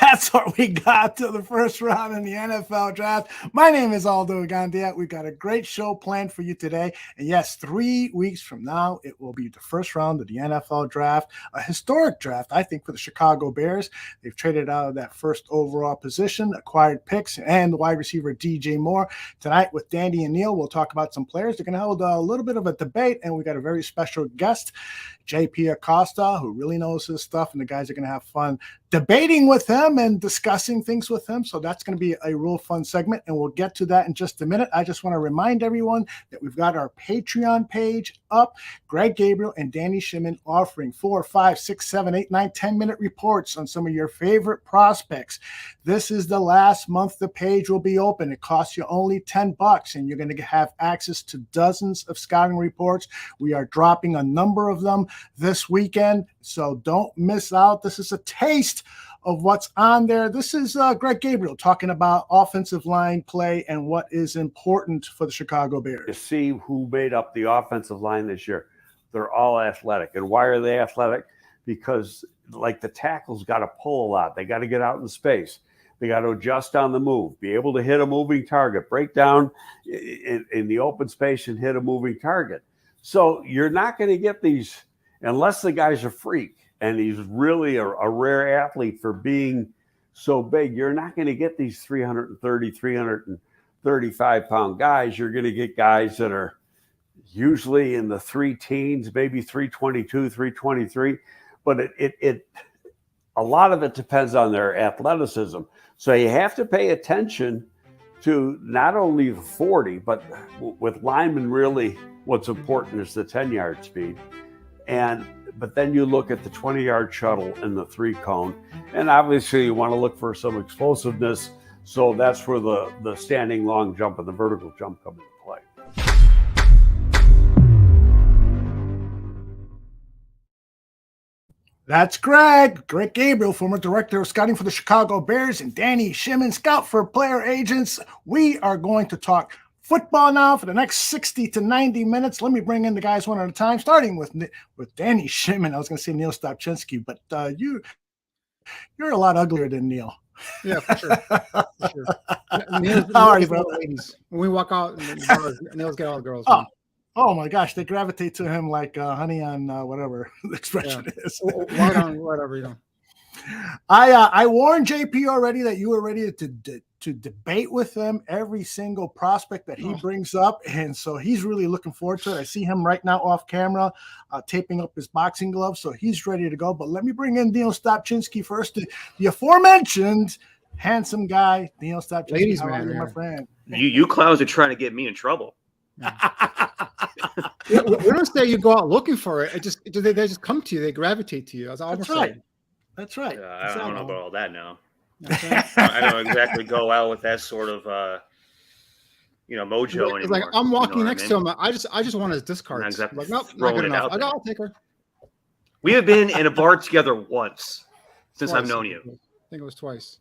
That's what we got to the first round in the NFL draft. My name is Aldo Gandia. We've got a great show planned for you today. And yes, 3 weeks from now, it will be the first round of the NFL draft, a historic draft, I think, for the Chicago Bears. They've traded out of that first overall position, acquired picks, and wide receiver DJ Moore. Tonight with Danny and Neil, we'll talk about some players. They're going to hold a little bit of a debate, and we got a very special guest, JP Acosta, who really knows his stuff, and the guys are going to have fun debating with him and discussing things with him. So that's going to be a real fun segment, and we'll get to that in just a minute. I just want to remind everyone that we've got our Patreon page up. Greg Gabriel and Danny Shimon offering 4, 5, 6, 7, 8, 9, 10-minute reports on some of your favorite prospects. This is the last month the page will be open. It costs you only $10, and you're going to have access to dozens of scouting reports. We are dropping a number of them this weekend, so don't miss out. This is a taste of what's on there. This is Greg Gabriel talking about offensive line play and what is important for the Chicago Bears. You see who made up the offensive line this year. They're all athletic. And why are they athletic? Because, like, the tackles got to pull a lot. They got to get out in space. They got to adjust on the move, be able to hit a moving target, break down in the open space and hit a moving target. So you're not going to get these unless the guy's a freak and he's really a rare athlete for being so big. You're not going to get these 330, 335-pound guys. You're going to get guys that are usually in the 3 teens, maybe 322, 323. But it a lot of it depends on their athleticism. So you have to pay attention to not only the 40, but with linemen, really what's important is the 10-yard speed. But then you look at the 20-yard shuttle and the 3-cone, and obviously you want to look for some explosiveness. So that's where the standing long jump and the vertical jump come into play. That's Greg Gabriel, former director of scouting for the Chicago Bears, and Danny Shimon, scout for player agents. We are going to talk football now for the next 60 to 90 minutes. Let me bring in the guys one at a time, starting with Danny Shimon. I was going to say Niel Stopchinski, but you're a lot uglier than Neil. Yeah, for sure. How are you, bro? When we walk out, Neil's got all the girls. Oh my gosh, they gravitate to him like honey on whatever the expression is. White on whatever, you know. I warned JP already that you were ready to debate with him every single prospect that he brings up, and so he's really looking forward to it. I see him right now off camera, taping up his boxing gloves, so he's ready to go. But let me bring in Niel Stopchinski first. The aforementioned handsome guy, Niel Stopchinski. Ladies, how are you, man, my friend? You clowns are trying to get me in trouble. We don't say you go out looking for it. They just come to you. They gravitate to you. That's right. That's right. I don't know about all that now. I don't exactly go out with that sort of mojo anymore. Like I'm walking next to him. I just want his discards. Exactly. Like, nope, not good enough. I'll take her. We have been in a bar together once since I've known you. I think it was twice.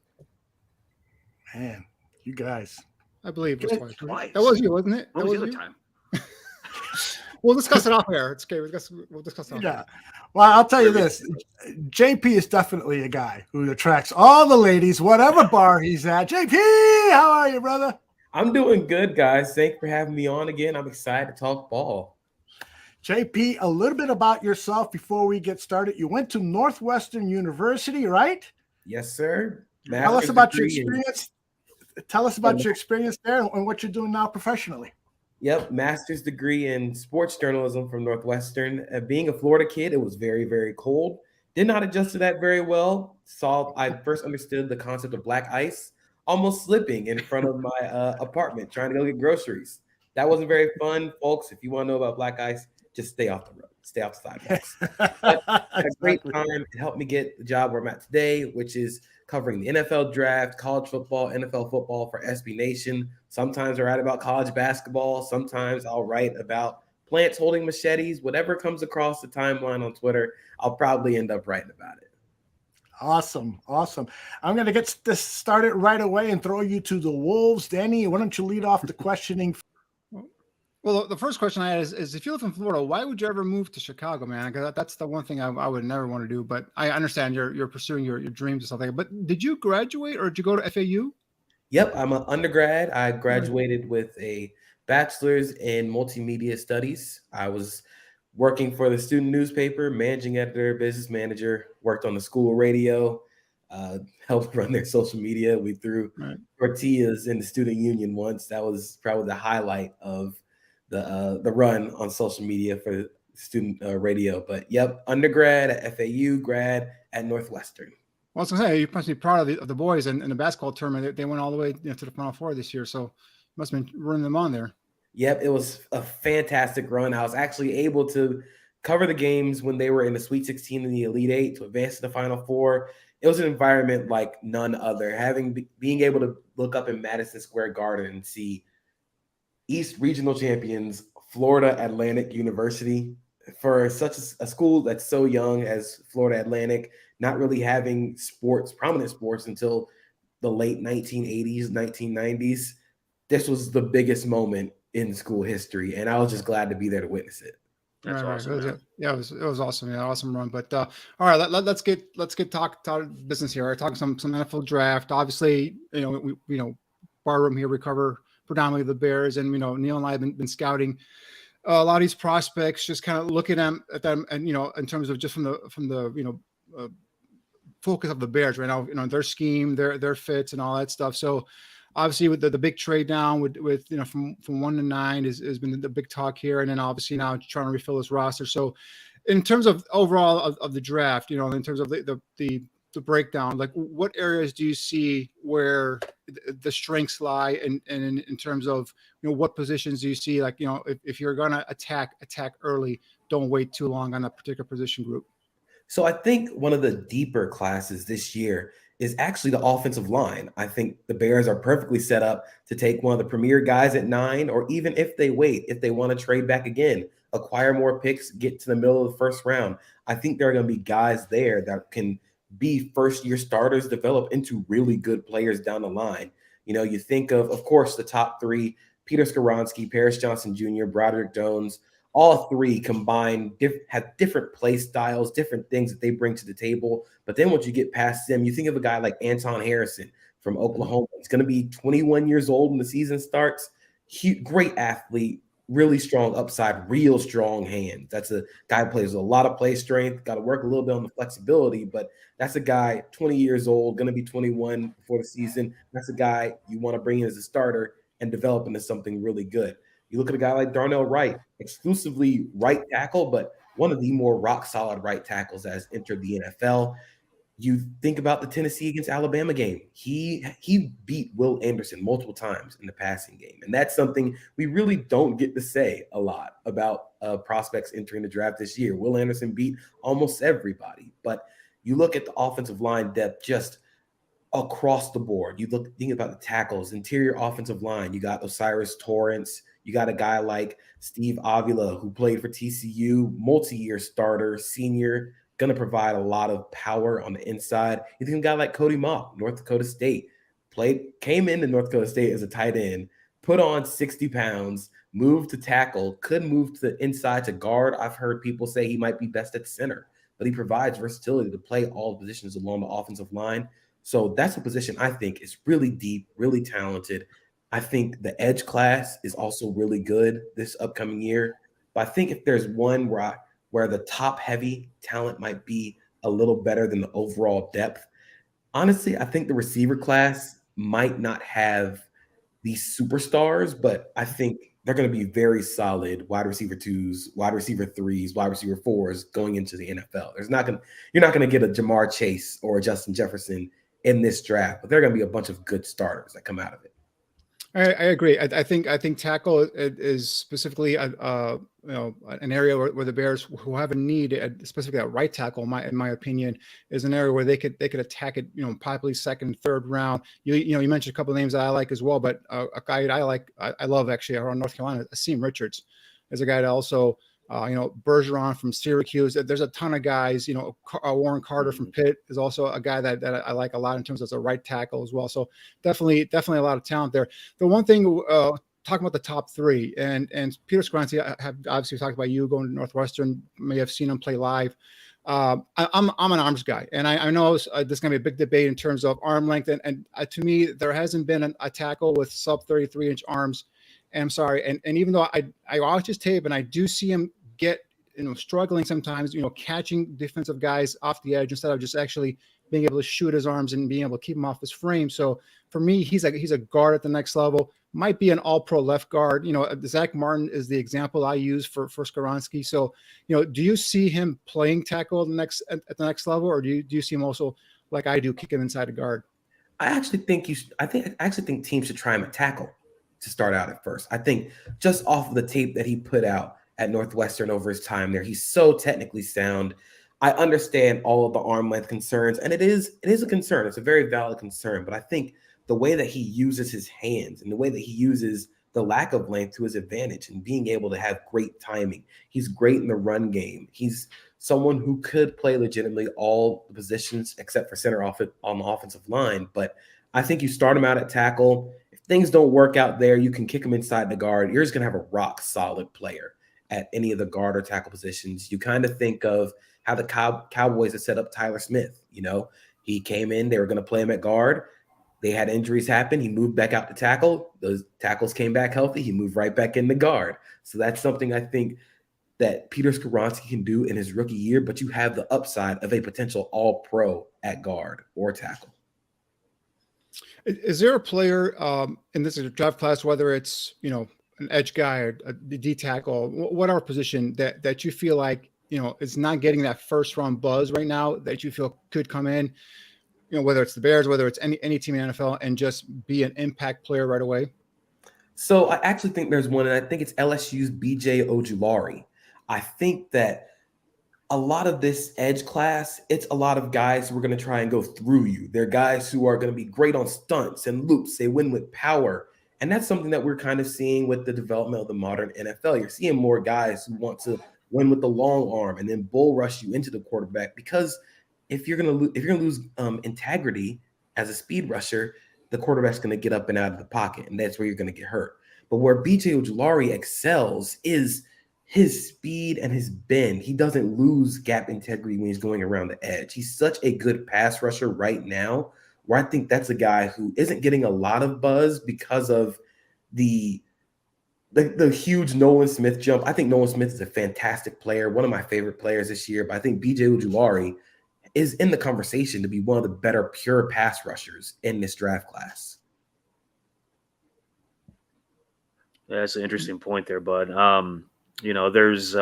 Man, you guys. I believe it was twice. That was you, wasn't it? What was the other time? We'll discuss it off air. It's okay. We'll discuss it off air. Well, I'll tell you this. JP is definitely a guy who attracts all the ladies, whatever bar he's at. JP, how are you, brother? I'm doing good, guys. Thanks for having me on again. I'm excited to talk ball. JP, a little bit about yourself before we get started. You went to Northwestern University, right? Yes, sir. Tell us about your experience. Tell us about your experience there and what you're doing now professionally. Yep, master's degree in sports journalism from Northwestern. Being a Florida kid, it was very, very cold. Did not adjust to that very well. I first understood the concept of black ice, almost slipping in front of my apartment trying to go get groceries. That wasn't very fun, folks. If you want to know about black ice, just stay off the road, stay off the sidewalks. But had a great time. It helped me get the job where I'm at today, which is covering the NFL draft, college football, NFL football for SB Nation. Sometimes I write about college basketball. Sometimes I'll write about plants holding machetes. Whatever comes across the timeline on Twitter, I'll probably end up writing about it. Awesome. I'm going to get this started right away and throw you to the Wolves. Danny, why don't you lead off the questioning? Well, the first question I had is if you live in Florida, why would you ever move to Chicago, man? Because that's the one thing I would never want to do. But I understand you're pursuing your dreams or something. But did you graduate or did you go to FAU? Yep, I'm an undergrad. I graduated with a bachelor's in multimedia studies. I was working for the student newspaper, managing editor, business manager, worked on the school radio, helped run their social media. We threw tortillas in the student union once. That was probably the highlight of the run on social media for student radio. But yep, undergrad at FAU, grad at Northwestern. Well, I was going to say, you must be proud of the boys and the basketball tournament. They went all the way to the Final Four this year, so you must have been running them on there. Yep, it was a fantastic run. I was actually able to cover the games when they were in the Sweet 16 and the Elite Eight to advance to the Final Four. It was an environment like none other. Being able to look up in Madison Square Garden and see East Regional champions, Florida Atlantic University, for such a school that's so young as Florida Atlantic, not really having prominent sports until the late 1980s, 1990s. This was the biggest moment in school history, and I was just glad to be there to witness it. That's awesome. It was awesome. Yeah, awesome run. But all right, let's get talk business here. Talking some NFL draft. Obviously, we bar room here. We cover predominantly the Bears, and Niel and I have been scouting a lot of these prospects, just kind of looking at them, and in terms of just from the focus of the Bears right now, their scheme, their fits, and all that stuff. So obviously with the big trade down with from 1 to 9 has been the big talk here, and then obviously now trying to refill this roster. So in terms of overall of the draft, in terms of the breakdown, like what areas do you see where the strengths lie, and in terms of what positions do you see, like if you're gonna attack early, don't wait too long on a particular position group? So I think one of the deeper classes this year is actually the offensive line. I think the Bears are perfectly set up to take one of the premier guys at 9, or even if they wait, if they want to trade back again, acquire more picks, get to the middle of the first round. I think there are going to be guys there that can be first-year starters, develop into really good players down the line. You think of course, the top 3, Peter Skoronski, Paris Johnson Jr., Broderick Jones. All 3 combined have different play styles, different things that they bring to the table. But then once you get past them, you think of a guy like Anton Harrison from Oklahoma. He's going to be 21 years old when the season starts. Great athlete, really strong upside, real strong hands. That's a guy who plays with a lot of play strength, got to work a little bit on the flexibility, but that's a guy 20 years old, going to be 21 before the season. That's a guy you want to bring in as a starter and develop into something really good. You look at a guy like Darnell Wright, exclusively right tackle, but one of the more rock-solid right tackles that has entered the NFL. You think about the Tennessee against Alabama game. He beat Will Anderson multiple times in the passing game, and that's something we really don't get to say a lot about prospects entering the draft this year. Will Anderson beat almost everybody, but you look at the offensive line depth just across the board. Think about the tackles, interior offensive line. You got Osiris Torrance. You got a guy like Steve Avila, who played for TCU, multi-year starter, senior, going to provide a lot of power on the inside. You think a guy like Cody Mock, North Dakota State, came into North Dakota State as a tight end, put on 60 pounds, moved to tackle, could move to the inside to guard. I've heard people say he might be best at center, but he provides versatility to play all positions along the offensive line. So that's a position I think is really deep, really talented. I think the edge class is also really good this upcoming year. But I think if there's one where the top heavy talent might be a little better than the overall depth, honestly, I think the receiver class might not have these superstars, but I think they're going to be very solid wide receiver 2s, wide receiver 3s, wide receiver 4s going into the NFL. You're not going to get a Jamar Chase or a Justin Jefferson in this draft, but there are going to be a bunch of good starters that come out of it. I agree. I think tackle is specifically an area where the Bears, who have a need, specifically at right tackle, in my opinion, is an area where they could attack it. Probably second, third round. You mentioned a couple of names that I like as well, but a guy I love actually around North Carolina, Asim Richards, is a guy that also. Bergeron from Syracuse. There's a ton of guys. Warren Carter from Pitt is also a guy that I like a lot in terms of a right tackle as well. So definitely a lot of talent there. The one thing, talking about the top three, and Peter Skoronski, I have obviously talked about you going to Northwestern. May have seen him play live. I'm an arms guy, and I know there's going to be a big debate in terms of arm length. And to me, there hasn't been a tackle with sub 33-inch arms. And I'm sorry, and even though I watch his tape and I do see him get struggling sometimes, catching defensive guys off the edge instead of just actually being able to shoot his arms and being able to keep him off his frame. So for me, he's a guard at the next level. Might be an all-pro left guard. Zach Martin is the example I use for Skoronski. So do you see him playing tackle at the next level, or do you see him also, like I do, kick him inside a guard? I actually think teams should try him at tackle to start out at first. I think just off of the tape that he put out at Northwestern over his time there, he's so technically sound. I understand all of the arm length concerns, and it is a concern. It's a very valid concern, but I think the way that he uses his hands and the way that he uses the lack of length to his advantage and being able to have great timing. He's great in the run game. He's someone who could play legitimately all the positions except for center on the offensive line, but I think you start him out at tackle. If things don't work out there, you can kick him inside the guard. You're just going to have a rock solid player at any of the guard or tackle positions. You kind of think of how the Cowboys have set up Tyler Smith. He came in, they were going to play him at guard. They had injuries happen. He moved back out to tackle. Those tackles came back healthy. He moved right back in the guard. So that's something I think that Peter Skoronski can do in his rookie year, but you have the upside of a potential all-pro at guard or tackle. Is there a player in this draft class, whether it's an edge guy or a D tackle, whatever position that you feel like is not getting that first round buzz right now that you feel could come in, whether it's the Bears, whether it's any team in the NFL, and just be an impact player right away? So I actually think there's one, and I think it's LSU's BJ Ojulari. I think that a lot of this edge class, it's a lot of guys who are going to try and go through you. They're guys who are going to be great on stunts and loops. They win with power. And that's something that we're kind of seeing with the development of the modern NFL. You're seeing more guys who want to win with the long arm and then bull rush you into the quarterback, because if you're going to lose integrity as a speed rusher, the quarterback's going to get up and out of the pocket, and that's where you're going to get hurt. But where BJ Ojulari excels is his speed and his bend. He doesn't lose gap integrity when he's going around the edge. He's such a good pass rusher right now, where I think that's a guy who isn't getting a lot of buzz because of the huge Nolan Smith jump. I think Nolan Smith is a fantastic player, one of my favorite players this year, but I think BJ Ojulari is in the conversation to be one of the better pure pass rushers in this draft class. Yeah, that's an interesting point there, bud. There's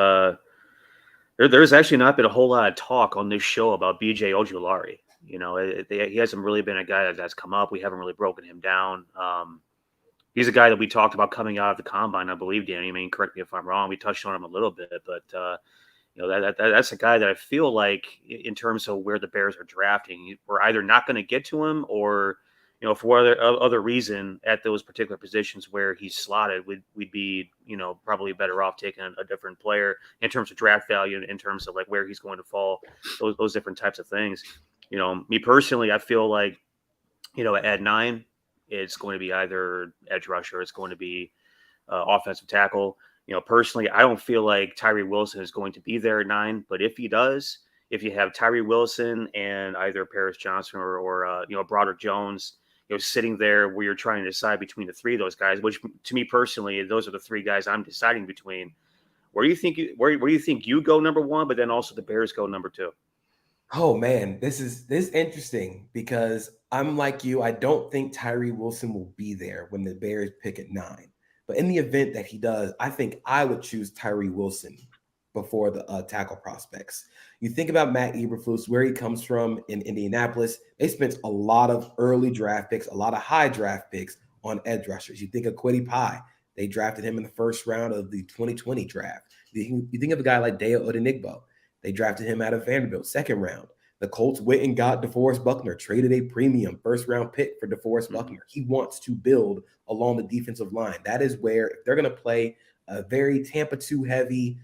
actually not been a whole lot of talk on this show about BJ Ojulari. He hasn't really been a guy that's come up. We haven't really broken him down. He's a guy that we talked about coming out of the combine, I believe, Danny. I mean, correct me if I'm wrong. We touched on him a little bit, but that's a guy that I feel like, in terms of where the Bears are drafting, we're either not going to get to him, or for whatever other reason at those particular positions where he's slotted, we'd be, probably better off taking a different player in terms of draft value, in terms of like where he's going to fall, those different types of things. Me personally, I feel like, at 9, it's going to be either edge rusher, it's going to be offensive tackle. Personally, I don't feel like Tyree Wilson is going to be there at 9, but if he does, if you have Tyree Wilson and either Paris Johnson or Broderick Jones, sitting there where you're trying to decide between the three of those guys, which to me personally, those are the three guys I'm deciding between. Where do you think you go number 1, but then also the Bears go number 2? Oh man, this is interesting because I'm like you. I don't think Tyree Wilson will be there when the Bears pick at 9. But in the event that he does, I think I would choose Tyree Wilson before the tackle prospects. You think about Matt Eberflus, where he comes from in Indianapolis. They spent a lot of early draft picks, a lot of high draft picks on edge rushers. You think of Kwity Pye. They drafted him in the first round of the 2020 draft. You think of a guy like Deo Odenigbo. They drafted him out of Vanderbilt, second round. The Colts went and got DeForest Buckner, traded a premium first-round pick for DeForest Buckner. He wants to build along the defensive line. That is where, if they're going to play a very Tampa 2 heavy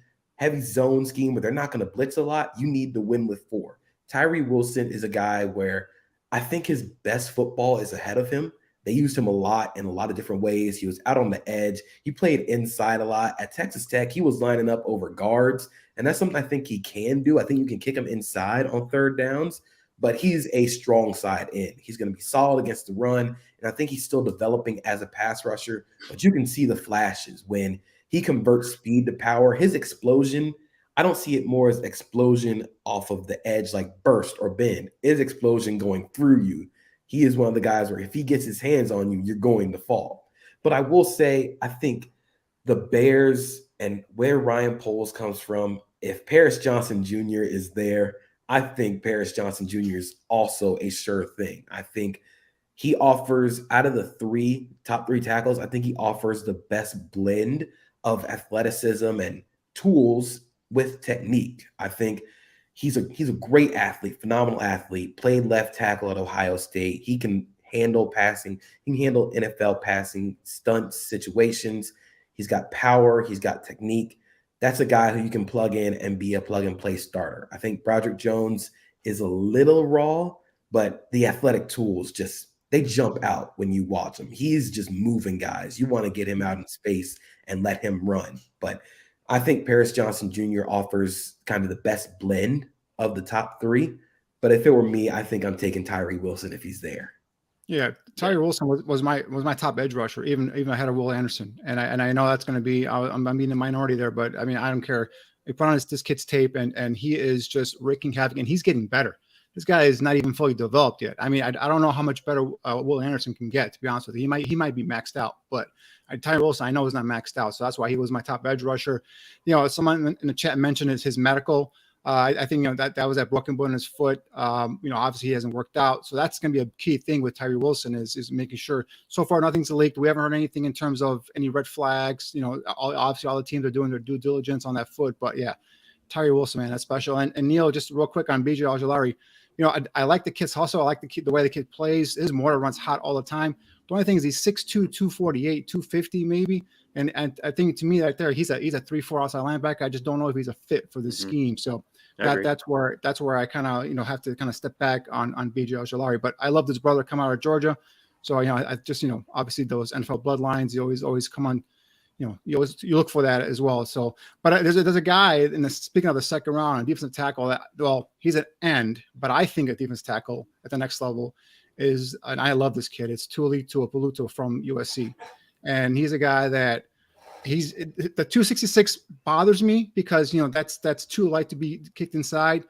zone scheme where they're not going to blitz a lot, you need to win with 4. Tyree Wilson is a guy where I think his best football is ahead of him. They used him a lot in a lot of different ways. He was out on the edge. He played inside a lot. At Texas Tech, he was lining up over guards. And that's something I think he can do. I think you can kick him inside on third downs, but he's a strong side end. He's going to be solid against the run. And I think he's still developing as a pass rusher, but you can see the flashes when he converts speed to power. His explosion, I don't see it more as explosion off of the edge, like burst or bend. His explosion going through you. He is one of the guys where if he gets his hands on you, you're going to fall. But I will say, I think the Bears and where Ryan Poles comes from, if Paris Johnson Jr. is there, I think Paris Johnson Jr. is also a sure thing. I think he offers, out of the top three tackles, I think he offers the best blend of athleticism and tools with technique. I think he's a great athlete, phenomenal athlete, played left tackle at Ohio State. He can handle passing. He can handle NFL passing stunts, situations. He's got power. He's got technique. That's a guy who you can plug in and be a plug-and-play starter. I think Broderick Jones is a little raw, but the athletic tools they jump out when you watch him. He's just moving guys. You want to get him out in space and let him run. But I think Paris Johnson Jr. offers kind of the best blend of the top 3. But if it were me, I think I'm taking Tyree Wilson if he's there. Yeah, Tyree Wilson was my top edge rusher, even ahead of Will Anderson, and I know that's going to be I'm being the minority there, but I mean I don't care. We put on this kid's tape, and he is just wreaking havoc, and he's getting better. This guy is not even fully developed yet. I mean I don't know how much better Will Anderson can get. To be honest with you, he might be maxed out, but Tyree Wilson I know is not maxed out, so that's why he was my top edge rusher. You know, someone in the chat mentioned his medical. I think that was that broken bone in his foot. Obviously he hasn't worked out, so that's going to be a key thing with Tyree Wilson is making sure. So far, nothing's leaked. We haven't heard anything in terms of any red flags. Obviously all the teams are doing their due diligence on that foot, but yeah, Tyree Wilson, man, that's special. And Niel, just real quick on BJ Ojulari. I like the kid's hustle. I like the way the kid plays. His motor runs hot all the time. The only thing is he's 6'2", 248, 250 maybe. And I think to me right there, he's a 3-4 outside linebacker. I just don't know if he's a fit for this scheme. So that's where I kind of have to kind of step back on BJ Ojulari. But I love this brother come out of Georgia. So I just obviously those NFL bloodlines, you always come on. You look for that as well. So, but there's a guy speaking of the second round, a defensive tackle he's an end, but I think a defensive tackle at the next level is, and I love this kid. It's Tuli Tuipulotu from USC. And he's a guy that the 266 bothers me because, that's too light to be kicked inside.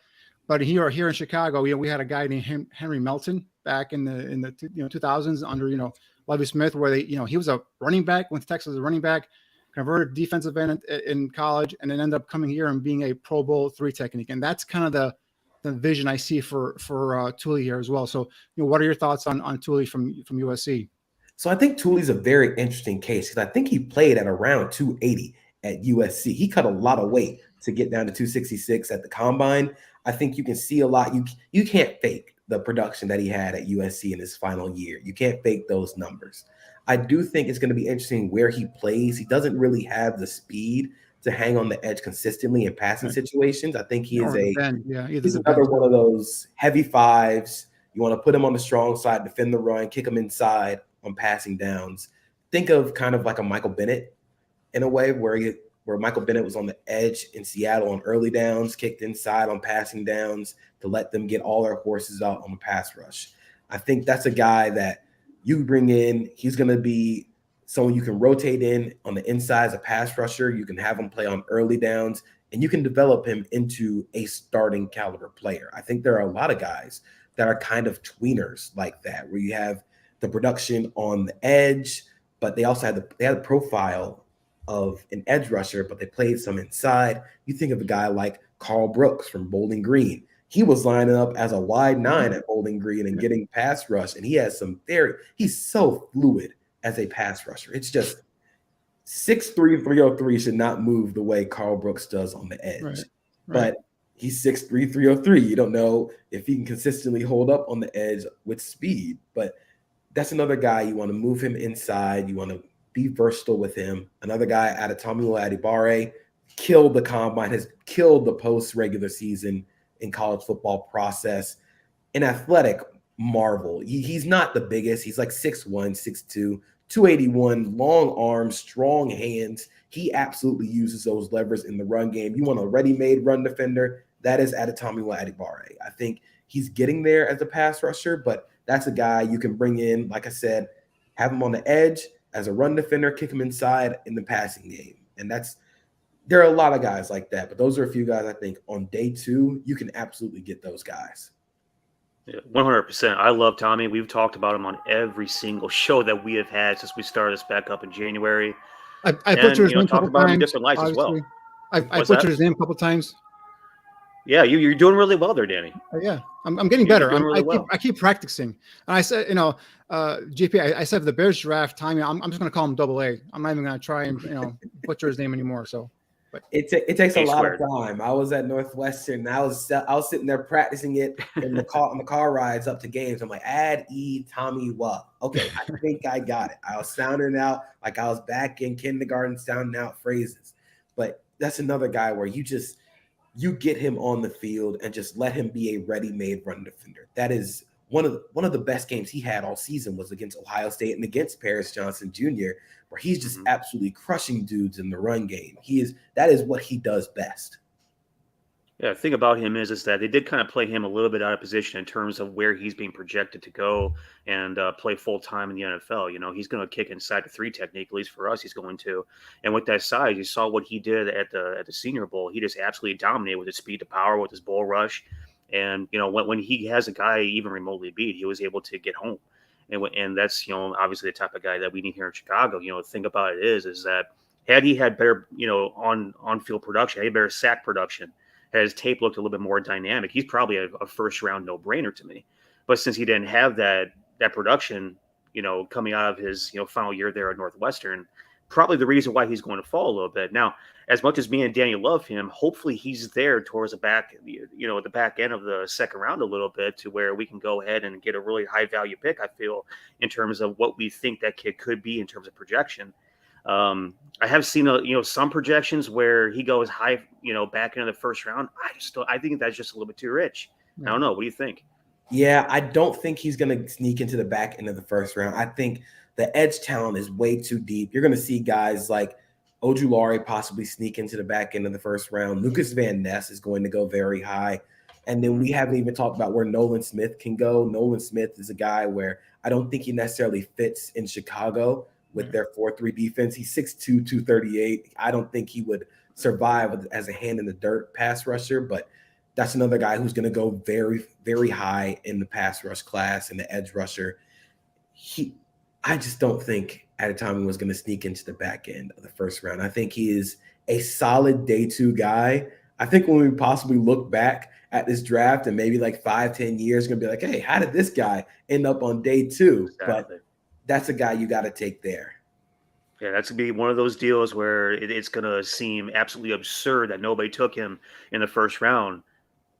But here in Chicago, we had a guy named Henry Melton back in the 2000s under, Lovie Smith, where he was a running back, went to Texas as a running back, converted defensive end in college, and then ended up coming here and being a Pro Bowl 3 technique. And that's kind of the vision I see for Tuli here as well. So, what are your thoughts on Tuli from USC? So I think Tuli's a very interesting case because I think he played at around 280 at USC. He cut a lot of weight to get down to 266 at the combine. I think you can see a lot. You can't fake the production that he had at USC in his final year. You can't fake those numbers. I do think it's going to be interesting where he plays. He doesn't really have the speed to hang on the edge consistently in passing situations. I think he's another one of those heavy fives. You want to put him on the strong side, defend the run, kick him inside on passing downs. Think of kind of like a Michael Bennett in a way where Michael Bennett was on the edge in Seattle on early downs, kicked inside on passing downs to let them get all their horses out on the pass rush. I think that's a guy that you bring in. He's going to be someone you can rotate in on the inside as a pass rusher. You can have him play on early downs. and you can develop him into a starting caliber player. I think there are a lot of guys that are kind of tweeners like that, where you have the production on the edge, but they also had a profile of an edge rusher, but they played some inside. You think of a guy like Carl Brooks from Bowling Green. He was lining up as a wide 9 at Bowling Green and getting pass rush, and he has he's so fluid as a pass rusher. It's just 6'3", 303 should not move the way Carl Brooks does on the edge. Right. But he's 6'3", 303. You don't know if he can consistently hold up on the edge with speed, but that's another guy. You want to move him inside. You want to be versatile with him. Another guy out of Tomiwa Adibare, killed the combine, has killed the post-regular season in college football process. An athletic marvel. He's not the biggest. He's like 6'1", 6'2", 281, long arms, strong hands. He absolutely uses those levers in the run game. You want a ready-made run defender, that is Adetomiwa Adibare. I think he's getting there as a pass rusher, but that's a guy you can bring in, like I said, have him on the edge as a run defender, kick him inside in the passing game. And there are a lot of guys like that, but those are a few guys I think on day 2, you can absolutely get those guys. Yeah, 100%. I love Tommy. We've talked about him on every single show that we have had since we started this back up in January. I butchered his name a couple about him in times. different lights as well. I butchered his name a couple times. Yeah, you're doing really well there, Danny. Yeah, I'm getting better. I keep practicing. And I said, GP, I said the Bears draft Tommy. I'm just going to call him Double A. I'm not even going to try and butcher his name anymore. So. But it takes a lot of time. I was at Northwestern. And I was sitting there practicing it in the car rides up to games. I'm like, Tommy Wa. Okay, I think I got it. I was sounding out like I was back in kindergarten, sounding out phrases. But that's another guy where you get him on the field and just let him be a ready-made run defender. That is one of the best games he had all season was against Ohio State and against Paris Johnson Jr., where he's just absolutely crushing dudes in the run game. That is what he does best. Yeah, the thing about him is that they did kind of play him a little bit out of position in terms of where he's being projected to go and play full time in the NFL. He's going to kick inside the 3 technique, at least for us, he's going to. And with that size, you saw what he did at the Senior Bowl. He just absolutely dominated with his speed to power, with his bull rush. And, when he has a guy even remotely beat, he was able to get home. And that's, obviously the type of guy that we need here in Chicago. The thing about it is that had he had better, on-field production, had better sack production, had his tape looked a little bit more dynamic, he's probably a first-round no-brainer to me. But since he didn't have that production, coming out of his, final year there at Northwestern, probably the reason why he's going to fall a little bit. Now, as much as me and Danny love him, hopefully he's there towards the back, the back end of the second round a little bit, to where we can go ahead and get a really high value pick, I feel, in terms of what we think that kid could be in terms of projection. I have seen some projections where he goes high, back into the first round. I think that's just a little bit too rich. I don't know. What do you think? Yeah, I don't think he's going to sneak into the back end of the first round. I think the edge talent is way too deep. You're going to see guys like Ojulari possibly sneak into the back end of the first round. Lucas Van Ness is going to go very high. And then we haven't even talked about where Nolan Smith can go. Nolan Smith is a guy where I don't think he necessarily fits in Chicago with their 4-3 defense. He's 6'2", 238. I don't think he would survive as a hand in the dirt pass rusher, but that's another guy who's going to go very, very high in the pass rush class and the edge rusher. I just don't think Adetomiwa was going to sneak into the back end of the first round. I think he is a solid day 2 guy. I think when we possibly look back at this draft and maybe like 5-10 years, going to be like, hey, how did this guy end up on day 2? Exactly. But that's a guy you got to take there. Yeah, that's going to be one of those deals where it's going to seem absolutely absurd that nobody took him in the first round.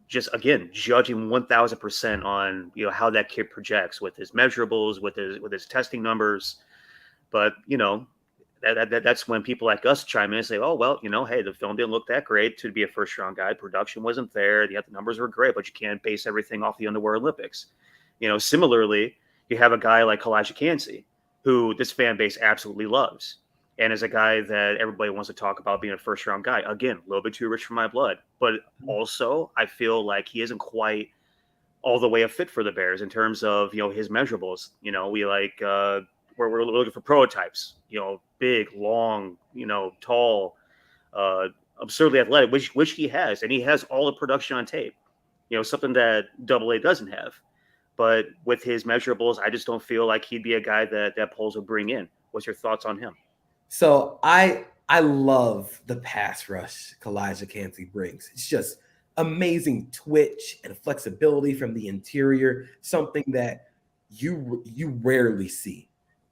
Just, again, judging 1,000% on, how that kid projects with his measurables, with his testing numbers. But, that's when people like us chime in and say, oh, well, hey, the film didn't look that great to be a first-round guy. Production wasn't there. The numbers were great, but you can't base everything off the Underwear Olympics. Similarly, you have a guy like Kalijah Kancey, who this fan base absolutely loves, and is a guy that everybody wants to talk about being a first-round guy. Again, a little bit too rich for my blood. But also, I feel like he isn't quite all the way a fit for the Bears in terms of, his measurables. We like we're looking for prototypes, big, long, tall, absurdly athletic, which he has, and he has all the production on tape. Something that AA doesn't have. But with his measurables, I just don't feel like he'd be a guy that polls would bring in. What's your thoughts on him? So I love the pass rush Kalijah Cansey brings. It's just amazing twitch and flexibility from the interior, something that you rarely see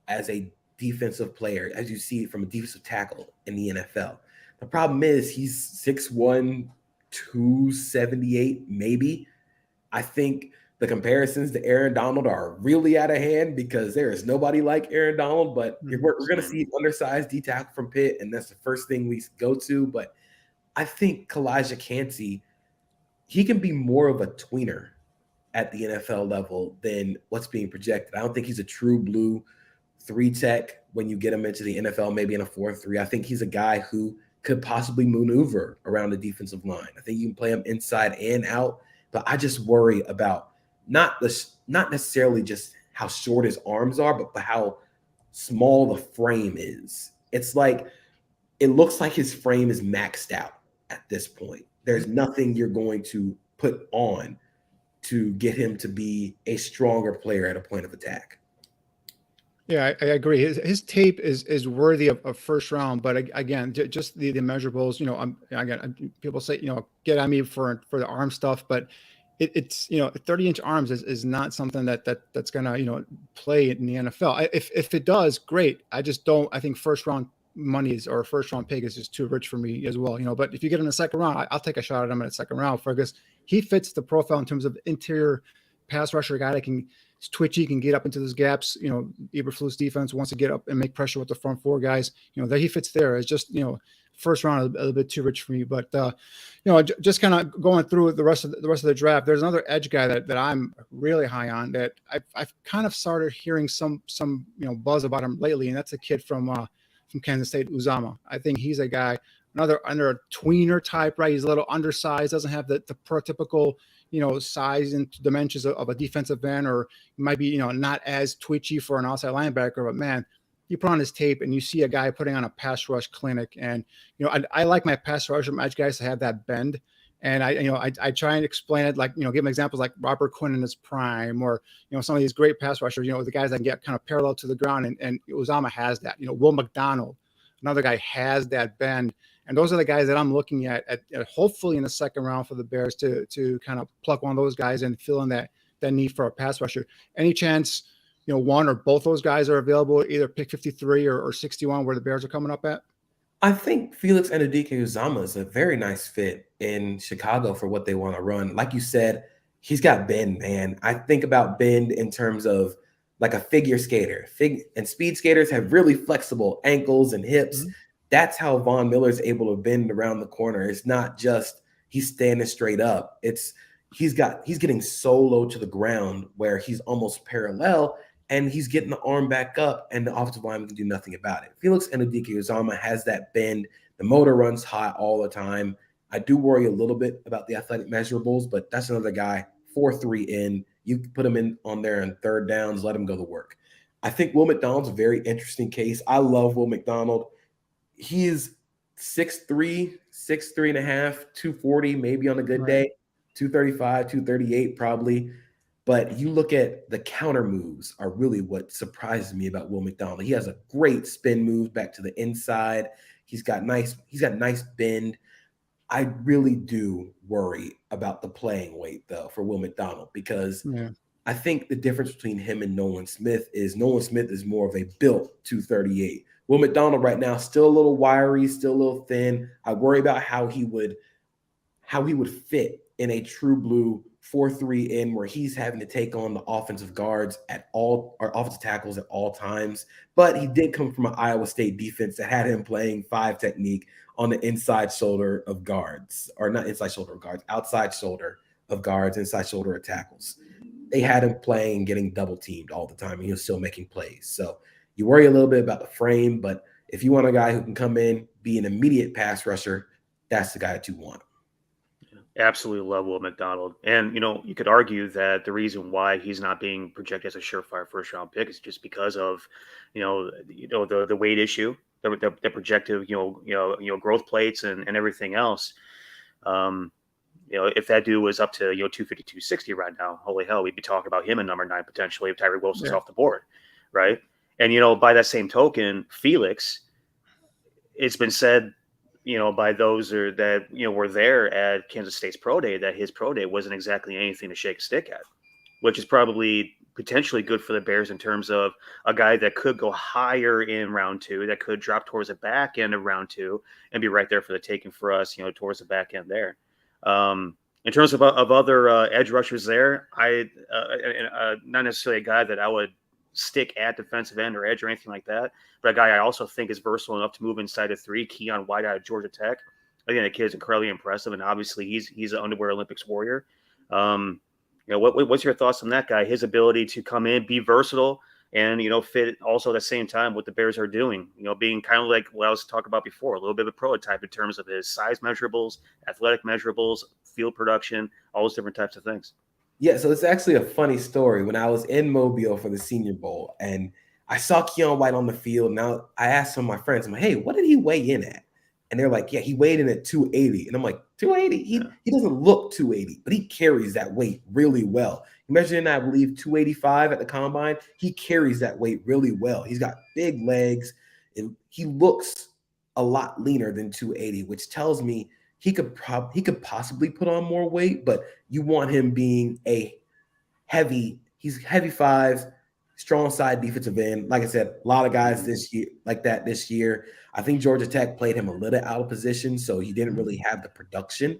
as a defensive player, as you see from a defensive tackle in the NFL. The problem is he's 6'1", 278, maybe. I think the comparisons to Aaron Donald are really out of hand because there is nobody like Aaron Donald, but we're going to see undersized D tackle from Pitt, and that's the first thing we go to. But I think Kalijah Cansey, he can be more of a tweener at the NFL level than what's being projected. I don't think he's a true blue 3-tech when you get him into the NFL, maybe in a 4-3. I think he's a guy who could possibly maneuver around the defensive line. I think you can play him inside and out, but I just worry about not necessarily just how short his arms are, but how small the frame is. It's like, it looks like his frame is maxed out at this point. There's nothing you're going to put on to get him to be a stronger player at a point of attack. Yeah, I agree. His tape is worthy of first round, but again, just the measurables. Again, people say get on me for the arm stuff, but it's 30-inch arms is not something that's gonna play in the NFL. If it does, great. I just don't. I think first round monies or first round pick is just too rich for me as well. But if you get in the second round, I'll take a shot at him in the second round because he fits the profile in terms of interior pass rusher, guy that can. It's twitchy, can get up into those gaps. Eberflus defense wants to get up and make pressure with the front four guys. That he fits there. It's just first round a little bit too rich for me. But just kind of going through the rest of the draft. There's another edge guy that I'm really high on that I've kind of started hearing some buzz about him lately, and that's a kid from Kansas State, Uzama. I think he's a guy under a tweener type, right? He's a little undersized, doesn't have the prototypical size and dimensions of a defensive end, or might be, not as twitchy for an outside linebacker, but man, you put on his tape and you see a guy putting on a pass rush clinic. And, I like my pass rush edge guys to have that bend. And I try and explain it, like, give them examples like Robert Quinn in his prime, or, some of these great pass rushers, the guys that can get kind of parallel to the ground. And Uzama has that, Will McDonald, another guy, has that bend. And those are the guys that I'm looking at hopefully in the second round for the Bears to kind of pluck one of those guys and fill in that need for a pass rusher. Any chance, one or both those guys are available, either pick 53 or 61, where the Bears are coming up at? I think Felix Anudike-Uzomah is a very nice fit in Chicago for what they want to run. Like you said, he's got bend, man. I think about bend in terms of like a figure skater. And speed skaters have really flexible ankles and hips. Mm-hmm. That's how Von Miller is able to bend around the corner. It's not just he's standing straight up. It's he's getting so low to the ground where he's almost parallel, and he's getting the arm back up, and the offensive lineman can do nothing about it. Felix Anudike-Uzomah has that bend. The motor runs hot all the time. I do worry a little bit about the athletic measurables, but that's another guy, 4-3 in. You can put him in on there on third downs, let him go to work. I think Will McDonald's a very interesting case. I love Will McDonald. He is 6'3", 6'3.5", 240, maybe on a good day, 235, 238 probably. But you look at the counter moves are really what surprises me about Will McDonald. He has a great spin move back to the inside. He's got nice bend. I really do worry about the playing weight though for Will McDonald, because I think the difference between him and Nolan Smith is more of a built 238. Will McDonald right now still a little wiry, still a little thin. I worry about how he would fit in a true blue 4-3 in, where he's having to take on the offensive guards or offensive tackles at all times. But he did come from an Iowa State defense that had him playing 5 technique on the inside shoulder of guards, or not inside shoulder of guards, outside shoulder of guards, inside shoulder of tackles. They had him playing, getting double teamed all the time, and he was still making plays. So you worry a little bit about the frame, but if you want a guy who can come in, be an immediate pass rusher, that's the guy that you want. Absolutely love Will McDonald. And, you could argue that the reason why he's not being projected as a surefire first round pick is just because of, the weight issue. their projected growth plates and everything else. If that dude was up to 250, 260 right now, holy hell, we'd be talking about him in number 9 potentially if Tyree Wilson's off the board, right? And by that same token, Felix, it's been said, by those that were there at Kansas State's pro day, that his pro day wasn't exactly anything to shake a stick at, which is probably potentially good for the Bears in terms of a guy that could go higher in round 2, that could drop towards the back end of round 2 and be right there for the taking for us, towards the back end there. In terms of other edge rushers there, not necessarily a guy that I would stick at defensive end or edge or anything like that, but a guy I also think is versatile enough to move inside the 3, Keon White out of Georgia Tech. I think the kid is incredibly impressive, and obviously he's an underwear Olympics warrior. What's your thoughts on that guy? His ability to come in, be versatile, and fit also at the same time what the Bears are doing. Being kind of like what I was talking about before, a little bit of a prototype in terms of his size measurables, athletic measurables, field production, all those different types of things. Yeah, so it's actually a funny story. When I was in Mobile for the Senior Bowl, and I saw Keon White on the field, now I asked some of my friends, I'm like, hey, what did he weigh in at? And they're like, yeah, he weighed in at 280. And I'm like, 280? He doesn't look 280, but he carries that weight really well. He measured in, I believe, 285 at the combine. He carries that weight really well. He's got big legs, and he looks a lot leaner than 280, which tells me he could possibly put on more weight, but you want him being he's heavy 5, strong side defensive end. Like I said, a lot of guys this year. I think Georgia Tech played him a little out of position, so he didn't really have the production.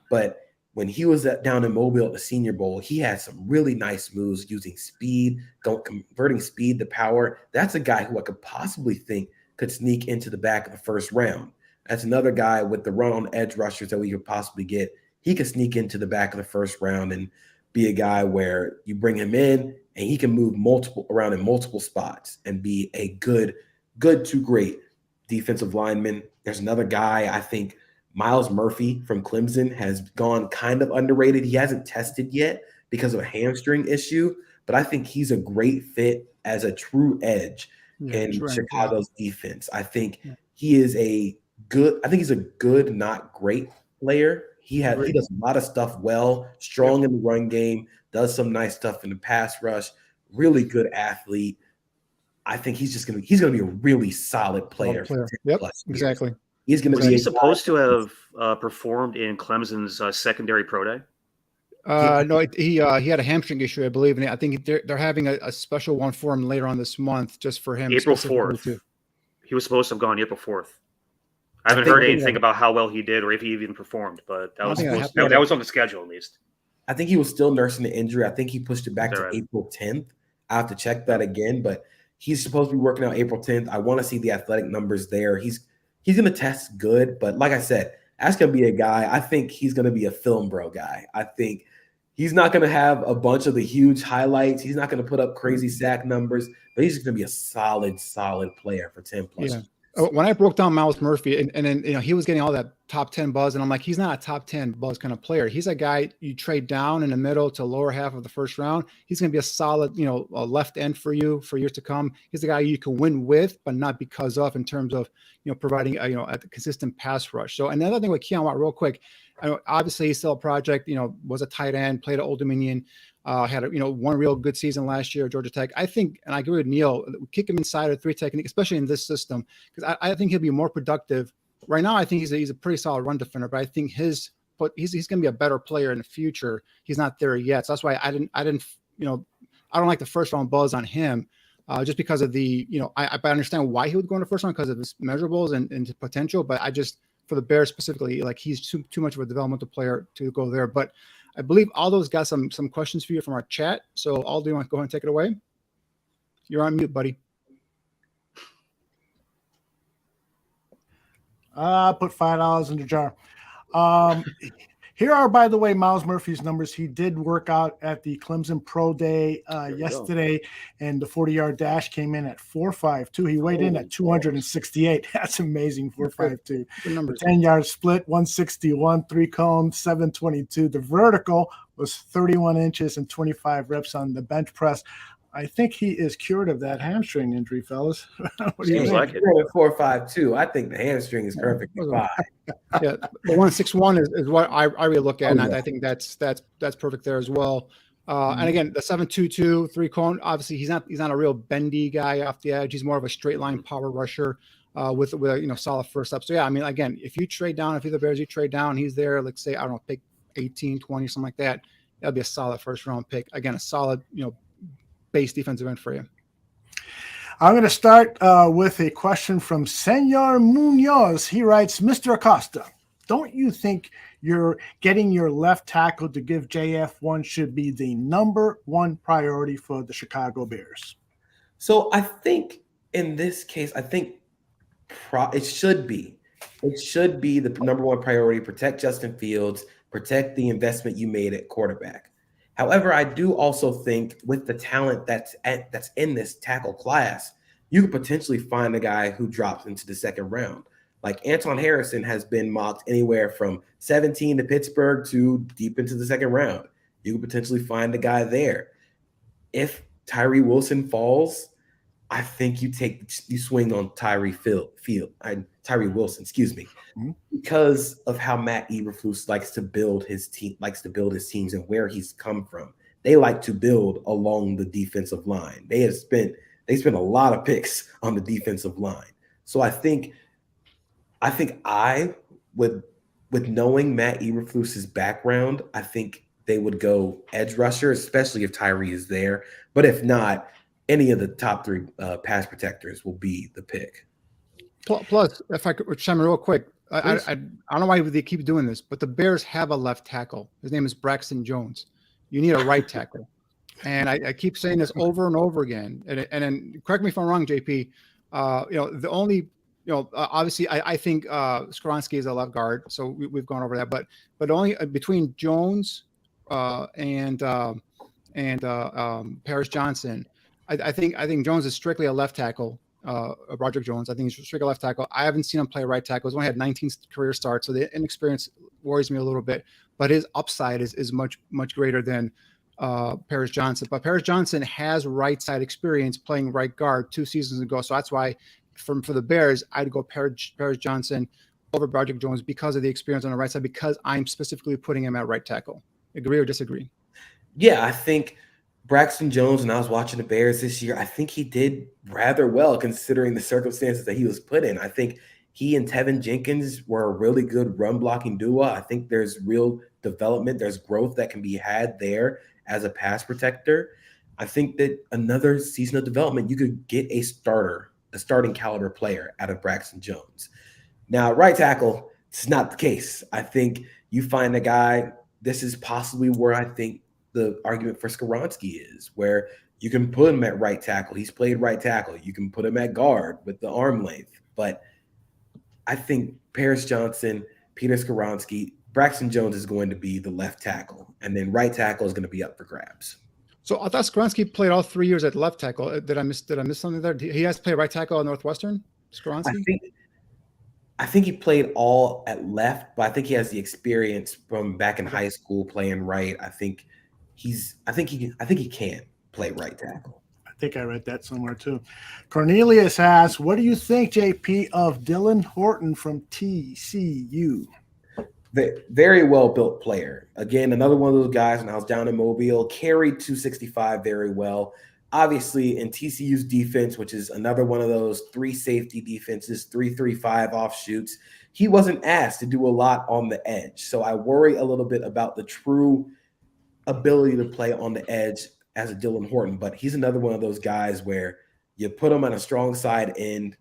But when he was down in Mobile at the Senior Bowl, he had some really nice moves using speed, converting speed to power. That's a guy who I could possibly think could sneak into the back of the first round. That's another guy with the run on edge rushers that we could possibly get. He could sneak into the back of the first round and be a guy where you bring him in and he can move around in multiple spots and be a good to great defensive lineman. There's another guy, I think Myles Murphy from Clemson has gone kind of underrated. He hasn't tested yet because of a hamstring issue, but I think he's a great fit as a true edge in Chicago's defense. I think he's a good, not great player. He does a lot of stuff well, strong in the run game, does some nice stuff in the pass rush, really good athlete. I think he's going to be a really solid player. Yep, exactly. He's going to be. Was he supposed to have performed in Clemson's secondary pro day? No, he had a hamstring issue, I believe, and I think they're having a special one for him later on this month, just for him. April 4th. He was supposed to have gone April 4th. I haven't heard anything about how well he did or if he even performed, but that was on the schedule at least. I think he was still nursing the injury. I think he pushed it back to April 10th. I have to check that again, but he's supposed to be working out April 10th. I want to see the athletic numbers there. He's going to test good, but like I said, that's going to be a guy. I think he's going to be a film bro guy. I think he's not going to have a bunch of the huge highlights. He's not going to put up crazy sack numbers, but he's just going to be a solid player for 10 plus. Yeah. When I broke down Myles Murphy and then he was getting all that top 10 buzz, and I'm like, he's not a top 10 buzz kind of player. He's a guy you trade down in the middle to lower half of the first round. He's going to be a solid, a left end for years to come. He's a guy you can win with, but not because of, in terms of providing a consistent pass rush. So another thing with Keon Watt, real quick, obviously he's still a project. Was a tight end, played at Old Dominion. Had one real good season last year at Georgia Tech. I think, and I agree with Niel, kick him inside a 3 technique, especially in this system, because I think he'll be more productive. Right now, I think he's a pretty solid run defender, but I think he's going to be a better player in the future. He's not there yet, so that's why I don't like the first round buzz on him, just because of the I understand why he would go in the first round because of his measurables and his potential, but I just, for the Bears specifically, like he's too much of a developmental player to go there. But I believe Aldo's got some questions for you from our chat. So Aldo, you want to go ahead and take it away? You're on mute, buddy. Put $5 in the jar. Here are, by the way, Myles Murphy's numbers. He did work out at the Clemson Pro Day yesterday, and the 40-yard dash came in at 4.52. He weighed in at 268. That's amazing, 4.52. The 10-yard split, 161, 3-cone, 722. The vertical was 31 inches and 25 reps on the bench press. I think he is cured of that hamstring injury, fellas. What do you Seems think? like it. 4.52. I think the hamstring is perfectly fine. Yeah, the 161 is what I really look at, Oh, and yeah. I think that's perfect there as well. Mhm. And again, the 7.22 3 cone. Obviously, he's not a real bendy guy off the edge. He's more of a straight line power rusher with a solid first up. So yeah, I mean, again, if you trade down, if you're the Bears, you trade down, he's there. Like say, I don't know, pick 18, 20, something like that. That'll be a solid first round pick. Again, a solid base defensive end for you. I'm going to start with a question from Senor Munoz. He writes, Mr. Acosta, don't you think you're getting your left tackle to give JF1 should be the number one priority for the Chicago Bears? So I think in this case, I think it should be. It should be the number one priority. Protect Justin Fields. Protect the investment you made at quarterback. However, I do also think with the talent that's in this tackle class, you could potentially find a guy who drops into the second round. Like Anton Harrison has been mocked anywhere from 17 to Pittsburgh to deep into the second round. You could potentially find a guy there. If Tyree Wilson falls, I think you swing on Tyree Wilson, excuse me, because of how Matt Eberflus likes to build his teams and where he's come from. They like to build along the defensive line. They spent a lot of picks on the defensive line. So I think with knowing Matt Eberflus's background, I think they would go edge rusher, especially if Tyree is there. But if not, any of the top three pass protectors will be the pick. Plus, if I could chime in real quick, I don't know why they keep doing this, but the Bears have a left tackle. His name is Braxton Jones. You need a right tackle. And I keep saying this over and over again. And then correct me if I'm wrong, JP. The only, obviously I think Skoronski is a left guard. So we've gone over that, but only between Jones and Paris Johnson, I think Jones is strictly a left tackle. Roderick Jones, I think he's strictly left tackle. I haven't seen him play right tackle. He's only had 19 career starts, so the inexperience worries me a little bit. But his upside is much greater than Paris Johnson. But Paris Johnson has right side experience playing right guard 2 seasons ago, so that's why for the Bears I'd go Paris Johnson over Roderick Jones because of the experience on the right side. Because I'm specifically putting him at right tackle. Agree or disagree? Yeah, I think Braxton Jones, when I was watching the Bears this year, I think he did rather well considering the circumstances that he was put in. I think he and Tevin Jenkins were a really good run blocking duo. I think there's real development. There's growth that can be had there as a pass protector. I think that another season of development, you could get a starting caliber player out of Braxton Jones. Now, right tackle, it's not the case. I think you find a guy, this is possibly where I think the argument for Skoronski is, where you can put him at right tackle. He's played right tackle. You can put him at guard with the arm length. But I think Paris Johnson, Peter Skoronski, Braxton Jones is going to be the left tackle. And then right tackle is going to be up for grabs. So I thought Skoronski played all 3 years at left tackle. Did I miss something there? He has to play right tackle at Northwestern, Skoronski? I think he played all at left, but I think he has the experience from back in high school playing right. I think he can play right tackle. I think I read that somewhere too. Cornelius asks, what do you think, JP, of Dylan Horton from TCU? Very well built player. Again, another one of those guys when I was down in Mobile, carried 265 very well. Obviously, in TCU's defense, which is another one of those 3 safety defenses, 3-3-5 offshoots, he wasn't asked to do a lot on the edge. So I worry a little bit about the true ability to play on the edge as a Dylan Horton. But he's another one of those guys where you put him on a strong side end,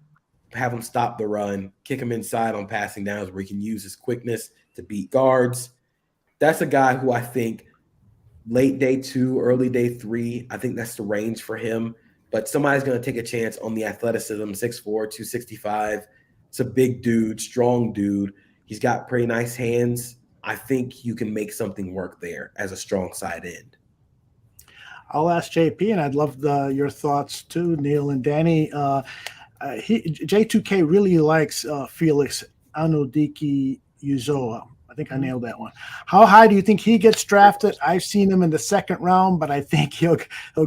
have him stop the run, kick him inside on passing downs where he can use his quickness to beat guards. That's a guy who I think late day 2, early day 3, I think that's the range for him. But somebody's going to take a chance on the athleticism, 6'4", 265. It's a big dude, strong dude. He's got pretty nice hands. I think you can make something work there as a strong side end. I'll ask JP, and I'd love your thoughts too, Niel and Danny. J2K really likes Felix Anudike Uzoa. I think I nailed that one. How high do you think he gets drafted? I've seen him in the second round, but I think he'll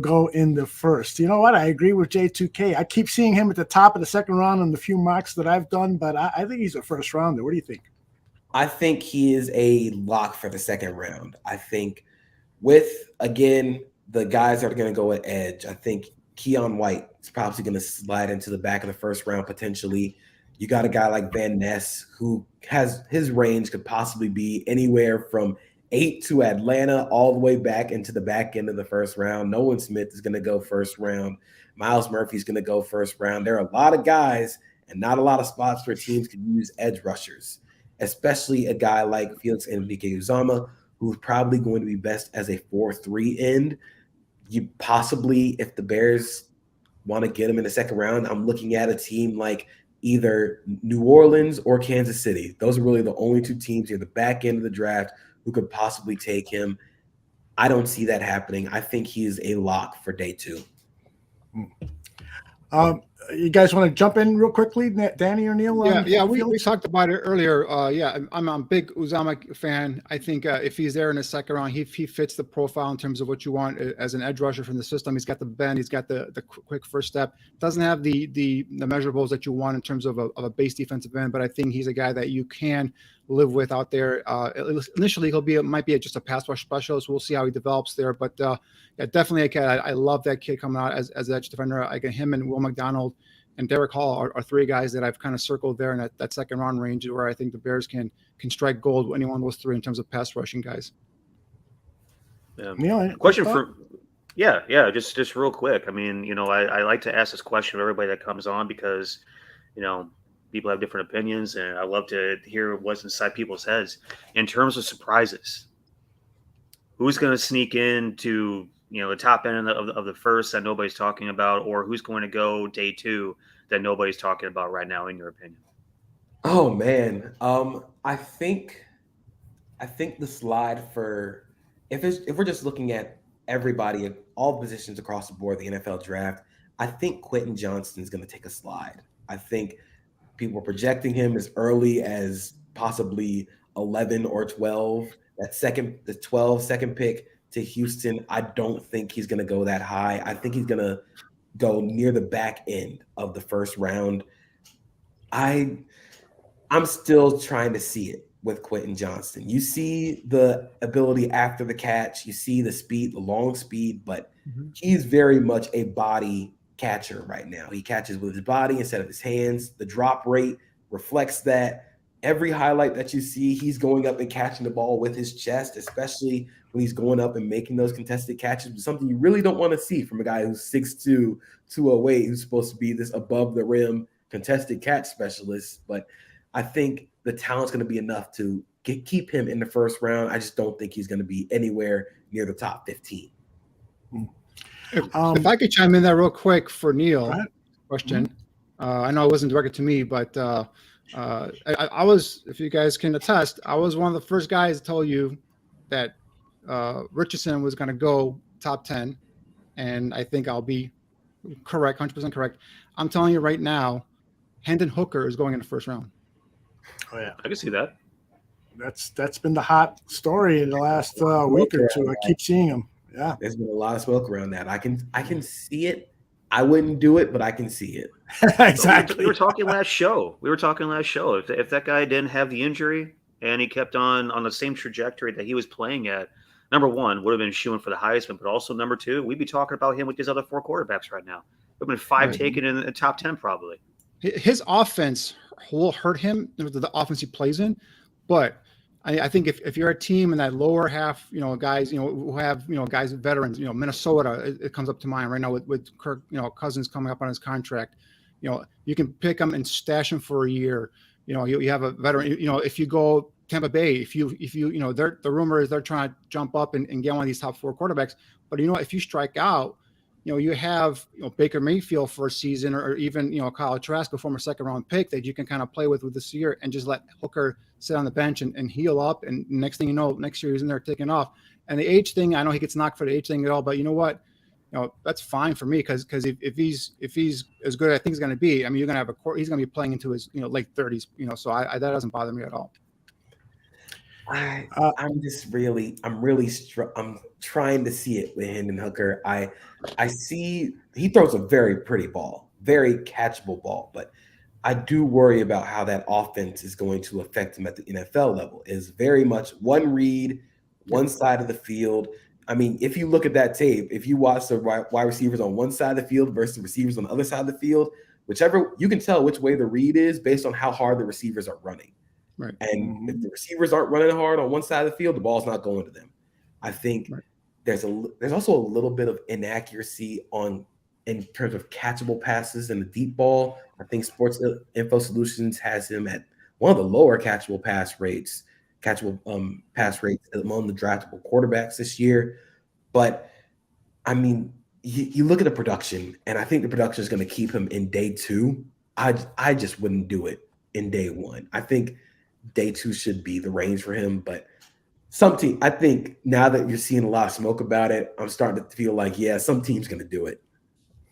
go in the first. You know what? I agree with J2K. I keep seeing him at the top of the second round in the few mocks that I've done, but I think he's a first rounder. What do you think? I think he is a lock for the second round. I think with, again, the guys that are going to go at edge, I think Keon White is probably going to slide into the back of the first round potentially. You got a guy like Van Ness who has his range could possibly be anywhere from 8 to Atlanta all the way back into the back end of the first round. Nolan Smith is going to go first round. Miles Murphy's going to go first round. There are a lot of guys and not a lot of spots where teams can use edge rushers, especially a guy like Felix Uzama, who's probably going to be best as a 4-3 end. You possibly, if the Bears want to get him in the second round, I'm looking at a team like either New Orleans or Kansas City. Those are really the only two teams near the back end of the draft who could possibly take him. I don't see that happening. I think he is a lock for day 2. You guys want to jump in real quickly, Danny or Neil? We talked about it earlier. I'm a big Uzama fan. I think if he's there in the second round, he fits the profile in terms of what you want as an edge rusher from the system. He's got the bend, he's got the quick first step. Doesn't have the measurables that you want in terms of a base defensive end, but I think he's a guy that you can live with out there. Initially, might be just a pass rush specialist. We'll see how he develops there, but definitely a kid. I love that kid coming out as edge defender. I get him and Will McDonald and Derek Hall are 3 guys that I've kind of circled there in that second round range where I think the Bears can strike gold with any one of those 3 in terms of pass rushing guys. Neil, question for just real quick. I mean, I like to ask this question to everybody that comes on because people have different opinions, and I love to hear what's inside people's heads in terms of surprises. Who's going to sneak into the top end of the first that nobody's talking about, or who's going to go day 2 that nobody's talking about right now, in your opinion? Oh man, I think the slide for if we're just looking at everybody, all positions across the board, the NFL draft, I think Quentin Johnston is going to take a slide. I think people are projecting him as early as possibly 11 or 12. The 12 second pick to Houston, I don't think he's going to go that high. I think he's going to go near the back end of the first round. I'm still trying to see it with Quentin Johnston. You see the ability after the catch, you see the speed, the long speed, but he's very much a body catcher right now. He catches with his body instead of his hands. The drop rate reflects that. Every highlight that you see, he's going up and catching the ball with his chest, especially when he's going up and making those contested catches. Something you really don't want to see from a guy who's 6'2", 208, who's supposed to be this above the rim contested catch specialist. But I think the talent's going to be enough to keep him in the first round. I just don't think he's going to be anywhere near the top 15. If I could chime in there real quick for Neil, question. I know it wasn't directed to me, but I was, if you guys can attest, I was one of the first guys to tell you that Richardson was going to go top 10, and I think I'll be correct, 100% correct. I'm telling you right now, Hendon Hooker is going in the first round. Oh yeah, I can see that. That's been the hot story in the last week or two. I keep seeing him. Yeah, there's been a lot of smoke around that. I can see it. I wouldn't do it, but I can see it. Exactly. We were talking last show. If that guy didn't have the injury and he kept on the same trajectory that he was playing at, number one, would have been shooing for the Heisman, but also number 2, we'd be talking about him with these other 4 quarterbacks right now. Would have been 5 taken in the top 10 probably. His offense will hurt him, the offense he plays in, but I think if you're a team in that lower half, guys, who have, guys, veterans, Minnesota, it comes up to mind right now with Kirk, Cousins coming up on his contract, you can pick him and stash him for a year. You have a veteran, if you go Tampa Bay, if you the rumor is they're trying to jump up and get one of these top 4 quarterbacks, but if you strike out, you have Baker Mayfield for a season, or even Kyle Trask, a former second round pick that you can kind of play with this year, and just let Hooker sit on the bench and heal up. And next thing you know, next year he's in there taking off. And the age thing, I know he gets knocked for the age thing at all, but you know what? That's fine for me because if he's as good as I think he's going to be, I mean, you're going to have he's going to be playing into his late 30s. So that doesn't bother me at all. I'm trying to see it with Hendon Hooker. I see he throws a very pretty ball, very catchable ball, but I do worry about how that offense is going to affect him at the NFL level. Is very much one read, one side of the field. I mean, if you look at that tape, if you watch the wide receivers on one side of the field versus the receivers on the other side of the field, whichever you can tell which way the read is based on how hard the receivers are running. Right. And if the receivers aren't running hard on one side of the field, the ball's not going to them. I think there's also a little bit of inaccuracy in terms of catchable passes and the deep ball. I think Sports Info Solutions has him at one of the lower catchable pass rates among the draftable quarterbacks this year. But I mean, you look at the production, and I think the production is going to keep him in day 2. I just wouldn't do it in day 1. I think day 2 should be the range for him. But I think now that you're seeing a lot of smoke about it, I'm starting to feel like, yeah, some team's going to do it.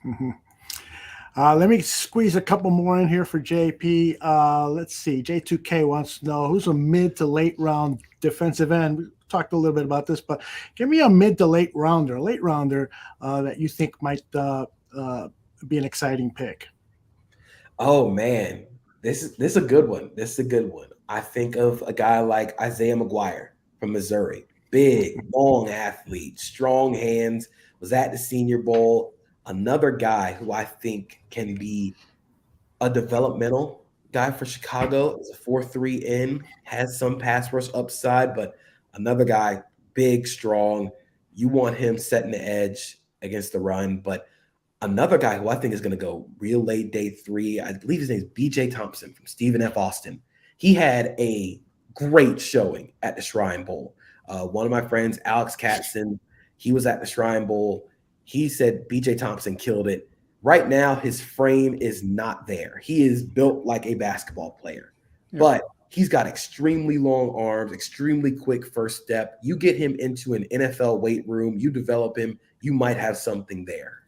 Mm-hmm. Let me squeeze a couple more in here for JP. Let's see. J2K wants to know who's a mid to late round defensive end. We talked a little bit about this, but give me a mid to late rounder that you think might be an exciting pick. Oh man, this is a good one. I think of a guy like Isaiah McGuire from Missouri. Big, long athlete, strong hands, was at the Senior Bowl. Another guy who I think can be a developmental guy for Chicago. Is a 4.3 in, has some pass rush upside, but another guy, big, strong. You want him setting the edge against the run. But another guy who I think is going to go real late day 3, I believe his name is B.J. Thompson from Stephen F. Austin. He had a great showing at the Shrine Bowl. One of my friends, Alex Katzen, he was at the Shrine Bowl. He said B.J. Thompson killed it. Right now, his frame is not there. He is built like a basketball player, but he's got extremely long arms, extremely quick first step. You get him into an NFL weight room, you develop him, you might have something there.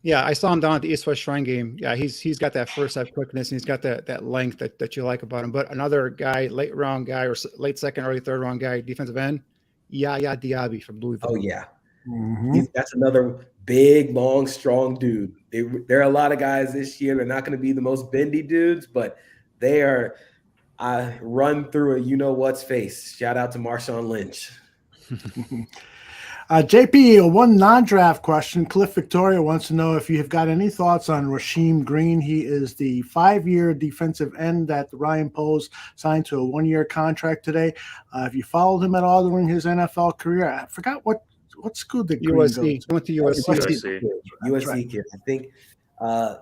Yeah, I saw him down at the East-West Shrine game. Yeah, he's got that first step quickness, and he's got that length that you like about him. But another guy, late round guy or late second, early third round guy, defensive end, Yaya Diaby from Louisville. Oh, yeah. Mm-hmm. That's another big, long, strong dude. There are a lot of guys this year. They're not going to be the most bendy dudes, but they are run through a you-know-what's face. Shout out to Marshawn Lynch. JP, one non-draft question. Cliff Victoria wants to know if you have got any thoughts on Rasheem Green. He is the 5-year defensive end that Ryan Poles signed to a 1-year contract today. Have you followed him at all during his NFL career? I forgot what school did Green USC. go He went to USC. USC kid. I think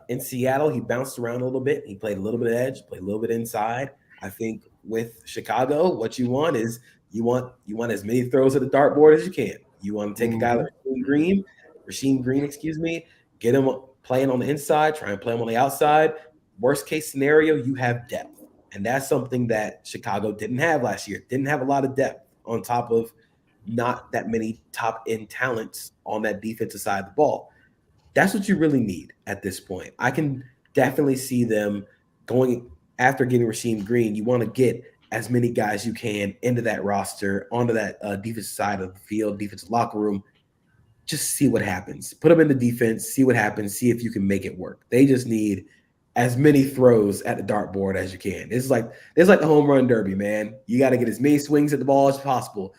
in Seattle, he bounced around a little bit. He played a little bit of edge, played a little bit inside. I think with Chicago, what you want is you want as many throws at the dartboard as you can. You want to take a guy like Rasheem Green, get him playing on the inside, try and play him on the outside. Worst case scenario, you have depth. And that's something that Chicago didn't have last year. Didn't have a lot of depth on top of not that many top end talents on that defensive side of the ball. That's what you really need at this point. I can definitely see them going after getting Rasheem Green. You want to get as many guys you can into that roster, onto that defensive side of the field, defensive locker room. Just see what happens. Put them in the defense, see what happens, see if you can make it work. They just need as many throws at the dartboard as you can. It's like the home run derby, man. You got to get as many swings at the ball as possible.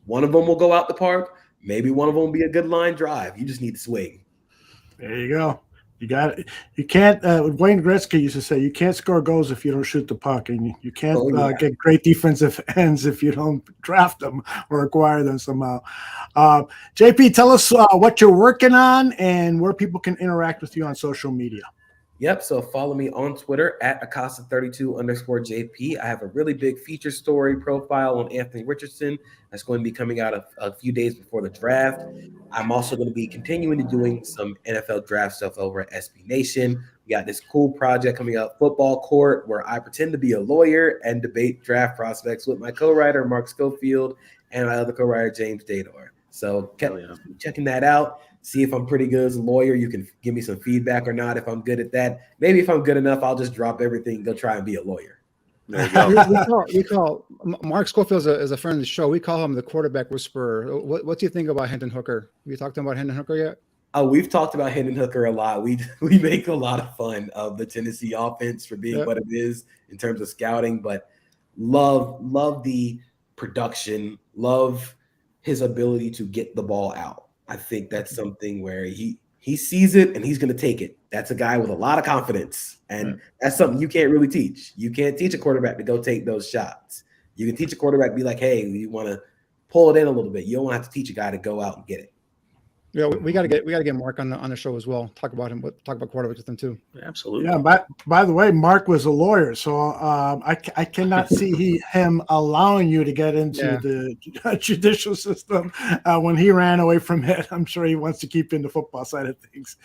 One of them will go out the park. Maybe one of them will be a good line drive. You just need to swing. There you go. You got it. You can't. Wayne Gretzky used to say, "You can't score goals if you don't shoot the puck, and you can't get great defensive ends if you don't draft them or acquire them somehow." JP, tell us what you're working on and where people can interact with you on social media. Yep. So follow me on Twitter at Acosta32_JP. I have a really big feature story profile on Anthony Richardson that's going to be coming out a few days before the draft. I'm also going to be continuing to doing some NFL draft stuff over at SB Nation. We got this cool project coming up, Football Court, where I pretend to be a lawyer and debate draft prospects with my co-writer, Mark Schofield, and my other co-writer, James Dador. So keep checking that out. See if I'm pretty good as a lawyer. You can give me some feedback or not if I'm good at that. Maybe if I'm good enough, I'll just drop everything and go try and be a lawyer. There you go. we call Mark Schofield is a friend of the show. We call him the quarterback whisperer. What do you think about Hendon Hooker? Have you talked about Hendon Hooker yet? We've talked about Hendon Hooker a lot. We make a lot of fun of the Tennessee offense for being what it is in terms of scouting, but love the production, love his ability to get the ball out. I think that's something where he sees it and he's going to take it. That's a guy with a lot of confidence, and that's something you can't really teach. You can't teach a quarterback to go take those shots. You can teach a quarterback to be like, hey, you want to pull it in a little bit. You don't have to teach a guy to go out and get it. Yeah, we got to get Mark on the show as well. Talk about him. Talk about quarterbacks with him too. Absolutely. Yeah. By the way, Mark was a lawyer, so I cannot see him allowing you to get into the judicial system when he ran away from it. I'm sure he wants to keep in the football side of things.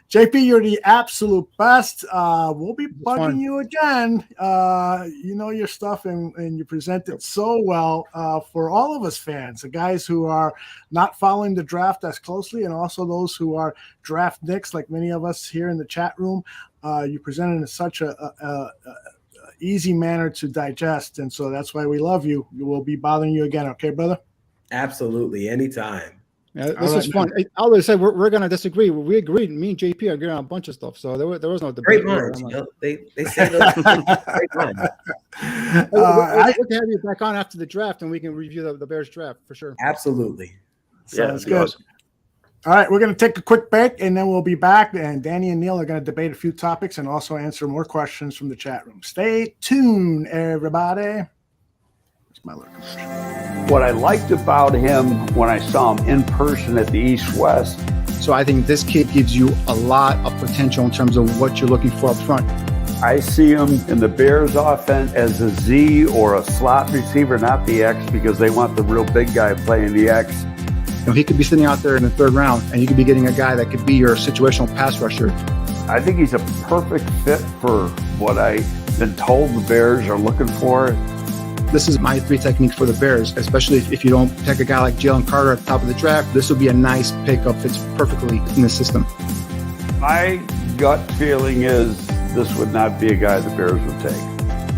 JP, you're the absolute best. We'll be bugging you again. You know your stuff, and you present it so well for all of us fans, the guys who are not following the draft as closely, and also those who are draft nicks, like many of us here in the chat room. You present it in such a easy manner to digest, and so that's why we love you. We'll be bothering you again, okay, brother? Absolutely, anytime. Yeah, this is fun. I always say we're going to disagree. We agreed. Me and JP are agreeing on a bunch of stuff. So there was no debate. Great minds. You know, they say those great minds. We'll have you back on after the draft, and we can review the Bears draft for sure. Absolutely. Sounds good. Awesome. All right, we're going to take a quick break, and then we'll be back. And Danny and Neil are going to debate a few topics and also answer more questions from the chat room. Stay tuned, everybody. What I liked about him when I saw him in person at the East-West. So I think this kid gives you a lot of potential in terms of what you're looking for up front. I see him in the Bears offense as a Z or a slot receiver, not the X, because they want the real big guy playing the X. You know, he could be sitting out there in the third round, and you could be getting a guy that could be your situational pass rusher. I think he's a perfect fit for what I've been told the Bears are looking for. This is my 3 technique for the Bears, especially if you don't take a guy like Jalen Carter at the top of the draft. This will be a nice pickup. Fits perfectly in the system. My gut feeling is this would not be a guy the Bears would take.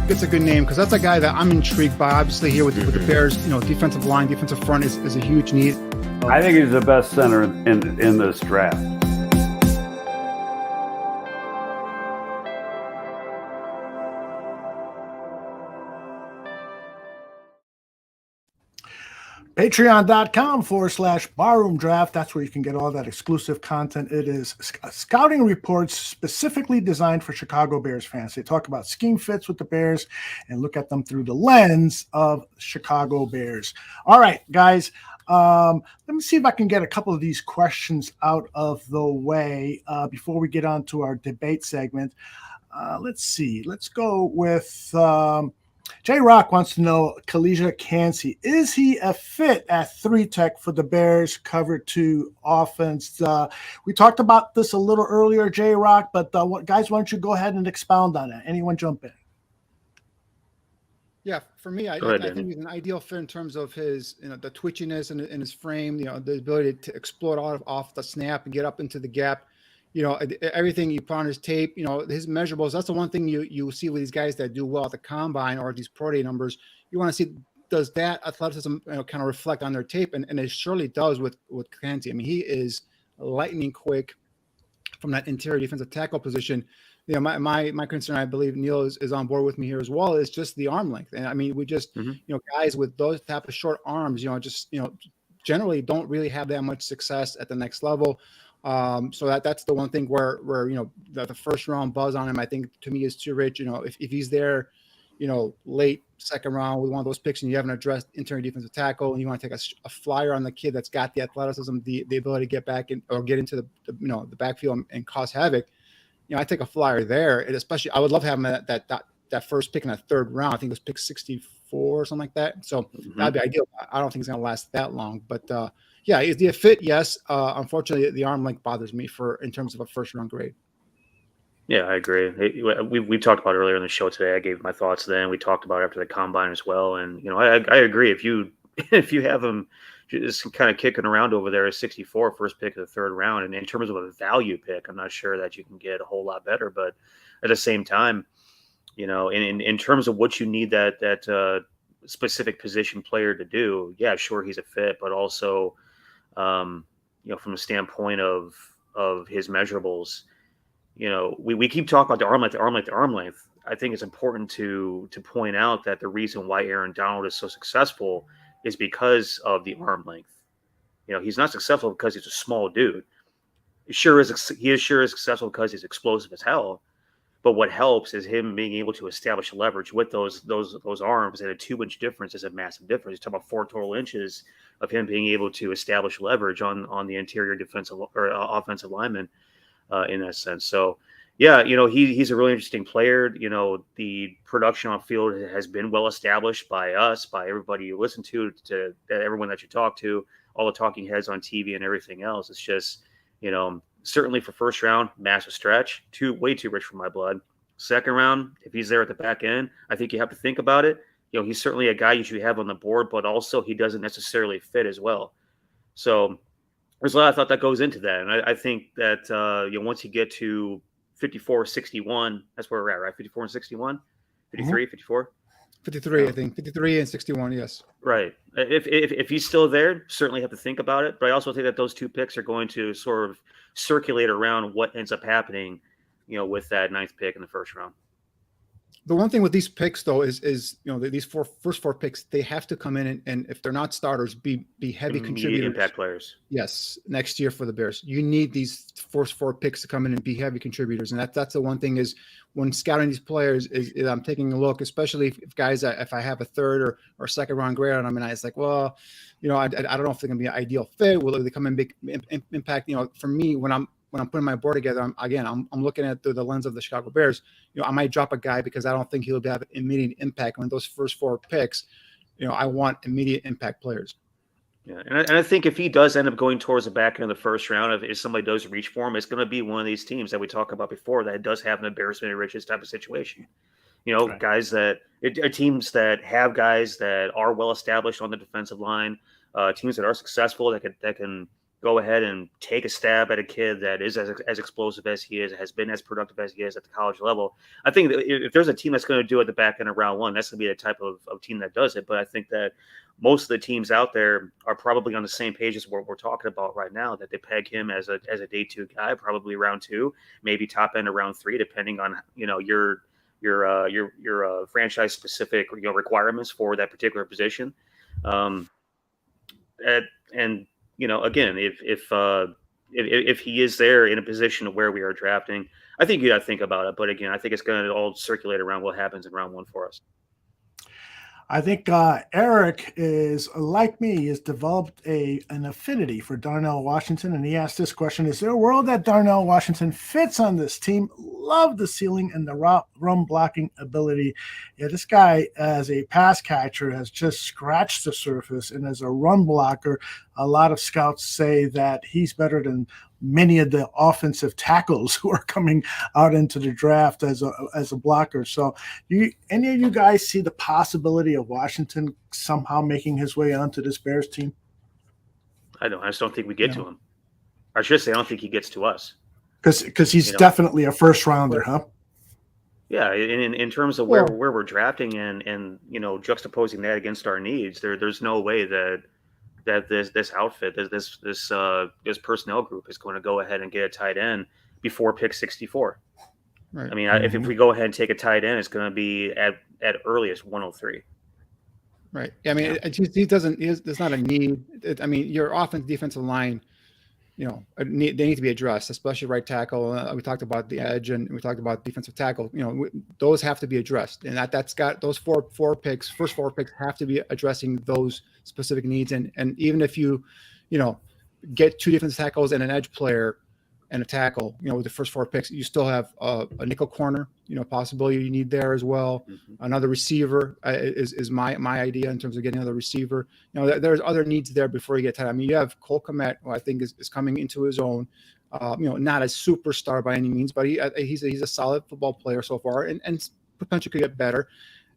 It's a good name because that's a guy that I'm intrigued by. Obviously, here with the Bears, you know, defensive line, defensive front is a huge need. I think he's the best center in this draft. Patreon.com/barroom draft. That's where you can get all that exclusive content. It is scouting reports specifically designed for Chicago Bears fans. They talk about scheme fits with the Bears and look at them through the lens of Chicago Bears. All right, guys. Let me see if I can get a couple of these questions out of the way before we get on to our debate segment. Let's see. Let's go with J Rock wants to know Kalijah Kancey. Is he a fit at 3 tech for the Bears cover 2 offense? We talked about this a little earlier, J Rock, but guys, why don't you go ahead and expound on that? Anyone jump in? Yeah, for me, I think he's an ideal fit in terms of his, you know, the twitchiness in his frame, you know, the ability to explode off the snap and get up into the gap. You know, everything you put on his tape, you know, his measurables, that's the one thing you see with these guys that do well at the combine or these pro day numbers. You want to see, does that athleticism, you know, kind of reflect on their tape? And it surely does with Kancey. I mean, he is lightning quick from that interior defensive tackle position. You know, my concern, I believe Neil is on board with me here as well, is just the arm length. And I mean, we just, you know, guys with those type of short arms, you know, just, you know, generally don't really have that much success at the next level. So that's the one thing where you know, the first round buzz on him, I think to me is too rich. You know, if he's there, you know, late second round with one of those picks and you haven't addressed interior defensive tackle and you want to take a flyer on the kid that's got the athleticism, the ability to get back in or get into the you know, the backfield and cause havoc, you know, I take a flyer there. And especially I would love to have him at that first pick in that third round. I think it was pick 64 or something like that. So that'd be ideal. I don't think it's going to last that long, but yeah, is he a fit? Yes. Unfortunately, the arm length bothers me in terms of a first round grade. Yeah, I agree. We talked about it earlier in the show today. I gave my thoughts then. We talked about it after the combine as well. And, you know, I agree. If you have him just kind of kicking around over there at 64, first pick of the third round, and in terms of a value pick, I'm not sure that you can get a whole lot better. But at the same time, You know, in terms of what you need that specific position player to do, yeah, sure, he's a fit, but also, you know, from the standpoint of his measurables, you know, we keep talking about the arm length, the arm length, the arm length. I think it's important to point out that the reason why Aaron Donald is so successful is because of the arm length. You know, he's not successful because he's a small dude. He is sure successful because he's explosive as hell. But what helps is him being able to establish leverage with those arms, and a 2-inch difference is a massive difference. You're talking about 4 total inches of him being able to establish leverage on the interior defensive or offensive lineman in that sense. So, yeah, you know, he's a really interesting player. You know, the production on field has been well established by us, by everybody you listen to everyone that you talk to, all the talking heads on TV and everything else. It's just, you know, certainly for first round, massive stretch, way too rich for my blood. Second round, if he's there at the back end, I think you have to think about it. You know, he's certainly a guy you should have on the board, but also he doesn't necessarily fit as well. So there's a lot of thought that goes into that. And I think that, you know, once you get to 54, 61, that's where we're at, right? 54 and 61, 53, 54. 53, I think 53 and 61. Yes. Right. If he's still there, certainly have to think about it. But I also think that those 2 picks are going to sort of circulate around what ends up happening, you know, with that 9th pick in the first round. The one thing with these picks, though, is you know, these first four picks, they have to come in and if they're not starters, be heavy contributors. Impact players. Yes, next year for the Bears, you need these first 4 picks to come in and be heavy contributors, and that's the one thing is when scouting these players is I'm taking a look, especially if guys if I have a 3rd or 2nd round grade on them, and it's like, well, you know, I don't know if they're going to be an ideal fit. Will they come in big impact? You know, for me, when I'm putting my board together, I'm looking at through the lens of the Chicago Bears. You know, I might drop a guy because I don't think he'll have immediate impact. When those first 4 picks, you know, I want immediate impact players. Yeah, and I think if he does end up going towards the back end of the first round, if somebody does reach for him, it's going to be one of these teams that we talked about before that does have an embarrassment of riches type of situation. You know, right. Guys that teams that have guys that are well established on the defensive line, teams that are successful that can go ahead and take a stab at a kid that is as explosive as he is, has been as productive as he is at the college level. I think that if there's a team that's going to do it at the back end of round 1, that's going to be the type of team that does it. But I think that most of the teams out there are probably on the same page as what we're talking about right now, that they peg him as a day 2 guy, probably round 2, maybe top end of round 3, depending on, you know, your franchise specific, you know, requirements for that particular position. And you know, again, if he is there in a position of where we are drafting, I think you got to think about it. But again, I think it's going to all circulate around what happens in round 1 for us. I think Eric is like me, has developed an affinity for Darnell Washington, and he asked this question: is there a world that Darnell Washington fits on this team? Love the ceiling and the run blocking ability. Yeah, this guy as a pass catcher has just scratched the surface, and as a run blocker, a lot of scouts say that he's better than many of the offensive tackles who are coming out into the draft as a blocker. So any of you guys see the possibility of Washington somehow making his way onto this Bears team? I just don't think we get to him. Or I should say, I don't think he gets to us. Because he's definitely a first rounder, huh? Yeah, in terms of where we're drafting and you know, juxtaposing that against our needs, there's no way that this outfit, this personnel group is going to go ahead and get a tight end before pick 64. Right. I mean, if we go ahead and take a tight end, it's going to be at earliest 103. Right. I mean, there's not a need. I mean, your offense, defensive line, you know, they need to be addressed, especially right tackle. We talked about the edge, and we talked about defensive tackle. You know, those have to be addressed, and that's got those first 4 picks have to be addressing those specific needs. And even if you know, get 2 defensive tackles and an edge player and a tackle, you know, with the first 4 picks, you still have a nickel corner, you know, possibility you need there as well. Mm-hmm. Another receiver is my idea in terms of getting another receiver. You know, there's other needs there before you get tight. I mean, you have Cole Kmet, who I think is coming into his own. You know, not a superstar by any means, but he's a solid football player so far, and potentially could get better.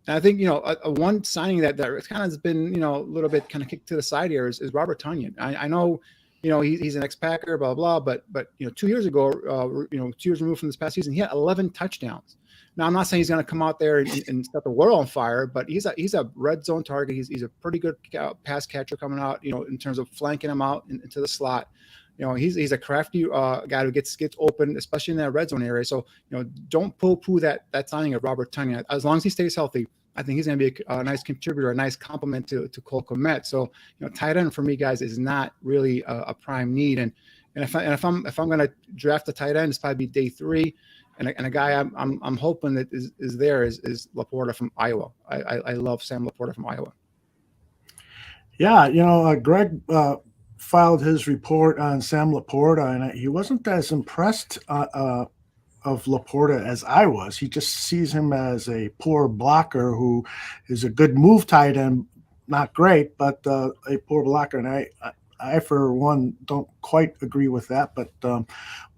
And I think, you know, a one signing that kind of has been, you know, a little bit kind of kicked to the side here is Robert Tonyan. I know, he's an ex-Packer, blah, blah, but 2 years ago, 2 years removed from this past season, he had 11 touchdowns. Now, I'm not saying he's going to come out there and set the world on fire, but he's a red zone target. He's a pretty good pass catcher coming out, in terms of flanking him out into the slot. He's a crafty guy who gets open, especially in that red zone area. So, don't poo-poo that signing of Robert Tonyan. As long as he stays healthy, I think he's going to be a nice contributor, a nice complement to Cole Kmet. So, tight end for me, guys, is not really a prime need. And if I'm going to draft a tight end, it's probably day 3. And a guy I'm hoping that is Laporta from Iowa. I love Sam Laporta from Iowa. Yeah, Greg filed his report on Sam Laporta, and he wasn't as impressed of Laporta as I was. He just sees him as a poor blocker who is a good move tight end, not great, but a poor blocker. And I for one, don't quite agree with that, but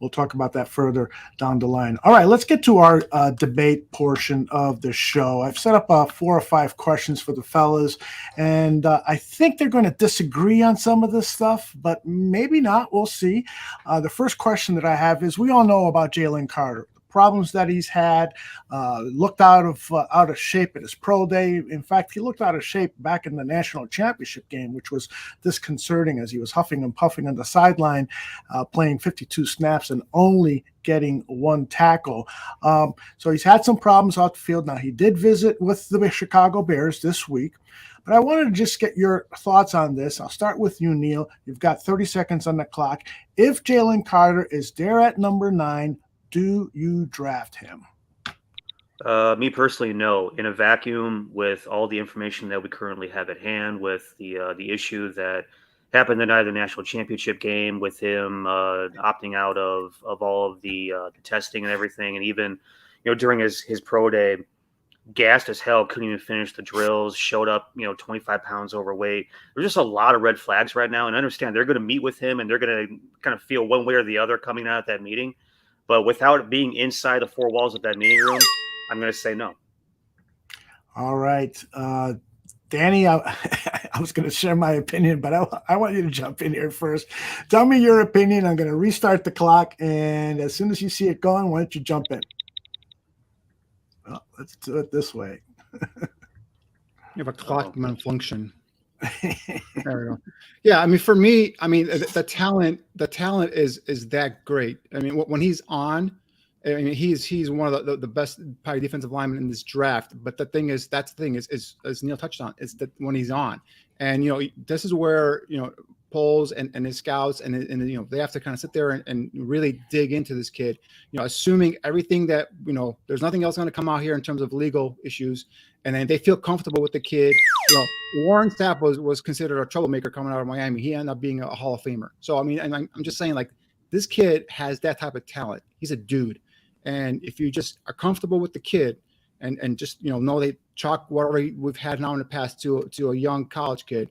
we'll talk about that further down the line. All right, let's get to our debate portion of the show. I've set up 4 or 5 questions for the fellas, and I think they're going to disagree on some of this stuff, but maybe not. We'll see. The first question that I have is, we all know about Jalen Carter. Problems that he's had, looked out of shape at his pro day. In fact, he looked out of shape back in the national championship game, which was disconcerting as he was huffing and puffing on the sideline, playing 52 snaps and only getting 1 tackle. So he's had some problems off the field. Now, he did visit with the Chicago Bears this week, but I wanted to just get your thoughts on this. I'll start with you, Niel. You've got 30 seconds on the clock. If Jalen Carter is there at number 9, do you draft him? Me personally, no. In a vacuum, with all the information that we currently have at hand, with the issue that happened the night of the national championship game, with him opting out of all of the testing and everything, and even during his pro day, gassed as hell, couldn't even finish the drills, showed up 25 pounds overweight. There's just a lot of red flags right now, and I understand they're going to meet with him and they're going to kind of feel one way or the other coming out of that meeting. But without being inside the 4 walls of that meeting room, I'm going to say no. All right. Danny, I was going to share my opinion, but I want you to jump in here first. Tell me your opinion. I'm going to restart the clock, and as soon as you see it going, why don't you jump in? Well, let's do it this way. You have a clock malfunction. There we go. Yeah, I mean, for me, the talent is that great. I mean, when he's on, I mean, he's one of the best probably defensive linemen in this draft. But the thing is, as Niel touched on, is that when he's on, and this is where polls and his scouts and they have to kind of sit there and really dig into this kid, assuming everything that there's nothing else going to come out here in terms of legal issues, and then they feel comfortable with the kid. Warren Sapp was considered a troublemaker coming out of Miami. He ended up being a Hall of Famer. So I'm just saying, like, this kid has that type of talent. He's a dude, and if you just are comfortable with the kid and just know they chalk whatever we've had now in the past to a young college kid,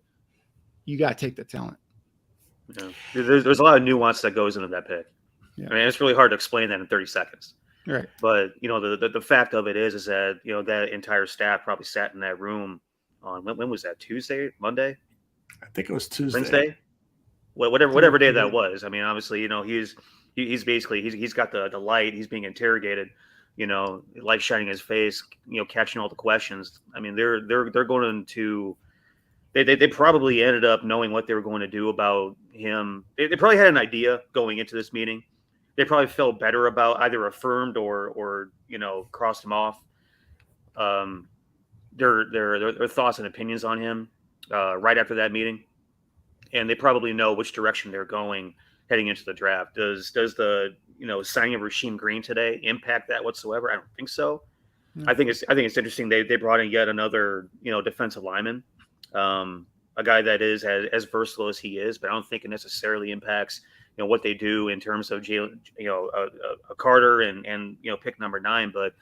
you got to take the talent. Yeah. There's a lot of nuance that goes into that pick. Yeah. I mean, it's really hard to explain that in 30 seconds. Right. But the fact of it is that that entire staff probably sat in that room on when was that? Tuesday, Monday? I think it was Tuesday. Wednesday? Whatever day that was. I mean, obviously, he's basically he's got the light. He's being interrogated. Light shining in his face. Catching all the questions. I mean, they're going to. They probably ended up knowing what they were going to do about him. They probably had an idea going into this meeting. They probably felt better about either affirmed or crossed him off. Their thoughts and opinions on him right after that meeting, and they probably know which direction they're going heading into the draft. Does the signing of Rasheem Green today impact that whatsoever? I don't think so. I think it's interesting they brought in yet another defensive lineman. A guy that is as versatile as he is, but I don't think it necessarily impacts what they do in terms of Jalen, a Carter and pick number 9. But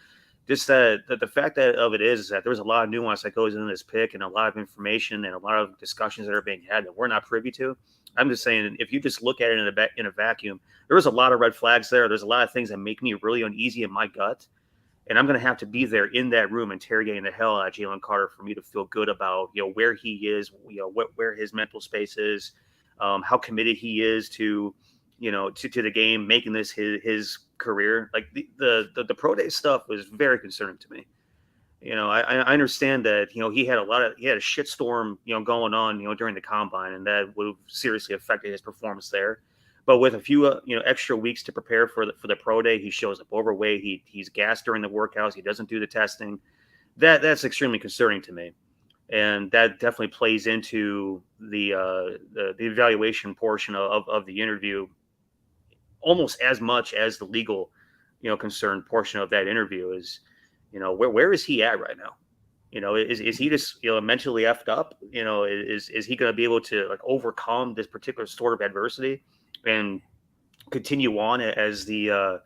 just that the fact of it is that there's a lot of nuance that goes into this pick and a lot of information and a lot of discussions that are being had that we're not privy to. I'm just saying, if you just look at it in a vacuum, there is a lot of red flags there. There's a lot of things that make me really uneasy in my gut. And I'm going to have to be there in that room interrogating the hell out of Jalen Carter for me to feel good about, where he is, where his mental space is, how committed he is to, to the game, making this his career. Like the pro day stuff was very concerning to me. I understand that, he had a shitstorm, going on, during the combine, and that would have seriously affected his performance there. But with a few, extra weeks to prepare for the pro day, he shows up overweight. He's gassed during the workouts. He doesn't do the testing. That's extremely concerning to me. And that definitely plays into the evaluation portion of the interview, almost as much as the legal, concern portion of that interview is, where is he at right now? Is he just, mentally effed up? Is he going to be able to like overcome this particular sort of adversity and continue on as the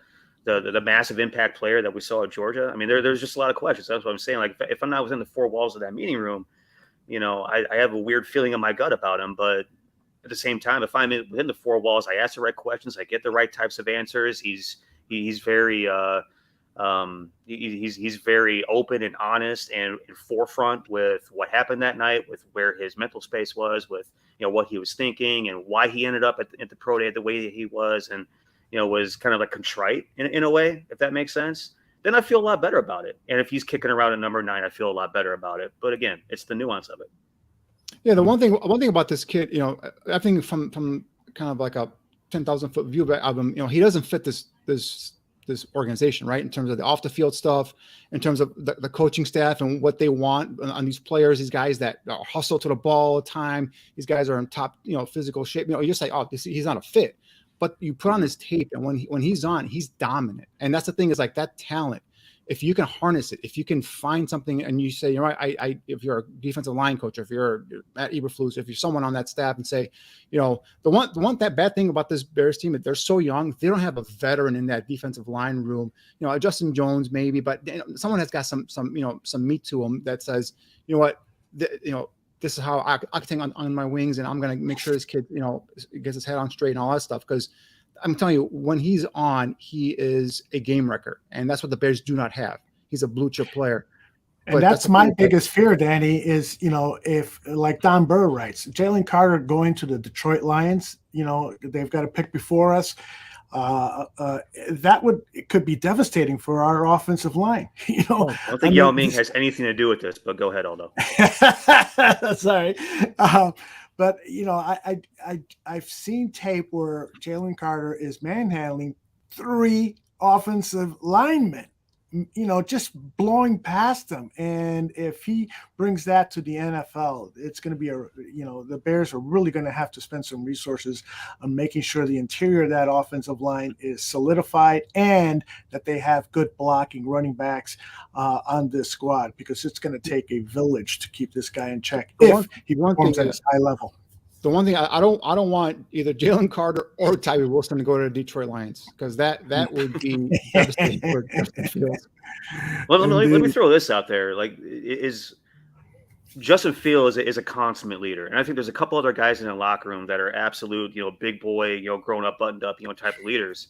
massive impact player that we saw at Georgia? I mean, there's just a lot of questions. That's what I'm saying. Like, if I'm not within the four walls of that meeting room, I have a weird feeling in my gut about him. But at the same time, if I'm within the four walls, I ask the right questions, I get the right types of answers. He's very he's very open and honest and forefront with what happened that night, with where his mental space was, with what he was thinking and why he ended up at the pro day the way that he was, and was kind of like contrite in a way, if that makes sense. Then I feel a lot better about it. And if he's kicking around at number 9, I feel a lot better about it. But again, it's the nuance of it. Yeah, the one thing about this kid, I think from kind of like a 10,000-foot view of him, he doesn't fit this organization, right? In terms of the off the field stuff, in terms of the coaching staff and what they want on these players, these guys that hustle to the ball all the time. These guys are in top, physical shape. You just say, oh, he's not a fit. But you put on his tape, and when he's on, he's dominant. And that's the thing, is like that talent. If you can harness it, if you can find something, and you say, if you're a defensive line coach, or if you're at Eberflus, if you're someone on that staff, and say, that bad thing about this Bears team, that they're so young, they don't have a veteran in that defensive line room. Justin Jones maybe, but someone has got some meat to them that says, this is how I can take on my wings, and I'm going to make sure this kid, gets his head on straight and all that stuff. Because I'm telling you, when he's on, he is a game wrecker, and that's what the Bears do not have. He's a blue chip player. And that's my biggest fear, Danny, is, if, like Don Burr writes, Jalen Carter going to the Detroit Lions, they've got a pick before us. It could be devastating for our offensive line. I don't think Yao Ming has anything to do with this, but go ahead, Aldo. Sorry. But I've seen tape where Jalen Carter is manhandling 3 offensive linemen, just blowing past them. And if he brings that to the NFL, it's going to be the Bears are really going to have to spend some resources on making sure the interior of that offensive line is solidified, and that they have good blocking running backs on this squad, because it's going to take a village to keep this guy in check if he performs at a high level. The one thing I don't want either Jalen Carter or Tyree Wilson to go to the Detroit Lions, because that would be devastating for Justin Fields. Well, let me throw this out there. Like, is Justin Fields is a consummate leader, and I think there's a couple other guys in the locker room that are absolute, big boy, grown up, buttoned up, type of leaders.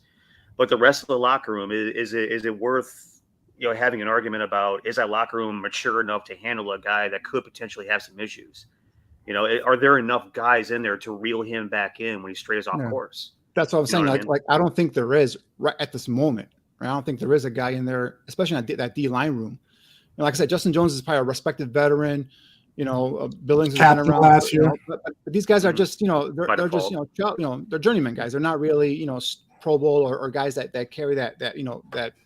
But the rest of the locker room, is it worth having an argument about, is that locker room mature enough to handle a guy that could potentially have some issues? Are there enough guys in there to reel him back in when he strays off course? That's what I'm saying. Like, I don't think there is right at this moment. Right? I don't think there is a guy in there, especially in that D line room. Like I said, Justin Jones is probably a respected veteran. Billings has been around last year. But these guys are just, they're just, they're journeyman guys. They're not really, Pro Bowl or guys that carry that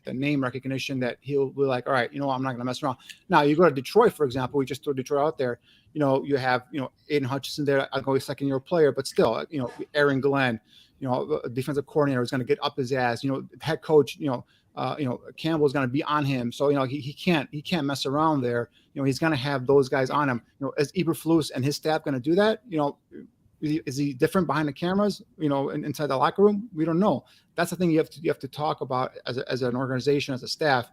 name recognition that he'll be like, all right, I'm not going to mess around. Now you go to Detroit, for example. We just threw Detroit out there. You have, Aiden Hutchinson there. I'll go a second-year player, but still, Aaron Glenn, a defensive coordinator is going to get up his ass. Head coach, Campbell is going to be on him. So, he can't mess around there. He's going to have those guys on him. Is Eberflus and his staff going to do that? Is he different behind the cameras? Inside the locker room, we don't know. That's the thing you have to talk about as an organization, as a staff.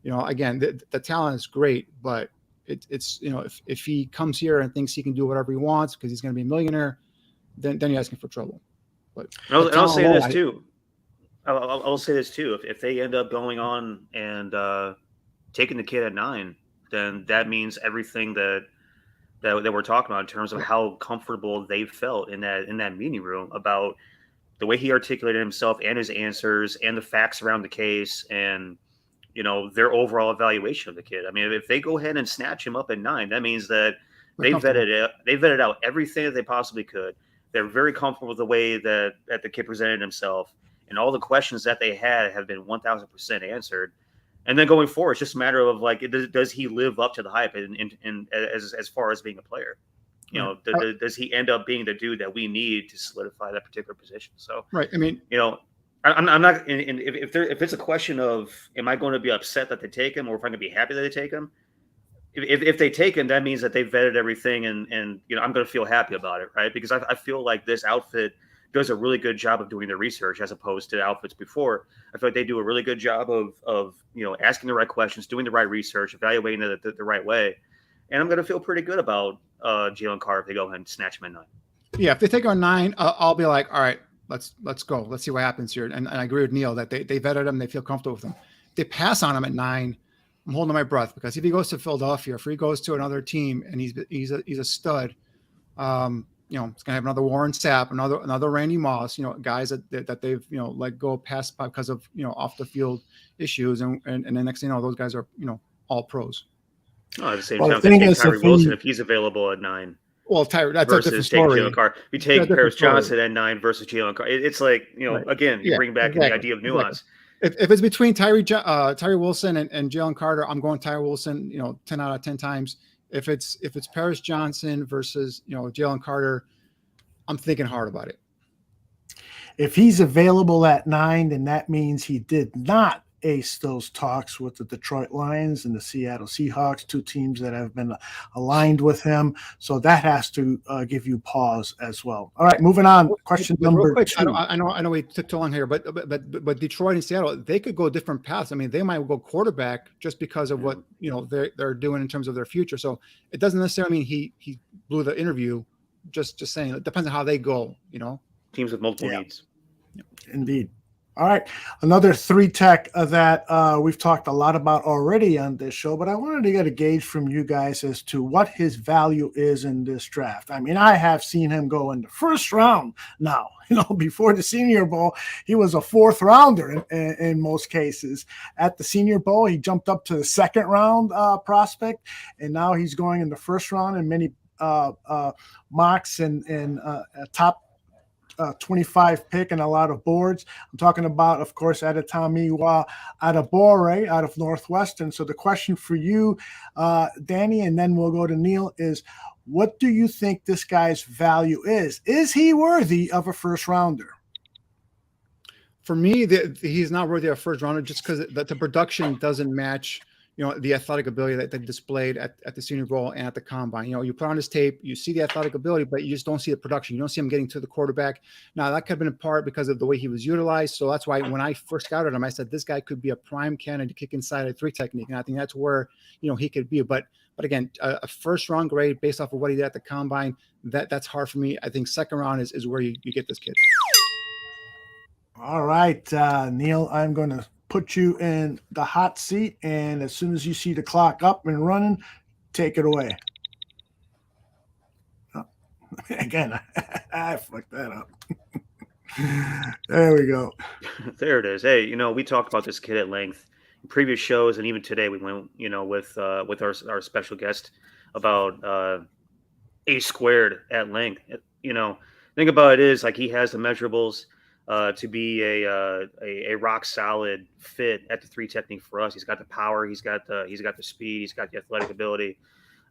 Again, the talent is great, but it's if he comes here and thinks he can do whatever he wants because he's going to be a millionaire, then you're asking for trouble. But I'll say this too. I'll say this too. If they end up going on and taking the kid at 9, then that means everything that that we're talking about in terms of how comfortable they felt in that meeting room about the way he articulated himself and his answers and the facts around the case and, their overall evaluation of the kid. I mean, if they go ahead and snatch him up at 9, that means that they vetted out everything that they possibly could. They're very comfortable with the way that the kid presented himself, and all the questions that they had have been 1,000% answered. And then going forward, it's just a matter of like, does he live up to the hype in as far as being a player? Does he end up being the dude that we need to solidify that particular position? So, right. I mean, I'm not. If it's a question of, am I going to be upset that they take him, or if I'm going to be happy that they take him? If they take him, that means that they vetted everything, and I'm going to feel happy about it, right? Because I feel like this outfit does a really good job of doing their research as opposed to outfits before. I feel like they do a really good job of asking the right questions, doing the right research, evaluating it the right way, and I'm going to feel pretty good about Jalen Carter if they go ahead and snatch him at 9. Yeah, if they take on 9, I'll be like, all right, let's go. Let's see what happens here. And I agree with Neil that they vetted him, they feel comfortable with him. If they pass on him at 9, I'm holding my breath, because if he goes to Philadelphia, if he goes to another team and he's a stud, he's gonna have another Warren Sapp, another Randy Moss, guys that they've let go past because of off the field issues, and the next thing you know, those guys are all pros. Oh, at the same time, if they take Tyree Wilson, if he's available at 9. Well, Tyree, that's a different versus story. Jalen Carter. You take Paris Johnson at 9 versus Jalen Carter. It's like, Right. again, you bring back the idea of nuance. Exactly. If it's between Tyree Wilson and Jalen Carter, I'm going Tyree Wilson, 10 out of 10 times. If it's Paris Johnson versus, Jalen Carter, I'm thinking hard about it. If he's available at 9, then that means he did not ace those talks with the Detroit Lions and the Seattle Seahawks, 2 teams that have been aligned with him. So that has to give you pause as well. All right, moving on. Question number 2. I know we took too long here, but Detroit and Seattle, they could go different paths. I mean, they might go quarterback just because of what they're doing in terms of their future. So it doesn't necessarily mean he blew the interview. Just saying, it depends on how they go. Teams with multiple needs. Indeed. All right. Another 3 tech that we've talked a lot about already on this show, but I wanted to get a gauge from you guys as to what his value is in this draft. I mean, I have seen him go in the first round now. Before the Senior Bowl, he was a 4th rounder in most cases. At the Senior Bowl, he jumped up to the 2nd round prospect, and now he's going in the 1st round in many mocks and top 25 pick and a lot of boards. I'm talking about, of course, Adetomiwa Adebawore out of Northwestern. So the question for you, Danny, and then we'll go to Neil, is what do you think this guy's value is? Is he worthy of a 1st rounder? For me, he's not worthy of a 1st rounder just because the production doesn't match the athletic ability that they displayed at the Senior Bowl and at the Combine. You put on his tape, you see the athletic ability, but you just don't see the production. You don't see him getting to the quarterback. Now, that could have been in part because of the way he was utilized. So that's why when I first scouted him, I said, this guy could be a prime candidate to kick inside a 3 technique. And I think that's where, he could be. But again, a 1st round grade based off of what he did at the Combine, that's hard for me. I think 2nd round is where you get this kid. All right, Neil, I'm going to put you in the hot seat, and as soon as you see the clock up and running, take it away. Oh, again, I fucked that up. There we go. There it is. Hey, we talked about this kid at length in previous shows, and even today we went, with our special guest about A² at length. Thing about it is, like, he has the measurables to be a rock solid fit at the 3 technique for us. He's got the power, he's got the speed, he's got the athletic ability.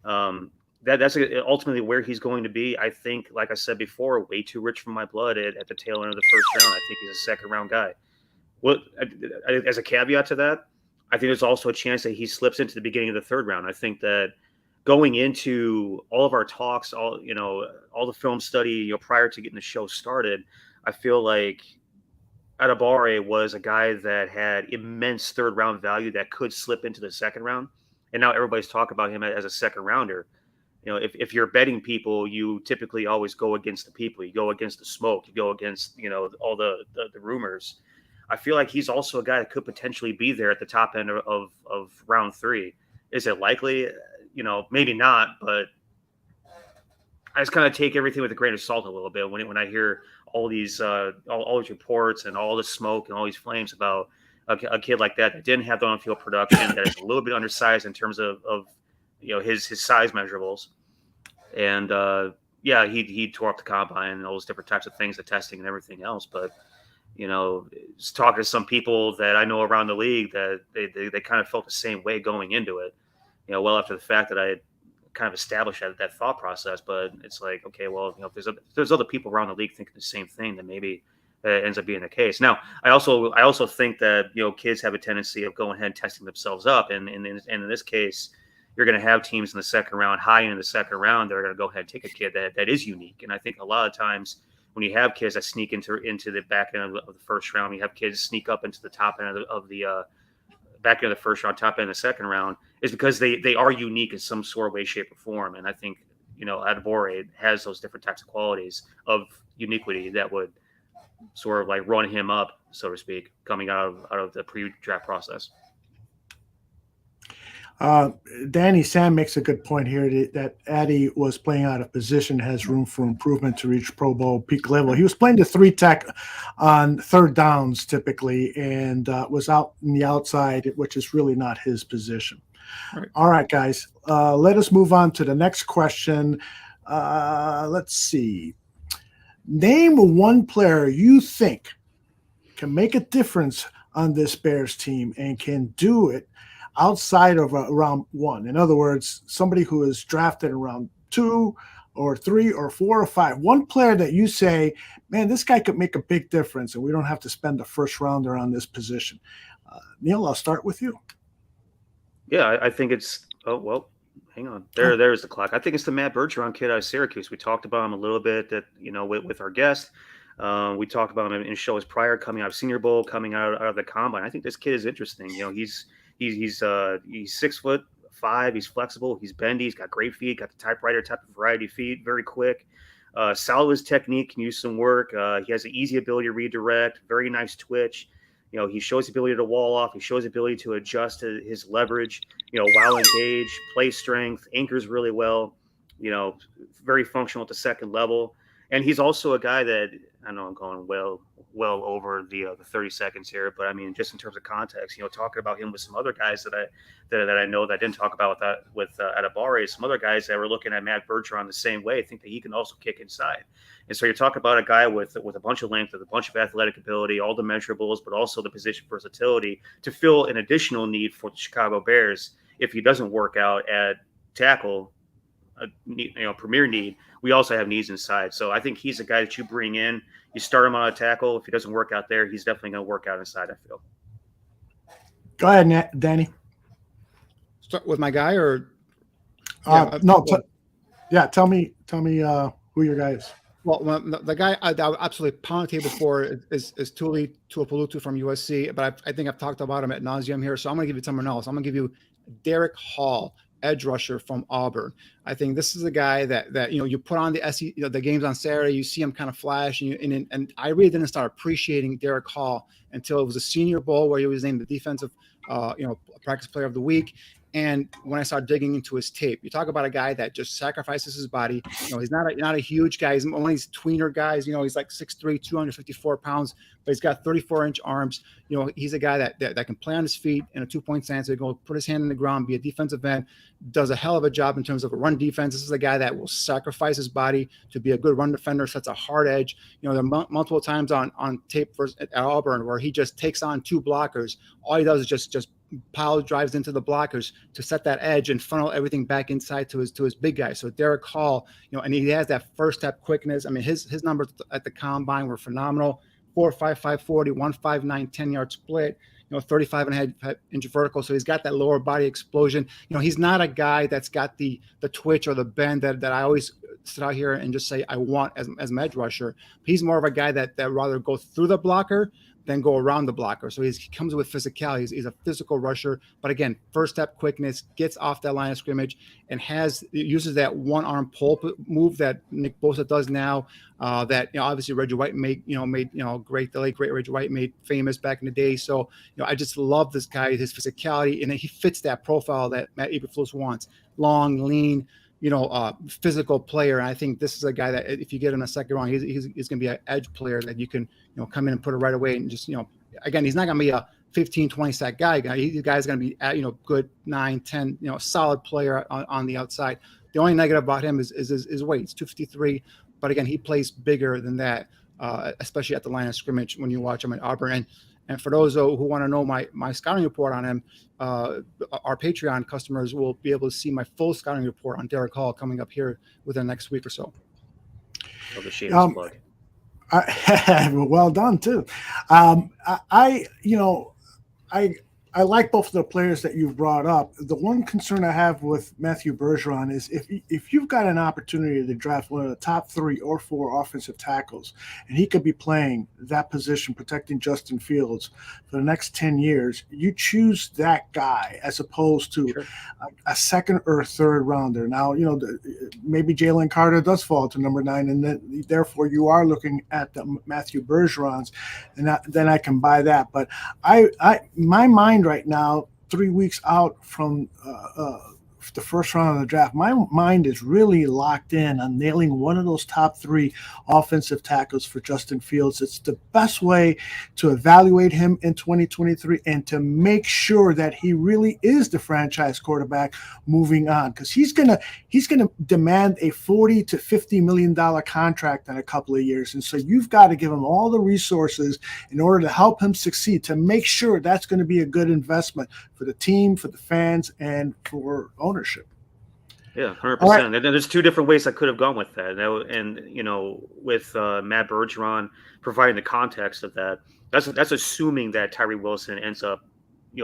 That's ultimately where he's going to be. I think, like I said before, way too rich for my blood at the tail end of the 1st round. I think he's a 2nd round guy. Well, as a caveat to that, I think there's also a chance that he slips into the beginning of the 3rd round. I think that going into all of our talks, all the film study, prior to getting the show started, I feel like Adebawore was a guy that had immense 3rd round value that could slip into the 2nd round. And now everybody's talking about him as a 2nd rounder. If you're betting people, you typically always go against the people. You go against the smoke. You go against, all the rumors. I feel like he's also a guy that could potentially be there at the top end of round 3. Is it likely? Maybe not, but I just kind of take everything with a grain of salt a little bit when I hear all these reports and all this smoke and all these flames about a kid like that didn't have the on-field production, that is a little bit undersized in terms of his size measurables, and he tore up the combine and all those different types of things, the testing and everything else. But just talking to some people that I know around the league, that they kind of felt the same way going into it. Well after the fact that I had kind of established that thought process. But it's like, okay, well, if there's other people around the league thinking the same thing, then maybe that ends up being the case. Now, I also think that kids have a tendency of going ahead and testing themselves up, and in this case, you're going to have teams in the second round, high in the second round, they're going to go ahead and take a kid that is unique. And I think a lot of times when you have kids that sneak into the back end of the first round, you have kids sneak up into the top end of the back end of the first round, top end of the second round, is because they are unique in some sort of way, shape, or form. And I think, Adebawore has those different types of qualities of uniquity that would sort of like run him up, so to speak, coming out of the pre-draft process. Danny Sam makes a good point here that Addy was playing out of position, has room for improvement to reach Pro Bowl peak level. He was playing the 3 tech on third downs typically, and was out in the outside, which is really not his position. Right. All right, guys, let us move on to the next question. Let's see. Name one player you think can make a difference on this Bears team and can do it outside of round 1. In other words, somebody who is drafted in round 2 or 3 or 4 or 5. One player that you say, man, this guy could make a big difference, and we don't have to spend the first rounder on this position. Niel, I'll start with you. Yeah, I think it's – oh, well, hang on. There's the clock. I think it's the Matt Bergeron kid out of Syracuse. We talked about him a little bit with our guest. We talked about him in shows prior, coming out of Senior Bowl, coming out of the combine. I think this kid is interesting. He's 6'5". He's flexible. He's bendy. He's got great feet. Got the typewriter type of variety feet. Very quick. Solid with his technique. Can use some work. He has an easy ability to redirect. Very nice twitch. He shows the ability to wall off. He shows the ability to adjust to his leverage. While engaged, play strength, anchors really well. Very functional at the second level. And he's also a guy that, I know I'm going well over the 30 seconds here, but I mean, just in terms of context, talking about him with some other guys that I know that I didn't talk about with Adebawore, some other guys that were looking at Matt Bergeron the same way, think that he can also kick inside. And so you're talking about a guy with a bunch of length, with a bunch of athletic ability, all the measurables, but also the position versatility to fill an additional need for the Chicago Bears if he doesn't work out at tackle. Premier need. We also have needs inside. So I think he's a guy that you bring in. You start him on a tackle. If he doesn't work out there, he's definitely going to work out inside, I feel. Go ahead, Danny. Start with my guy, or no? Tell me who your guy is. Well, the guy I would absolutely pound the table for is Tuli Tuipulotu from USC, but I think I've talked about him ad nauseum here, so I'm going to give you someone else. I'm going to give you Derek Hall, edge rusher from Auburn. I think this is a guy that you put on the games on Saturday, you see him kind of flash, and I really didn't start appreciating Derek Hall until it was a Senior Bowl where he was named the defensive practice player of the week. And when I started digging into his tape, you talk about a guy that just sacrifices his body. He's not a huge guy. He's one of these tweener guys. He's like 6'3", 254 pounds, but he's got 34-inch arms. He's a guy that can play on his feet in a 2-point stance. So go put his hand in the ground, be a defensive end, does a hell of a job in terms of a run defense. This is a guy that will sacrifice his body to be a good run defender, sets a hard edge. There are multiple times on tape at Auburn where he just takes on 2 blockers. All he does is just pile drives into the blockers to set that edge and funnel everything back inside to his big guy. So Derek Hall, and he has that first step quickness. I mean, his numbers at the combine were phenomenal. 4.55 40, 159 10-yard split, 35.5-inch vertical. So he's got that lower body explosion. He's not a guy that's got the twitch or the bend that I always sit out here and just say I want as an edge rusher. He's more of a guy that rather go through the blocker than go around the blocker. So he comes with physicality. He's a physical rusher, but again, first step quickness, gets off that line of scrimmage, and uses that one arm pull move that Nick Bosa does now. That obviously Reggie White made great. The late great Reggie White made famous back in the day. So I just love this guy, his physicality, and he fits that profile that Matt Eberflus wants. Long, lean, physical player. And I think this is a guy that if you get him a second round, he's going to be an edge player that you can, come in and put it right away and just, again, he's not going to be a 15, 20 sack guy. The guy's going to be at, good 9, 10, solid player on the outside. The only negative about him is his weight. It's 253. But again, he plays bigger than that, especially at the line of scrimmage when you watch him at Auburn. And for those who want to know my scouting report on him, our Patreon customers will be able to see my full scouting report on Derek Hall coming up here within the next week or so. The shameless plug. Well done too. I like both of the players that you've brought up. The one concern I have with Matthew Bergeron is if you've got an opportunity to draft one of the top 3 or 4 offensive tackles, and he could be playing that position, protecting Justin Fields for the next 10 years, you choose that guy as opposed to a second or third rounder. Now, maybe Jalen Carter does fall to number 9, and then therefore you are looking at the Matthew Bergerons, and then I can buy that. But my mind right now, 3 weeks out from the first round of the draft, my mind is really locked in on nailing one of those top 3 offensive tackles for Justin Fields. It's the best way to evaluate him in 2023 and to make sure that he really is the franchise quarterback moving on, because he's gonna demand a $40 to $50 million contract in a couple of years, and so you've got to give him all the resources in order to help him succeed, to make sure that's going to be a good investment for the team, for the fans, and for ownership. Yeah, 100%. And there's 2 different ways I could have gone with that. And with Matt Bergeron providing the context of that, that's assuming that Tyree Wilson ends up,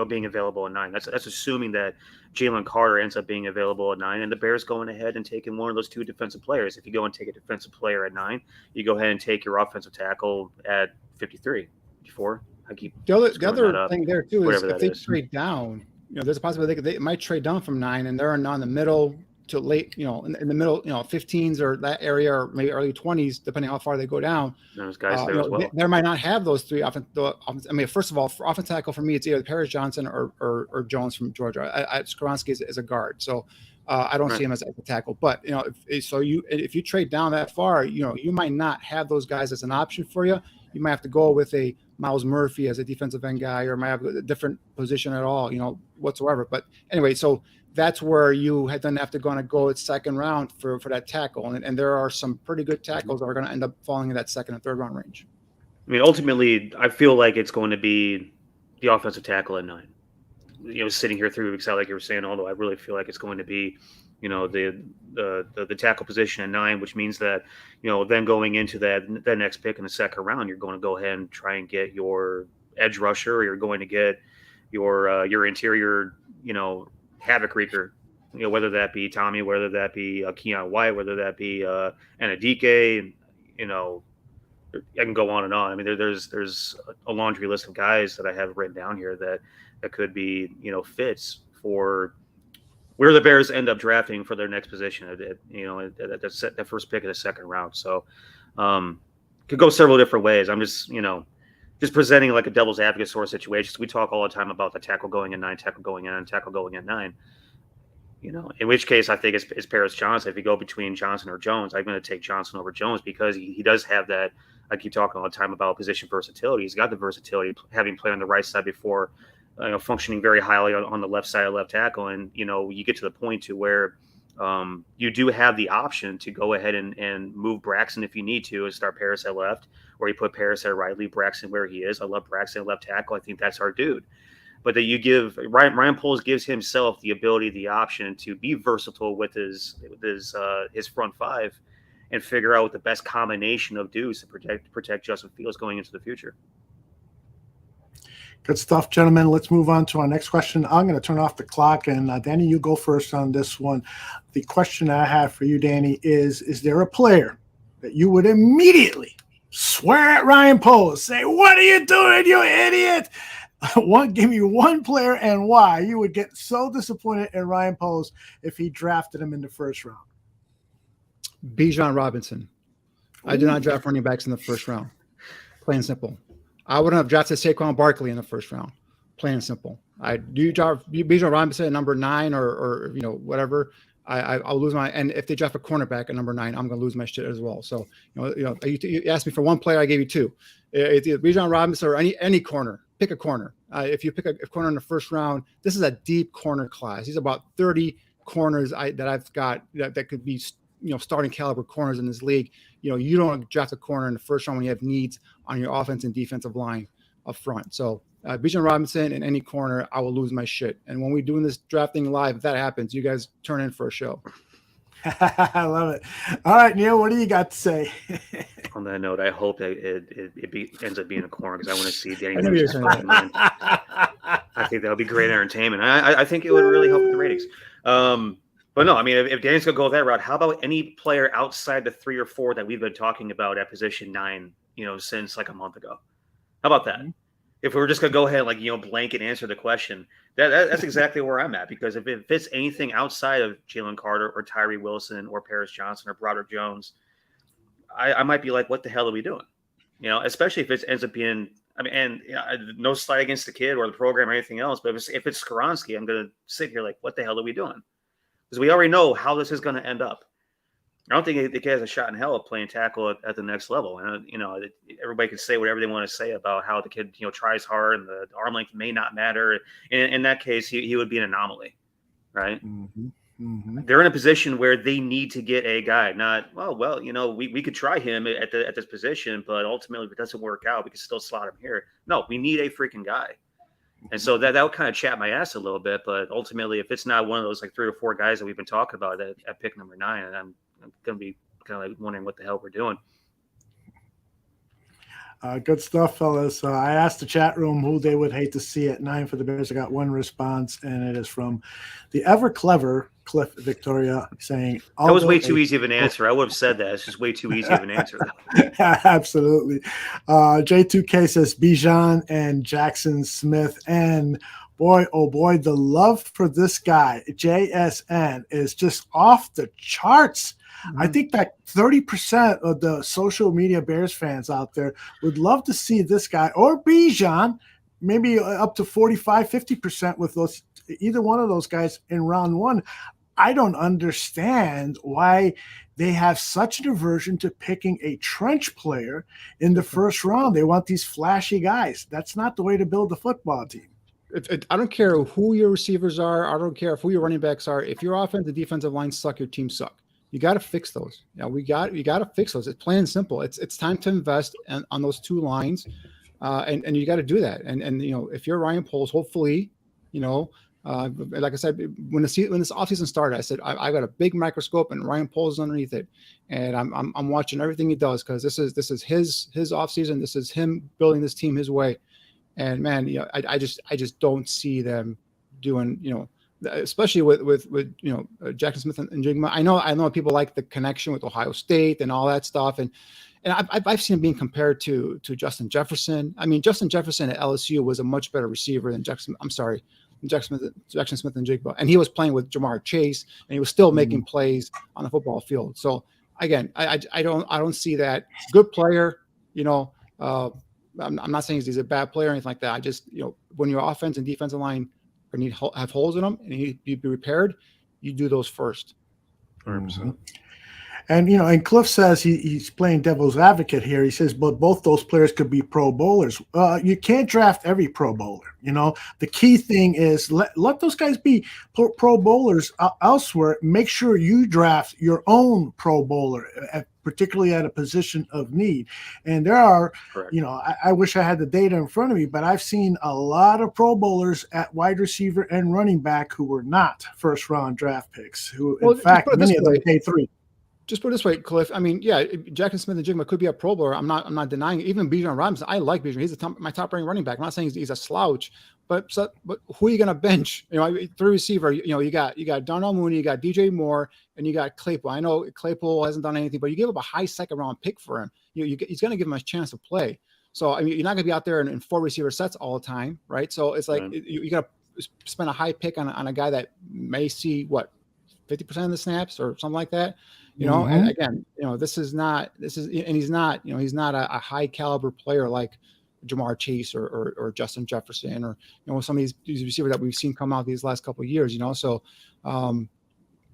being available at 9. That's assuming that Jalen Carter ends up being available at 9, and the Bears going ahead and taking one of those 2 defensive players. If you go and take a defensive player at 9, you go ahead and take your offensive tackle at 53, 54. I keep the other thing there too is if they trade down, there's a possibility they might trade down from 9 and they're in the middle to late, in the middle, 15s or that area, or maybe early 20s, depending how far they go down. Those guys there as well. They might not have those 3 offense. I mean, first of all, for offensive tackle for me, it's either Paris Johnson or Jones from Georgia. Skoronski is a guard, so I don't see him as a tackle. But if you trade down that far, you might not have those guys as an option for you. You might have to go with a Miles Murphy as a defensive end guy, or might have a different position at all, whatsoever. But anyway, so that's where you then have to go at second round for that tackle. And there are some pretty good tackles that are going to end up falling in that second and third round range. I mean, ultimately, I feel like it's going to be the offensive tackle at 9. Sitting here 3 weeks out, like you were saying, although I really feel like it's going to be, the tackle position at 9, which means that, then going into that next pick in the second round, you're going to go ahead and try and get your edge rusher, or you're going to get your interior, havoc wreaker, whether that be Tommy, whether that be Keon White, whether that be Anadike, I can go on and on. I mean, there's a laundry list of guys that I have written down here that could be, fits for where the Bears end up drafting for their next position. That first pick of the second round. So could go several different ways. I'm just presenting like a devil's advocate sort of situation. We talk all the time about the tackle going at 9, tackle going in, tackle going at 9. In which case I think it's Paris Johnson. If you go between Johnson or Jones, I'm going to take Johnson over Jones, because he does have that. I keep talking all the time about position versatility. He's got the versatility, having played on the right side before, functioning very highly on the left side of left tackle. And, you get to the point to where you do have the option to go ahead and move Braxton if you need to, and start Paris at left, or you put Paris at right, leave Braxton where he is. I love Braxton at left tackle. I think that's our dude. But that you give Ryan Poles gives himself the ability, the option to be versatile with his front 5 and figure out the best combination of dudes to protect Justin Fields going into the future. Good stuff, gentlemen. Let's move on to our next question. I'm going to turn off the clock, and Danny, you go first on this one. The question I have for you, Danny, is there a player that you would immediately swear at Ryan Poles, say, "What are you doing, you idiot"? Give me one player and why you would get so disappointed in Ryan Poles if he drafted him in the first round? Bijan Robinson. I did not draft running backs in the first round. Plain and simple. I wouldn't have drafted Saquon Barkley in the first round. Plain and simple. I do draft Bijan Robinson at number 9 or whatever. I'll lose my. And if they draft a cornerback at number 9, I'm going to lose my shit as well. So you asked me for one player, I gave you 2. It's either Bijan Robinson or any corner. Pick a corner. If you pick a corner in the first round, this is a deep corner class. These are about 30 corners that I've got that could be starting caliber corners in this league. You don't draft a corner in the first round when you have needs on your offense and defensive line up front. So Bijan Robinson and any corner, I will lose my shit. And when we're doing this drafting live, if that happens, you guys turn in for a show. I love it. All right, Neil, what do you got to say? On that note, I hope that it ends up being a corner because I want to see Danny. I knew you were saying I think that would be great entertainment. I think it would really help with the ratings. But no, I mean, if Danny's going to go that route, how about any player outside the 3 or 4 that we've been talking about at position 9, since like a month ago? How about that? Mm-hmm. If we were just going to go ahead and, blanket answer the question, that's exactly where I'm at. Because if it fits anything outside of Jalen Carter or Tyree Wilson or Paris Johnson or Broderick Jones, I might be like, what the hell are we doing? Especially if it ends up being, no slight against the kid or the program or anything else, but if it's Skoronski, I'm going to sit here like, what the hell are we doing? Because we already know how this is going to end up. I don't think the kid has a shot in hell of playing tackle at the next level. And, everybody can say whatever they want to say about how the kid, tries hard and the arm length may not matter. In that case, he would be an anomaly, right? Mm-hmm. Mm-hmm. They're in a position where they need to get a guy, not, we could try him at this position, but ultimately if it doesn't work out, we can still slot him here. No, we need a freaking guy. And so that would kind of chat my ass a little bit, but ultimately if it's not one of those like 3 or 4 guys that we've been talking about at pick number 9, and I'm going to be kind of like wondering what the hell we're doing. Good stuff, fellas. I asked the chat room who they would hate to see at 9 for the Bears. I got one response, and it is from the ever clever Cliff Victoria saying, that was way too easy of an answer. I would have said that. It's just way too easy of an answer. Absolutely. J2K says Bijan and Jackson Smith. And boy, oh boy, the love for this guy, JSN, is just off the charts. I think that 30% of the social media Bears fans out there would love to see this guy or Bijan, maybe up to 45, 50% with those, either one of those guys in round 1. I don't understand why they have such an aversion to picking a trench player in the first round. They want these flashy guys. That's not the way to build a football team. I don't care who your receivers are. I don't care who your running backs are. If your offensive defensive line suck, your team suck. You got to fix those. You got to fix those. It's plain and simple. It's time to invest on those 2 lines, and you got to do that. And if you're Ryan Poles, hopefully, like I said, when this offseason started, I said I got a big microscope and Ryan Poles underneath it, and I'm watching everything he does because this is his offseason. This is him building this team his way, and man, I just don't see them doing especially with Jackson Smith and Jigma. I know people like the connection with Ohio State and all that stuff, and I've seen him being compared to Justin Jefferson. I mean, Justin Jefferson at LSU was a much better receiver than Jackson Smith and Jigba, and he was playing with Jamar Chase, and he was still making plays on the football field. So again, I don't see that. Good player, I'm not saying he's a bad player or anything like that. I just when your offense and defensive line have holes in them and you be repaired, you do those first. 100%. And and Cliff says he's playing devil's advocate here. He says, but both those players could be Pro Bowlers. You can't draft every Pro Bowler. The key thing is let those guys be Pro Bowlers elsewhere. Make sure you draft your own Pro Bowler, particularly at a position of need. And there are, Correct. I wish I had the data in front of me, but I've seen a lot of Pro Bowlers at wide receiver and running back who were not first round draft picks. Who, in fact, many of them paid 3. Just put it this way, Cliff. I mean, yeah, Jackson Smith and Jigma could be a Pro Bowler. I'm not denying it. Even Bijan Robinson, I like Bijan. He's my top-ranked running back. I'm not saying he's a slouch, but who are you going to bench? 3 receiver. You got Darnell Mooney, you got DJ Moore, and you got Claypool. I know Claypool hasn't done anything, but you give up a high second-round pick for him. He's going to give him a chance to play. So I mean, you're not going to be out there in 4 receiver sets all the time, right? So it's like you got to spend a high pick on a guy that may see 50% of the snaps or something like that. And again, he's not a high caliber player like Jamar Chase or Justin Jefferson or some of these receivers that we've seen come out these last couple of years. So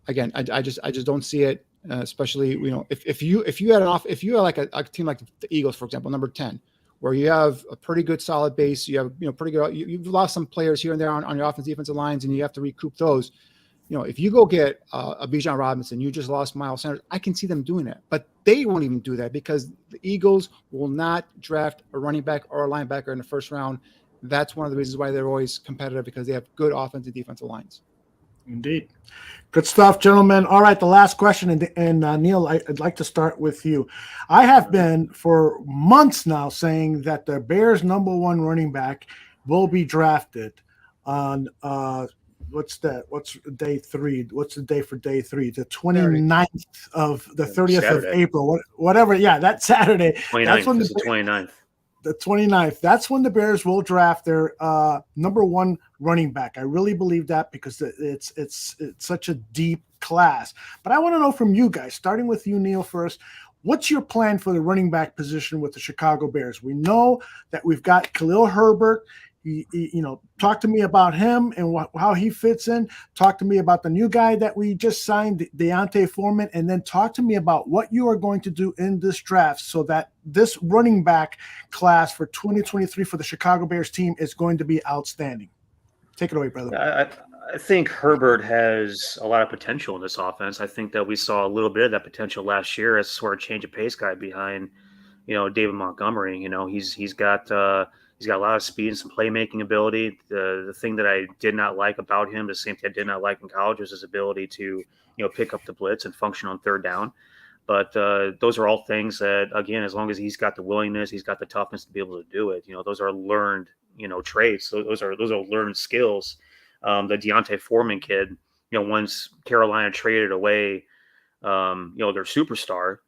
again, I just don't see it. Especially, if you had like a team like the Eagles, for example, number 10, where you have a pretty good solid base, you have pretty good. You've lost some players here and there on your offensive defensive lines, and you have to recoup those. If you go get a Bijan Robinson, you just lost Miles Sanders. I can see them doing that, but they won't even do that because the Eagles will not draft a running back or a linebacker in the first round. That's one of the reasons why they're always competitive, because they have good offensive defensive lines. Indeed. Good stuff, gentlemen. All right, the last question, and Neil, I'd like to start with you. I have been for months now saying that the Bears' number 1 running back will be drafted on what's day 3? What's the day for day 3? The 29th of the 30th Saturday. of April, whatever. Yeah, that Saturday. 29th. That's when the 29th. The 29th. That's when the Bears will draft their number 1 running back. I really believe that because it's such a deep class. But I want to know from you guys, starting with you, Neil, first. What's your plan for the running back position with the Chicago Bears? We know that we've got Khalil Herbert. Talk to me about him and how he fits in. Talk to me about the new guy that we just signed, Deontay Foreman, and then talk to me about what you are going to do in this draft so that this running back class for 2023 for the Chicago Bears team is going to be outstanding. Take it away, brother. I think Herbert has a lot of potential in this offense. I think that we saw a little bit of that potential last year as sort of change of pace guy behind, David Montgomery. He's got a lot of speed and some playmaking ability. The thing that I did not like about him, the same thing I did not like in college, was his ability to, pick up the blitz and function on third down. But those are all things that, again, as long as he's got the willingness, he's got the toughness to be able to do it. Those are learned, traits. So those are learned skills. The Deontay Foreman kid, once Carolina traded away, their superstar,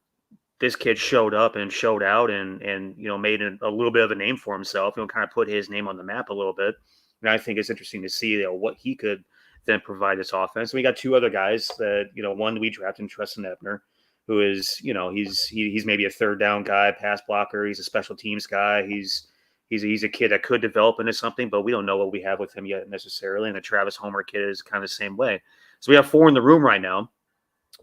this kid showed up and showed out and made a little bit of a name for himself, kind of put his name on the map a little bit. And I think it's interesting to see what he could then provide this offense. And we got 2 other guys that, one we drafted, Treston Ebner, who is, he's maybe a third down guy, pass blocker. He's a special teams guy. He's a kid that could develop into something, but we don't know what we have with him yet necessarily. And the Travis Homer kid is kind of the same way. So we have 4 in the room right now.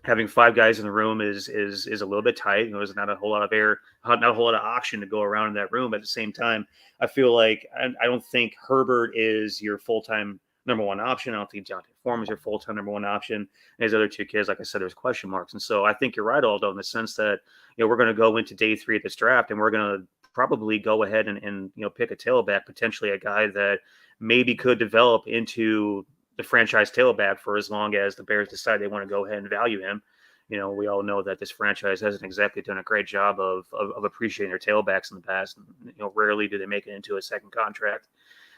Having 5 guys in the room is a little bit tight. There's not a whole lot of air, not a whole lot of oxygen to go around in that room. But at the same time, I feel like I don't think Herbert is your full-time number 1 option. I don't think Deontay Foreman is your full-time number 1 option. And his other 2 kids, like I said, there's question marks. And so I think you're right, Aldo, in the sense that we're going to go into day 3 of this draft, and we're going to probably go ahead and pick a tailback, potentially a guy that maybe could develop into the franchise tailback for as long as the Bears decide they want to go ahead and value him. We all know that this franchise hasn't exactly done a great job of appreciating their tailbacks in the past. Rarely do they make it into a second contract.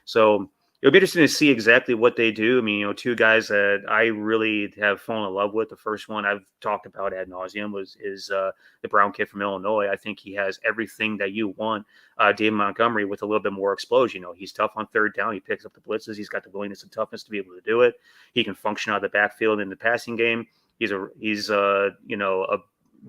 So it'll be interesting to see exactly what they do. I mean, 2 guys that I really have fallen in love with. The first one I've talked about ad nauseum is the Brown kid from Illinois. I think he has everything that you want. David Montgomery with a little bit more explosion. He's tough on third down. He picks up the blitzes. He's got the willingness and toughness to be able to do it. He can function out of the backfield in the passing game. He's a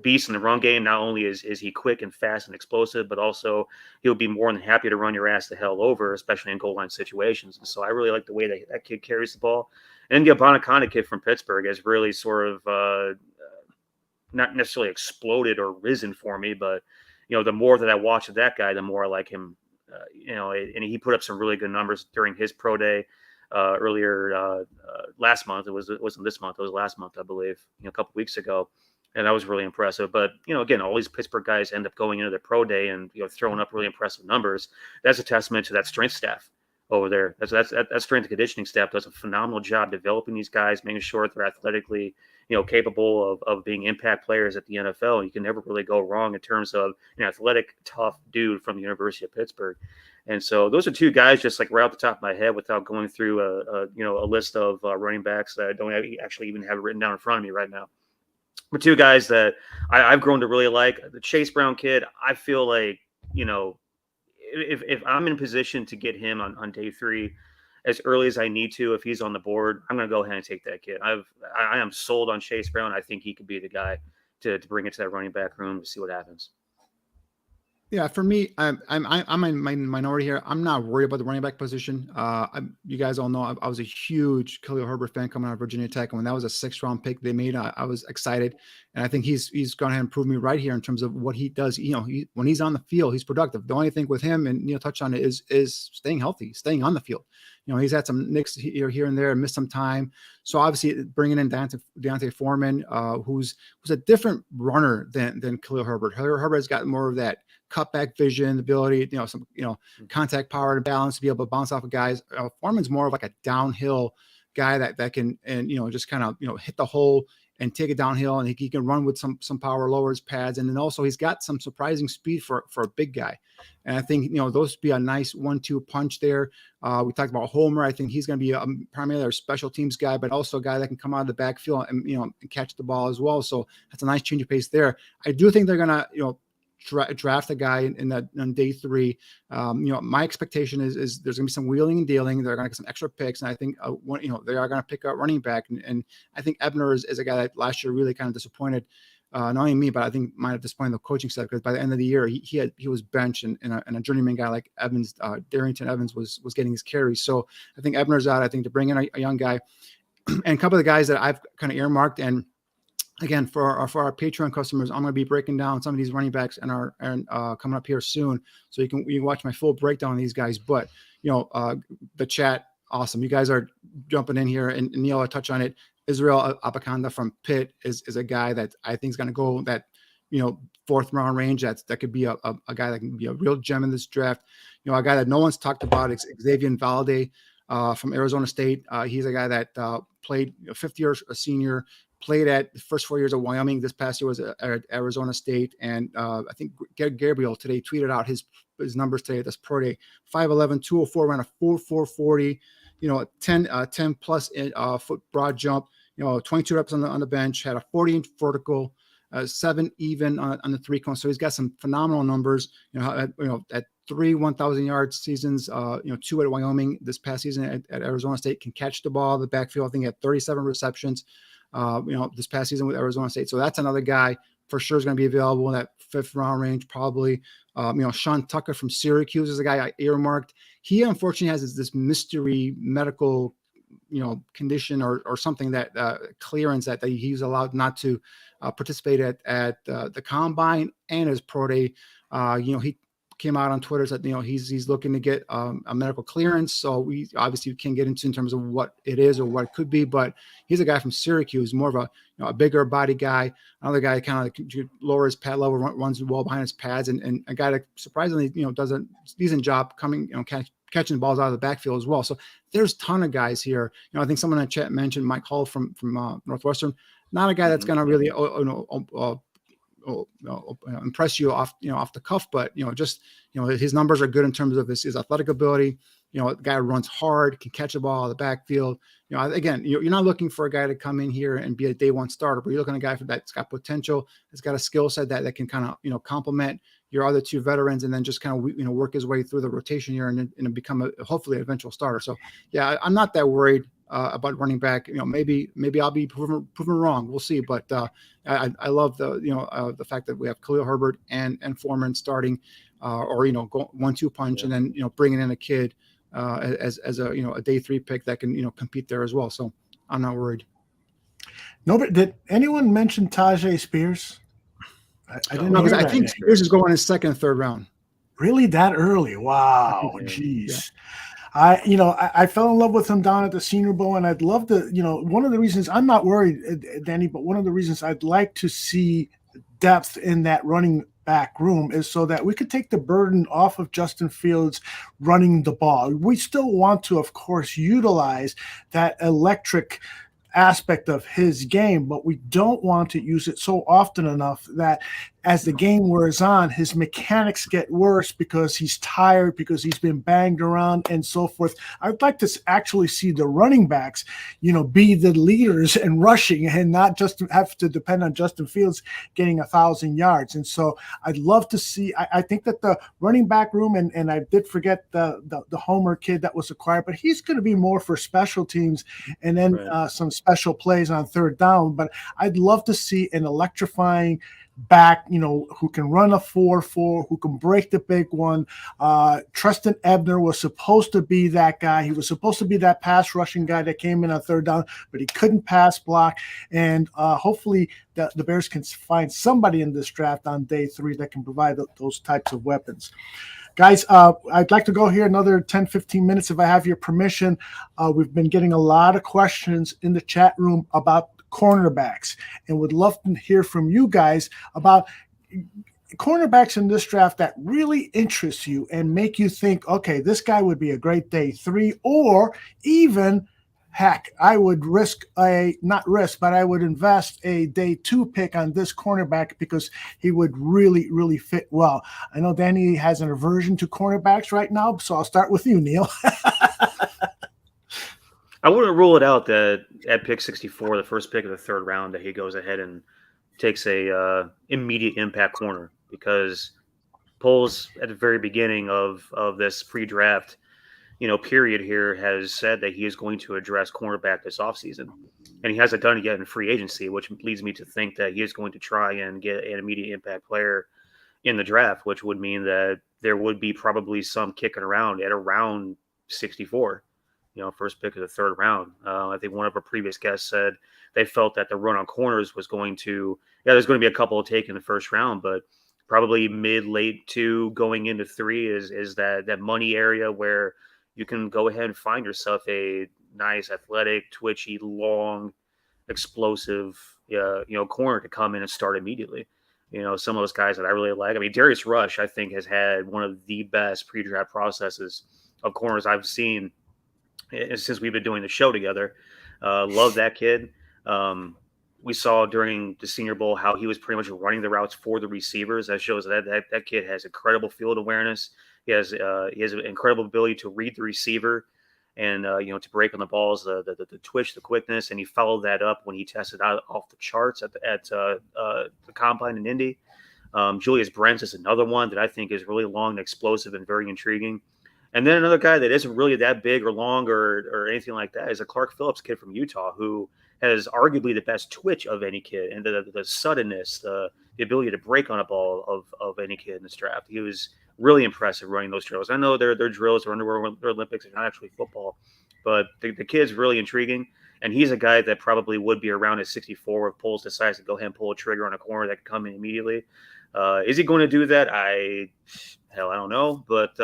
beast in the run game. Not only is he quick and fast and explosive, but also he'll be more than happy to run your ass the hell over, especially in goal line situations. And so I really like the way that kid carries the ball. And the Abanikanda kid from Pittsburgh has really sort of not necessarily exploded or risen for me, but the more that I watch of that guy, the more I like him. And he put up some really good numbers during his pro day earlier last month. It wasn't this month. It was last month, I believe, a couple weeks ago. And that was really impressive. But, again, all these Pittsburgh guys end up going into their pro day and, throwing up really impressive numbers. That's a testament to that strength staff over there. That strength and conditioning staff does a phenomenal job developing these guys, making sure they're athletically, capable of being impact players at the NFL. You can never really go wrong in terms of an athletic, tough dude from the University of Pittsburgh. And so those are 2 guys, just like right off the top of my head, without going through a list of running backs that I don't actually even have written down in front of me right now. But 2 guys that I've grown to really like. The Chase Brown kid, I feel like, if I'm in position to get him on day 3 as early as I need to, if he's on the board, I'm going to go ahead and take that kid. I am sold on Chase Brown. I think he could be the guy to bring it to that running back room to see what happens. Yeah, for me, I'm in my minority here. I'm not worried about the running back position. You guys all know I was a huge Khalil Herbert fan coming out of Virginia Tech, and when that was a 6th-round pick they made, I was excited, and I think he's gone ahead and proved me right here in terms of what he does. When he's on the field, he's productive. The only thing with him, and Neil touched on it, is staying healthy, staying on the field. He's had some nicks here and there, and missed some time. So obviously, bringing in Deontay Foreman, who's a different runner than Khalil Herbert. Khalil Herbert's got more of that cutback vision, the ability, some contact power and balance to be able to bounce off of guys. Foreman's more of like a downhill guy that can, and just kind of hit the hole and take it downhill, and he can run with some power, lower his pads, and then also he's got some surprising speed for a big guy. And I think those would be a nice 1-2 punch there. We talked about Homer. I think he's going to be primarily our special teams guy, but also a guy that can come out of the backfield and and catch the ball as well. So that's a nice change of pace there. I do think they're going to draft a guy on day 3. My expectation is there's gonna be some wheeling and dealing. They're gonna get some extra picks, and I think they are gonna pick up running back. And I think Ebner is a guy that last year really kind of disappointed. Not only me, but I think might have disappointed the coaching staff, because by the end of the year he was benched, and a journeyman guy like Evans, Darrington Evans was getting his carries. So I think Ebner's out. I think to bring in a young guy, and a couple of the guys that I've kind of earmarked, and again, for our Patreon customers, I'm going to be breaking down some of these running backs and coming up here soon, so you can watch my full breakdown of these guys. But the chat, awesome. You guys are jumping in here, and Niel, I touch on it. Israel Abakanda from Pitt is a guy that I think is going to go that 4th round range. That could be a guy that can be a real gem in this draft. A guy that no one's talked about is Xavier Valade from Arizona State. He's a guy that played 5th year, a senior. Played at the first 4 years of Wyoming. This past year was at Arizona State. And I think Gabriel today tweeted out his numbers today at this pro day. 5'11", 204, ran a 4.40, 10 plus foot broad jump, 22 reps on the bench, had a 40-inch vertical, 7 even on the 3 cone. So he's got some phenomenal numbers, at 3 1,000-yard seasons, 2 at Wyoming this past season at Arizona State, can catch the ball in the backfield. I think he had 37 receptions. This past season with Arizona State. So that's another guy for sure is going to be available in that 5th round range, probably. Sean Tucker from Syracuse is a guy I earmarked. He unfortunately has this mystery medical, condition or something that clearance that he's allowed not to participate at the combine and his pro day. He came out on Twitter said, he's looking to get a medical clearance. So we obviously can't get into in terms of what it is or what it could be, but he's a guy from Syracuse, more of a bigger body guy. Another guy kind of lower his pad level, runs well behind his pads, and a guy that surprisingly, does a decent job coming, catching the balls out of the backfield as well. So there's a ton of guys here. I think someone in the chat mentioned Mike Hall from Northwestern. Not a guy that's going to really, impress you off the cuff, but just his numbers are good in terms of his athletic ability. The guy runs hard, can catch the ball out of the backfield. Again, you're not looking for a guy to come in here and be a day 1 starter, but you're looking at a guy that's got potential, that's got a skill set that can kind of complement your other 2 veterans, and then just kind of work his way through the rotation here and become hopefully an eventual starter. So yeah, I'm not that worried about running back. Maybe I'll be proven wrong. We'll see. But I love the fact that we have Khalil Herbert and Foreman starting, or go 1-2 punch, and then bringing in a kid as a day 3 pick that can compete there as well. So I'm not worried. Nobody did anyone mention Tajay Spears? I didn't know, because I think Spears is going in 2nd and 3rd round. Really, that early? Wow, jeez. Yeah. I fell in love with him down at the Senior Bowl, and I'd love to, one of the reasons I'm not worried, Danny, but one of the reasons I'd like to see depth in that running back room is so that we could take the burden off of Justin Fields running the ball. We still want to, of course, utilize that electric aspect of his game, but we don't want to use it so often enough that as the game wears on, his mechanics get worse because he's tired, because he's been banged around and so forth. I'd like to actually see the running backs, be the leaders in rushing and not just have to depend on Justin Fields getting 1,000 yards. And so I'd love to see, I think that the running back room, and I did forget the Homer kid that was acquired, but he's going to be more for special teams and then some special plays on 3rd down. But I'd love to see an electrifying back, who can run a 4.4, who can break the big one. Tristan Ebner was supposed to be that guy. He was supposed to be that pass rushing guy that came in on third down, but he couldn't pass block. And hopefully the Bears can find somebody in this draft on day 3 that can provide those types of weapons. Guys, I'd like to go here another 10, 15 minutes if I have your permission. We've been getting a lot of questions in the chat room about cornerbacks, and would love to hear from you guys about cornerbacks in this draft that really interest you and make you think, okay, this guy would be a great day 3, or even heck, I would I would invest a day 2 pick on this cornerback because he would really, really fit well. I know Danny has an aversion to cornerbacks right now, so I'll start with you, Niel. I wouldn't rule it out that at pick 64, the first pick of the 3rd round, that he goes ahead and takes a immediate impact corner, because Poles at the very beginning of this pre-draft, period here has said that he is going to address cornerback this offseason. And he hasn't done it yet in free agency, which leads me to think that he is going to try and get an immediate impact player in the draft, which would mean that there would be probably some kicking around at around 64. First pick of the 3rd round. I think one of our previous guests said they felt that the run on corners was going to, there's going to be a couple taken in the 1st round, but probably late 2 going into 3 is that money area where you can go ahead and find yourself a nice, athletic, twitchy, long, explosive, corner to come in and start immediately. Some of those guys that I really like. I mean, Darius Rush, I think, has had one of the best pre-draft processes of corners I've seen since we've been doing the show together. Love that kid. We saw during the Senior Bowl how he was pretty much running the routes for the receivers. That shows that kid has incredible field awareness. He has an incredible ability to read the receiver and to break on the balls, the twitch, the quickness, and he followed that up when he tested out off the charts at the combine in Indy. Julius Brents is another one that I think is really long and explosive and very intriguing. And then another guy that isn't really that big or long or anything like that is a Clark Phillips kid from Utah, who has arguably the best twitch of any kid, and the suddenness, the ability to break on a ball of any kid in this draft. He was really impressive running those drills. I know they're drills or underwear, they're Olympics, they're not actually football, but the kid's really intriguing. And he's a guy that probably would be around at 64 if Poles decides to go ahead and pull a trigger on a corner that could come in immediately. Is he going to do that? I don't know, but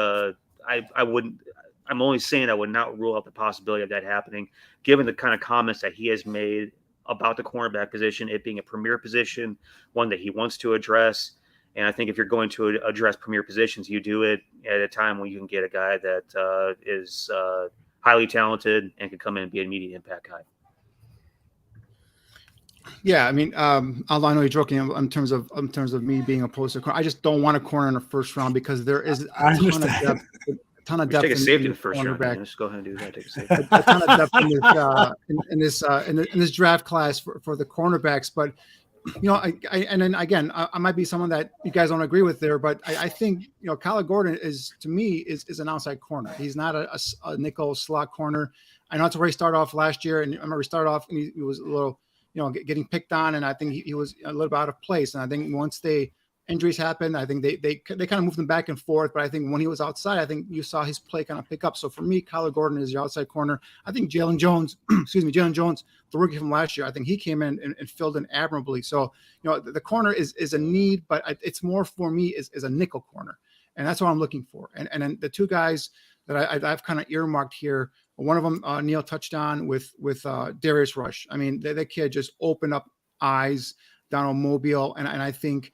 I wouldn't. I'm only saying I would not rule out the possibility of that happening, given the kind of comments that he has made about the cornerback position, it being a premier position, one that he wants to address. And I think if you're going to address premier positions, you do it at a time when you can get a guy that is highly talented and can come in and be an immediate impact guy. Yeah, I mean, although I know you're joking in terms of me being opposed to corner, I just don't want a corner in the 1st round because there is a ton of depth. Take a safety in the 1st round. Man. Just go ahead and do that. Take a safety. A ton of depth in this draft class for the cornerbacks, but and then again, I might be someone that you guys don't agree with there, but I think Kyler Gordon is, to me, is an outside corner. He's not a nickel slot corner. I know that's where he started off last year, and I remember he started off and he was a little. Getting picked on, and I think he was a little bit out of place. And I think once injuries happened, I think they kind of moved him back and forth. But I think when he was outside, I think you saw his play kind of pick up. So for me, Kyler Gordon is your outside corner. I think Jalen Jones, the rookie from last year, I think he came in and filled in admirably. So the corner is a need, but it's more for me is a nickel corner, and that's what I'm looking for. And then the 2 guys that I've kind of earmarked here. One of them, Niel touched on with Darius Rush. I mean, that kid just opened up eyes down on Mobile, and I think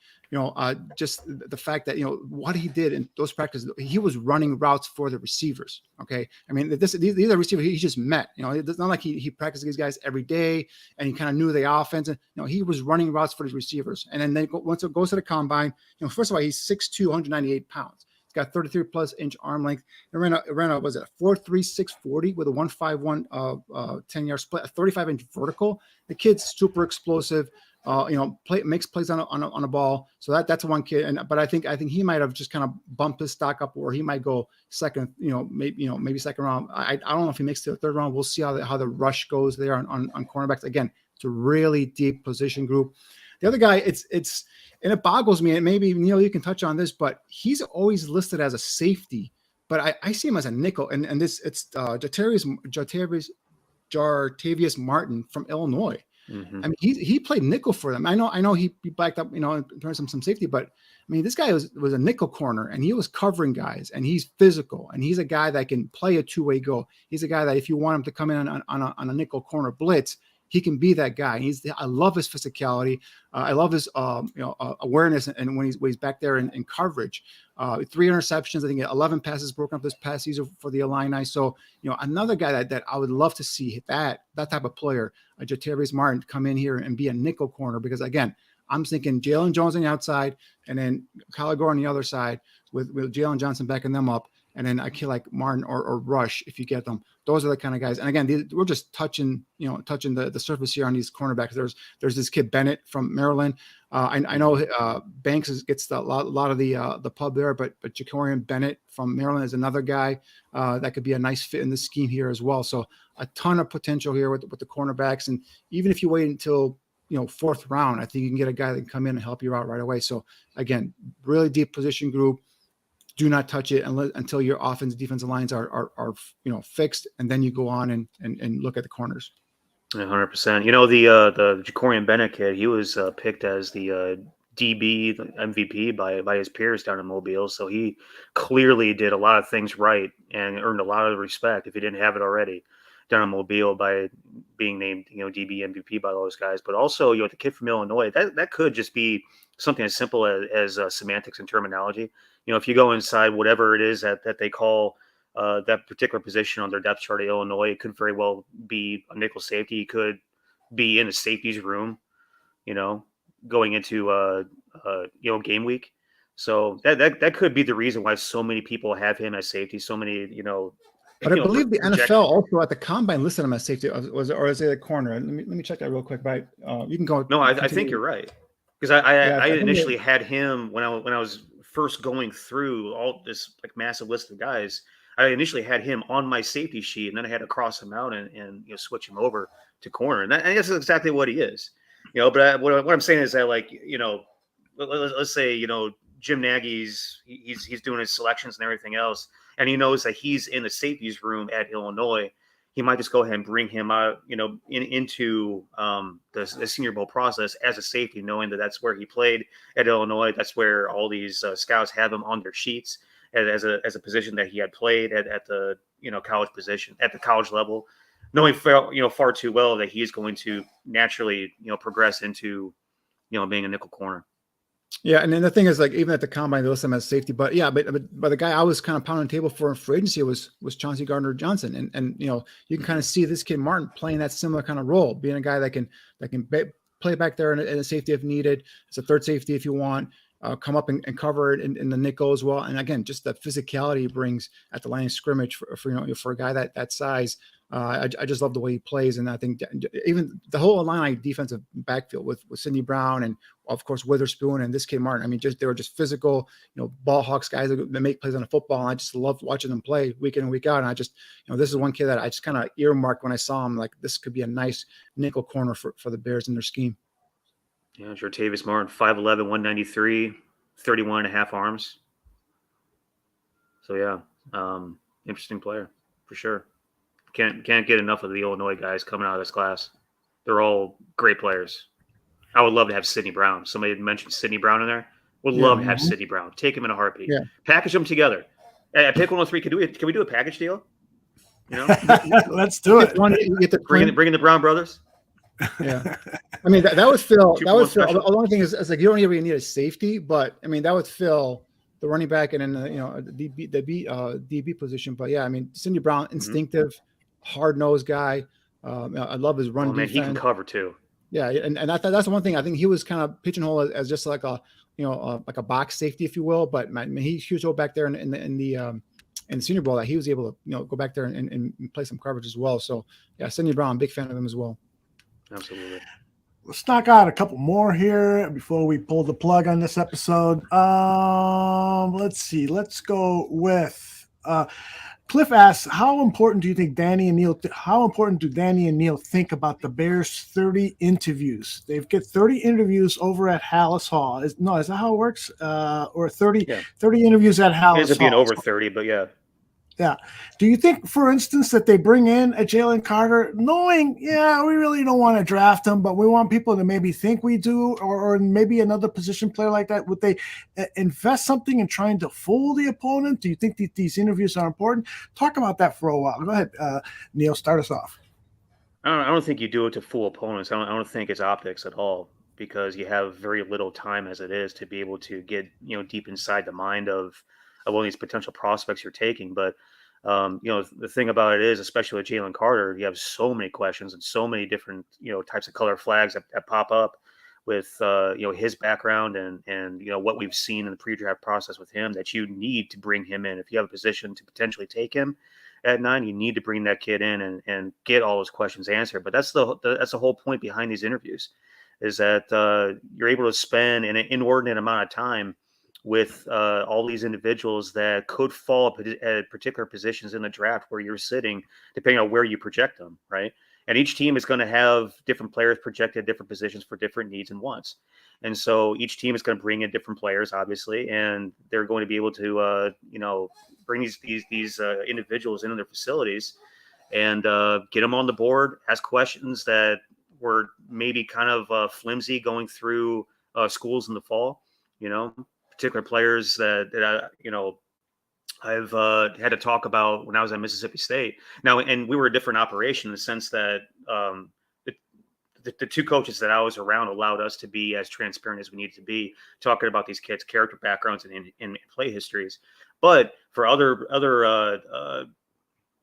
just the fact that what he did in those practices, he was running routes for the receivers. Okay, I mean these are receivers he just met. It's not like he practiced these guys every day and he kind of knew the offense. And he was running routes for his receivers. And then once it goes to the combine, first of all, he's 6'2", 198 pounds. He's got 33+ inch arm length. It ran a was it a 4.36 with a 1.51 10-yard split, a 35-inch vertical. The kid's super explosive. Makes plays on a ball. So that's one kid. But I think he might have just kind of bumped his stock up, or he might go second. Maybe second round. I don't know if he makes it to the 3rd round. We'll see how the rush goes there on cornerbacks. Again, it's a really deep position group. The other guy, and it boggles me, and maybe Neil, you can touch on this, but he's always listed as a safety, but I see him as a nickel, and it's Jartavius Martin from Illinois. Mm-hmm. I mean, he played nickel for them. I know he backed up, in terms of some safety, but I mean, this guy was a nickel corner, and he was covering guys, and he's physical, and he's a guy that can play a two-way go. He's a guy that if you want him to come in on a nickel corner blitz, he can be that guy. I love his physicality. I love his awareness, and when he's back there in coverage. 3 interceptions. I think 11 passes broken up this past season for the Illini. So another guy that I would love to see that type of player, Jartavius Martin, come in here and be a nickel corner, because again, I'm thinking Jalen Jones on the outside, and then Kyler Gore on the other side with Jalen Johnson backing them up. And then I kill like Martin or Rush if you get them. Those are the kind of guys. And again, we're just touching the surface here on these cornerbacks. There's this kid Bennett from Maryland. I know Banks gets a lot of the pub there, but Jacorian Bennett from Maryland is another guy that could be a nice fit in the scheme here as well. So a ton of potential here with the cornerbacks. And even if you wait until 4th round, I think you can get a guy that can come in and help you out right away. So again, really deep position group. Do not touch it until your offense defensive lines are fixed, and then you go on and look at the corners. 100%. The Jacorian Bennett kid, he was picked as the DB MVP by his peers down in Mobile, so he clearly did a lot of things right and earned a lot of respect if he didn't have it already down in Mobile by being named DB MVP by those guys. But also the kid from Illinois, that could just be something as simple as semantics and terminology. If you go inside whatever it is that they call that particular position on their depth chart at Illinois, it could very well be a nickel safety. It could be in a safety's room, going into game week. So that could be the reason why so many people have him as safety. So many, But I believe the NFL also at the combine listed him as safety, or is it a corner? Let me check that real quick. But you can go. No, I think you're right, because I initially had him when I was first going through all this like massive list of guys. I initially had him on my safety sheet, and then I had to cross him out and switch him over to corner, and that's exactly what he is. But what I'm saying is that, like, let's say Jim Nagy's he's doing his selections and everything else, and he knows that he's in the safeties room at Illinois. He might just go ahead and bring him out, into the Senior Bowl process as a safety, knowing that that's where he played at Illinois. That's where all these scouts have him on their sheets as a position that he had played at the college position at the college level, knowing far too well that he's going to naturally progress into being a nickel corner. Yeah, and then the thing is, like, even at the combine, they list him as safety. But yeah, but the guy I was kind of pounding the table for agency was Chauncey Gardner-Johnson, and you can kind of see this kid Martin playing that similar kind of role, being a guy that can play back there in a safety if needed. It's a third safety if you want. Come up and cover it in the nickel as well. And again, just the physicality he brings at the line of scrimmage for a guy that size. I just love the way he plays, and I think even the whole Illini defensive backfield with Sidney Brown and of course Witherspoon and this kid Martin. I mean, they were just physical, ball hawks guys that make plays on the football. And I just love watching them play week in and week out. And I just, this is one kid that I just kind of earmarked when I saw him. Like, this could be a nice nickel corner for the Bears in their scheme. Yeah, Jartavius Martin, 5'11", 193, 31 and a half arms. So yeah, interesting player for sure. Can't get enough of the Illinois guys coming out of this class. They're all great players. I would love to have Sidney Brown. Somebody had mentioned Sidney Brown in there. Would love to have Sidney Brown. Take him in a heartbeat. Yeah. Package them together. At Pick 103, can we do a package deal? Let's do it. Bring in the Brown brothers. Yeah, I mean that would fill. The only thing is like you don't even need a safety, but I mean that would fill the running back and then the DB position. But yeah, I mean Sidney Brown, instinctive, hard nosed guy. I love his run. Man, he can cover too. Yeah, and that's the one thing I think he was kind of pigeonholed as just like a like a box safety, if you will. But man, he was back there in the Senior Bowl that he was able to go back there and play some coverage as well. So yeah, Sidney Brown, big fan of him as well. Absolutely. Let's knock out a couple more here before we pull the plug on this episode. Let's see. Let's go with Cliff asks, how important do you think how important do Danny and Niel think about the Bears 30 interviews? They've get 30 interviews over at Hallis Hall. Is that how it works? Or 30 interviews at Hallis Hall. It ends up being over 30, but yeah. Yeah. Do you think, for instance, that they bring in a Jalen Carter knowing, we really don't want to draft him, but we want people to maybe think we do, or maybe another position player like that? Would they invest something in trying to fool the opponent? Do you think that these interviews are important? Talk about that for a while. Go ahead, Niel, start us off. I don't think you do it to fool opponents. I don't think it's optics at all, because you have very little time as it is to be able to get deep inside the mind of one of these potential prospects you're taking. But the thing about it is, especially with Jalen Carter, you have so many questions and so many different types of color flags that pop up with his background and what we've seen in the pre-draft process with him, that you need to bring him in. If you have a position to potentially take him at 9, you need to bring that kid in and get all those questions answered. But that's the whole point behind these interviews, is that you're able to spend an inordinate amount of time with all these individuals that could fall at particular positions in the draft where you're sitting, depending on where you project them, right? And each team is going to have different players projected at different positions for different needs and wants. And so each team is going to bring in different players, obviously, and they're going to be able to, bring these individuals into their facilities and get them on the board, ask questions that were maybe kind of flimsy going through schools in the fall, particular players that I've had to talk about when I was at Mississippi State. Now, and we were a different operation in the sense that the two coaches that I was around allowed us to be as transparent as we needed to be, talking about these kids' character backgrounds and play histories. But for other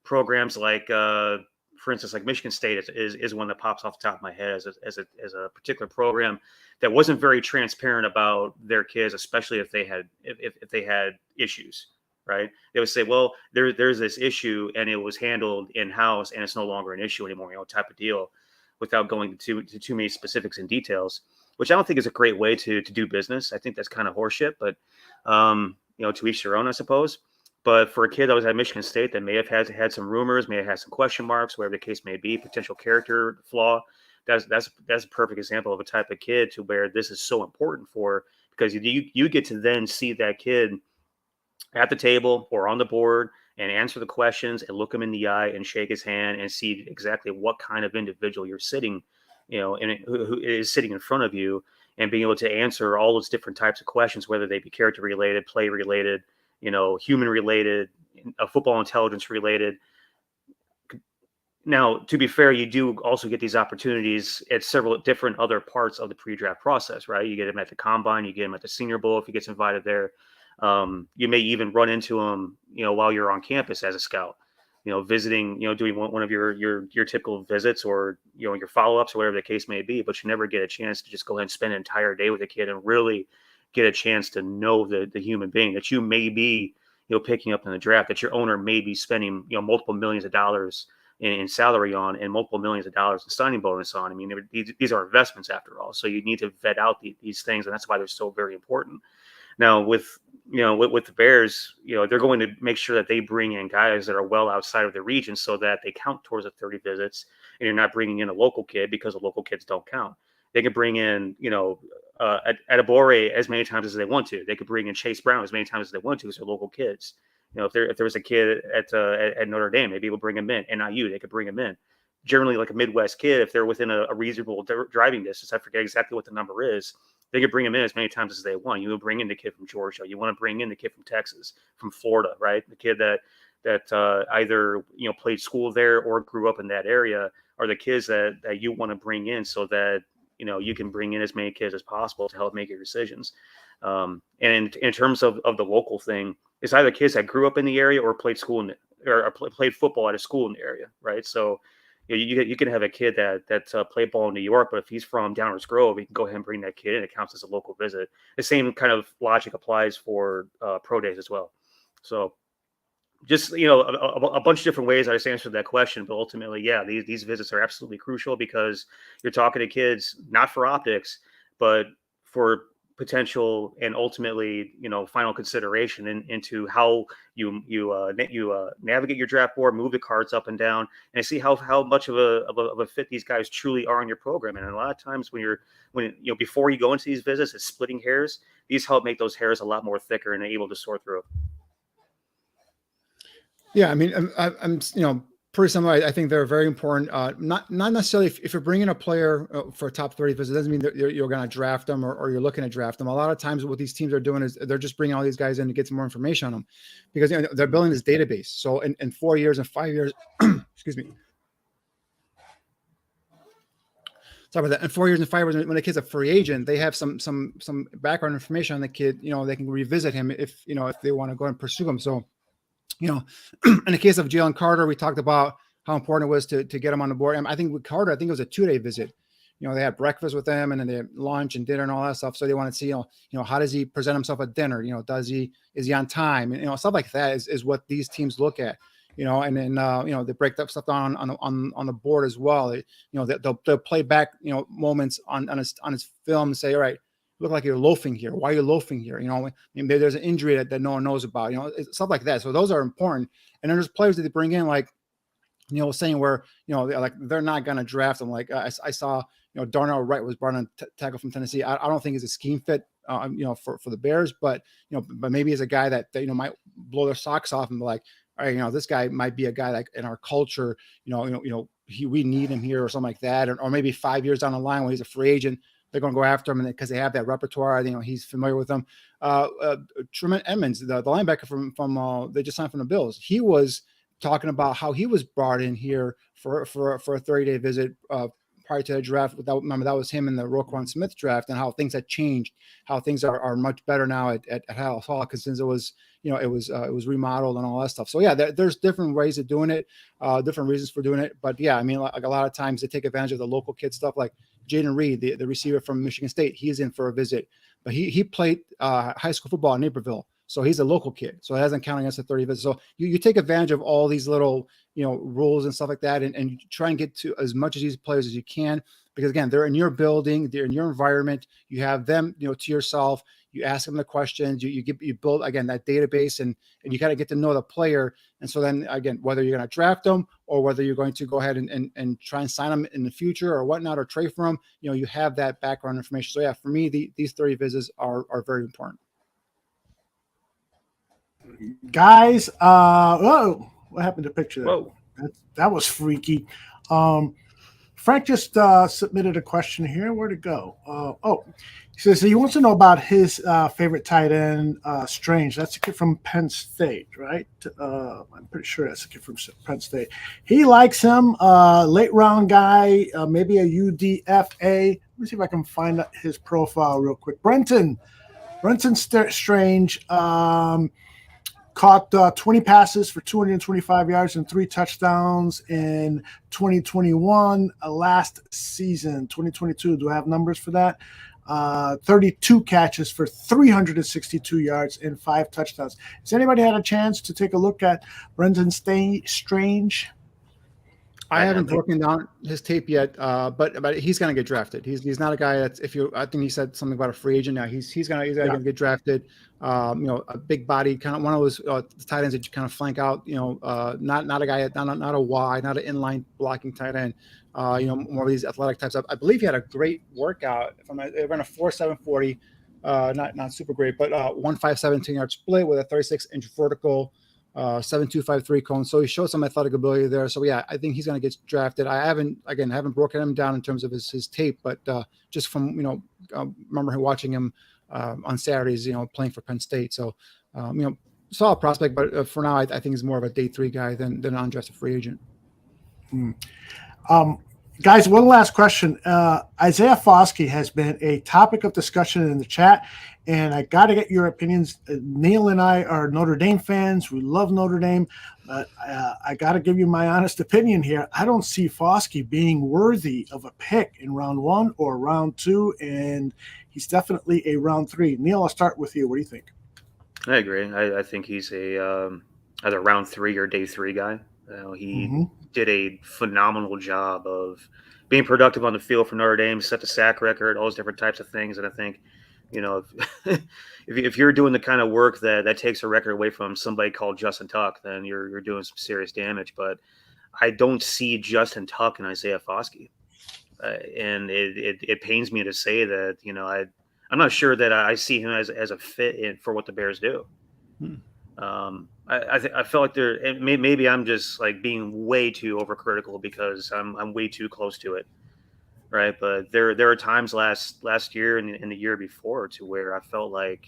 programs like, for instance, like Michigan State is one that pops off the top of my head as a particular program that wasn't very transparent about their kids, especially if they had issues, right? They would say, well, there's this issue and it was handled in-house and it's no longer an issue anymore, type of deal, without going to too many specifics and details, which I don't think is a great way to do business. I think that's kind of horseshit, but to each their own, I suppose. But for a kid that was at Michigan State that may have had some rumors, may have had some question marks, whatever the case may be, potential character flaw, that's a perfect example of a type of kid to where this is so important for, because you get to then see that kid at the table or on the board and answer the questions and look him in the eye and shake his hand and see exactly what kind of individual you're sitting, and who is sitting in front of you, and being able to answer all those different types of questions, whether they be character related, play related, human related, football intelligence related. Now, to be fair, you do also get these opportunities at several different other parts of the pre-draft process, right? You get them at the combine, you get them at the Senior Bowl if he gets invited there. You may even run into him, while you're on campus as a scout, visiting, doing one of your typical visits or, your follow-ups or whatever the case may be, but you never get a chance to just go ahead and spend an entire day with a kid and really get a chance to know the human being that you may be, picking up in the draft, that your owner may be spending, multiple millions of dollars in salary on and multiple millions of dollars in signing bonus on. I mean, these are investments after all. So you need to vet out these things, and that's why they're so very important. Now with the Bears, they're going to make sure that they bring in guys that are well outside of the region so that they count towards the 30 visits, and you're not bringing in a local kid because the local kids don't count. They can bring in, Adebore as many times as they want to. They could bring in Chase Brown as many times as they want to because they're local kids. If there was a kid at Notre Dame, maybe we'll bring him in. NIU, they could bring him in. Generally, like a Midwest kid, if they're within a reasonable driving distance, I forget exactly what the number is, they could bring him in as many times as they want. You would bring in the kid from Georgia. You want to bring in the kid from Texas, from Florida, right? The kid that either played school there or grew up in that area are the kids that you want to bring in so that you can bring in as many kids as possible to help make your decisions. And in terms of the local thing, it's either kids that grew up in the area or played school or played football at a school in the area, right? So you can have a kid that played ball in New York, but if he's from Downers Grove, you can go ahead and bring that kid in. It counts as a local visit. The same kind of logic applies for pro days as well. So just, a bunch of different ways I just answered that question, but ultimately, yeah, these visits are absolutely crucial because you're talking to kids, not for optics, but for potential and ultimately, final consideration into how you navigate your draft board, move the cards up and down, and see how much of a fit these guys truly are in your program. And a lot of times before you go into these visits, it's splitting hairs. These help make those hairs a lot more thicker and able to sort through. Yeah, I mean, I'm pretty similar. I think they're very important. Not necessarily if you're bringing a player for a top 30 visit, doesn't mean that you're going to draft them or you're looking to draft them. A lot of times what these teams are doing is they're just bringing all these guys in to get some more information on them because they're building this database. So in 4 years and 5 years, excuse me. Sorry about that. In 4 years and 5 years, when the kid's a free agent, they have some background information on the kid. They can revisit him if they want to go and pursue him. So, in the case of Jalen Carter, we talked about how important it was to get him on the board. I think with Carter, I think it was a 2-day visit. They had breakfast with him and then they had lunch and dinner and all that stuff. So they want to see, how does he present himself at dinner? Is he on time? And, stuff like that is what these teams look at, and then, they break that stuff down on the board as well. They'll play back, moments on his film and say, all right, look like you're loafing here. Why are you loafing here? Maybe there's an injury that no one knows about, stuff like that. So those are important. And then there's players that they bring in, like, saying where, they're not going to draft them. Like I saw, Darnell Wright was brought on tackle from Tennessee. I don't think he's a scheme fit, for the Bears, but maybe he's a guy that might blow their socks off and be like, all right, this guy might be a guy like in our culture, we need him here or something like that. Or maybe 5 years down the line when he's a free agent, they're going to go after him because they have that repertoire. He's familiar with them. Tremaine Edmonds, the linebacker from they just signed from the Bills. He was talking about how he was brought in here for a 30-day visit prior to the draft. Remember, that was him in the Roquan Smith draft, and how things had changed, how things are much better now at Hall Hawkins since it was remodeled and all that stuff. So yeah, there's different ways of doing it, different reasons for doing it. But yeah, I mean, like a lot of times they take advantage of the local kid stuff. Like Jaden Reed, the receiver from Michigan State, he's in for a visit, but he played high school football in Naperville. So he's a local kid. So it hasn't counted against the 30 visits. So you take advantage of all these little, rules and stuff like that. And you try and get to as much of these players as you can, because again, they're in your building, they're in your environment. You have them, to yourself. You ask them the questions, you build, again, that database, and you got to get to know the player. And so then again, whether you're going to draft them or whether you're going to go ahead and try and sign them in the future or whatnot, or trade for them, you have that background information. So yeah, for me, these 30 visits are very important. Guys, whoa, what happened to the picture there? Whoa. That was freaky. Frank just submitted a question here. Where'd it go? He says he wants to know about his favorite tight end, Strange. That's a kid from Penn State, right? I'm pretty sure that's a kid from Penn State. He likes him, late round guy, maybe a UDFA. Let me see if I can find his profile real quick. Brenton Strange caught 20 passes for 225 yards and 3 touchdowns in 2021. Last season, 2022. Do I have numbers for that? 32 catches for 362 yards and 5 touchdowns. Has anybody had a chance to take a look at Brenton Strange? I haven't broken down his tape yet, but he's going to get drafted. He's not a guy that's, I think he said something about a free agent now. He's going to get drafted. A big body, kind of one of those tight ends that you kind of flank out. Not a guy, not a wide, not an inline blocking tight end. More of these athletic types. I believe he had a great workout. They ran a 4.7 40, not super great, but 1.5 17-yard split with a 36-inch vertical. 7.253 cone. So he showed some athletic ability there. So yeah, I think he's going to get drafted. I haven't broken him down in terms of his tape, but just from, remember watching him on Saturdays, playing for Penn State. So, solid prospect, but for now, I think he's more of a day 3 guy than an undrafted free agent. Guys, one last question. Isaiah Foskey has been a topic of discussion in the chat, and I got to get your opinions. Niel and I are Notre Dame fans. We love Notre Dame, but I got to give you my honest opinion here. I don't see Foskey being worthy of a pick in round 1 or round 2, and he's definitely a round 3. Niel, I'll start with you. What do you think? I agree. I think he's a either round 3 or day 3 guy. He did a phenomenal job of being productive on the field for Notre Dame, set the sack record, all those different types of things. And I think You know, if you're doing the kind of work that takes a record away from somebody called Justin Tuck, then you're doing some serious damage. But I don't see Justin Tuck and Isaiah Foskey, and it pains me to say that. You know, I'm not sure that I see him as a fit for what the Bears do. I feel like maybe I'm just like being way too overcritical because I'm way too close to it, right? But there are times last year and the year before to where I felt like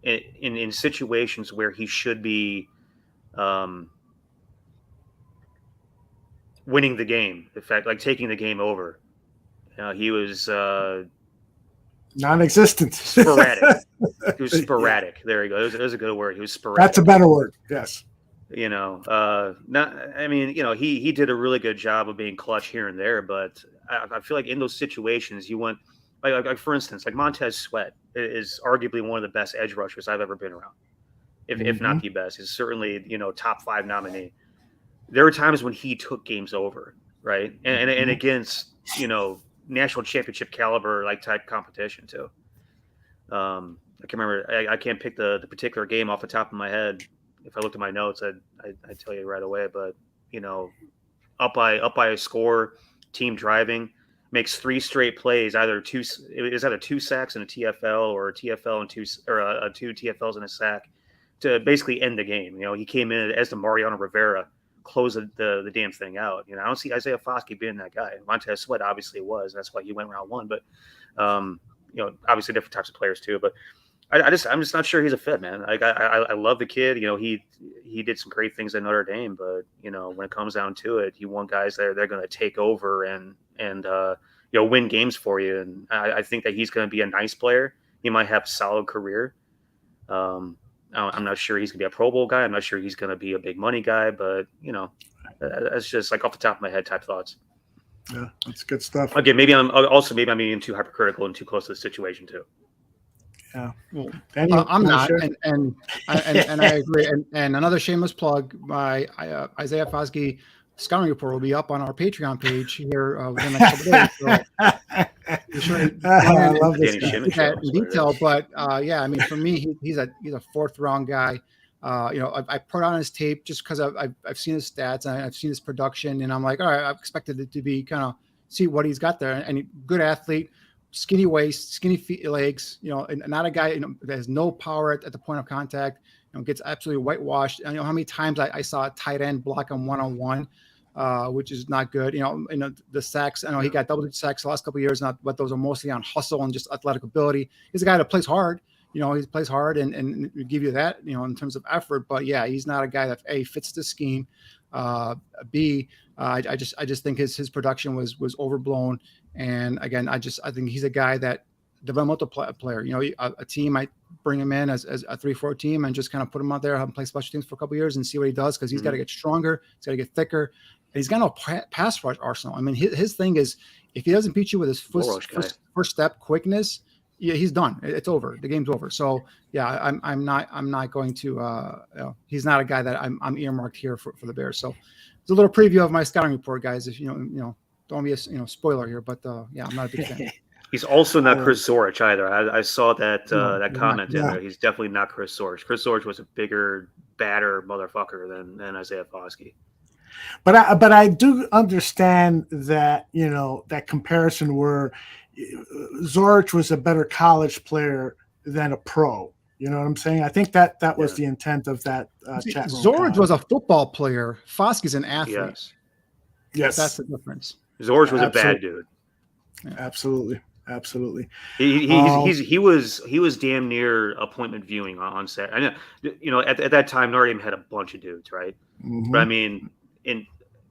in situations where he should be winning the game, in fact, like taking the game over, he was non-existent. Sporadic. He was sporadic. Yeah. There you go. There's a good word. He was sporadic. That's a better word. Yes. You know, I mean, you know, he did a really good job of being clutch here and there, but I feel like in those situations you want, like for instance, like Montez Sweat is arguably one of the best edge rushers I've ever been around, if not the best. He's certainly, you know, top 5 nominee. There were times when he took games over, right, and against, you know, national championship caliber like type competition too. I can't remember. I can't pick the particular game off the top of my head. If I looked at my notes, I'd tell you right away. But you know, up by a score, team driving, makes 3 straight plays. Either 2 sacks and a TFL, or a TFL and 2 TFLs and a sack to basically end the game. You know, he came in as the Mariano Rivera, close the damn thing out. You know, I don't see Isaiah Foskey being that guy. Montez Sweat obviously was. That's why he went round 1. But you know, obviously different types of players too. But I'm just not sure he's a fit, man. Like I love the kid. You know, he did some great things at Notre Dame, but you know, when it comes down to it, you want guys that they're going to take over and you know, win games for you. And I think that he's going to be a nice player. He might have a solid career. I'm not sure he's going to be a Pro Bowl guy. I'm not sure he's going to be a big money guy, but you know, that's just like off the top of my head type thoughts. Yeah, that's good stuff. Again, maybe I'm being too hypercritical and too close to the situation too. Yeah, well, Daniel, I'm not, sure? and I agree. And another shameless plug: my Isaiah Foskey scouting report will be up on our Patreon page here within the next couple days. So be sure to I love this that in detail. But yeah, I mean, for me, he's a 4th round guy. You know, I put on his tape just because I've seen his stats and I've seen his production, and I'm like, all right, I've expected it to be kind of see what he's got there. And good athlete, skinny waist, skinny feet, legs. You know, and not a guy, you know, that has no power at the point of contact. You know, gets absolutely whitewashed. And you know how many times I saw a tight end block him 1-on-1, which is not good. You know the sacks. I know he got double-digit sacks the last couple of years, but those are mostly on hustle and just athletic ability. He's a guy that plays hard. You know, he plays hard and give you that, you know, in terms of effort. But yeah, he's not a guy that A, fits the scheme. B, I just think his production was overblown. And again, I think he's a guy that developmental player. You know, a team might bring him in as a 3-4 team and just kind of put him out there, have him play special teams for a couple of years and see what he does, because he's got to get stronger, he's got to get thicker, and he's got no pass rush arsenal. I mean, his thing is, if he doesn't beat you with his first step quickness, yeah, he's done. It's over. The game's over. So yeah, I'm not going to. You know, he's not a guy that I'm earmarked here for the Bears. So it's a little preview of my scouting report, guys. If you know, don't be a spoiler here, but yeah, I'm not a big fan. He's also not Chris Zorich either. I saw that comment in there. He's definitely not Chris Zorich. Chris Zorich was a bigger, badder motherfucker than Isaiah Foskey. But I do understand that, you know, that comparison where Zorich was a better college player than a pro. You know what I'm saying? I think that was the intent of that chat. Zorich was a football player. Foskey's an athlete. Yes. That's the difference. Zorich was a bad dude. Yeah. Absolutely. He was damn near appointment viewing on set. I know, you know, at that time, Notre Dame had a bunch of dudes, right? Mm-hmm. But I mean,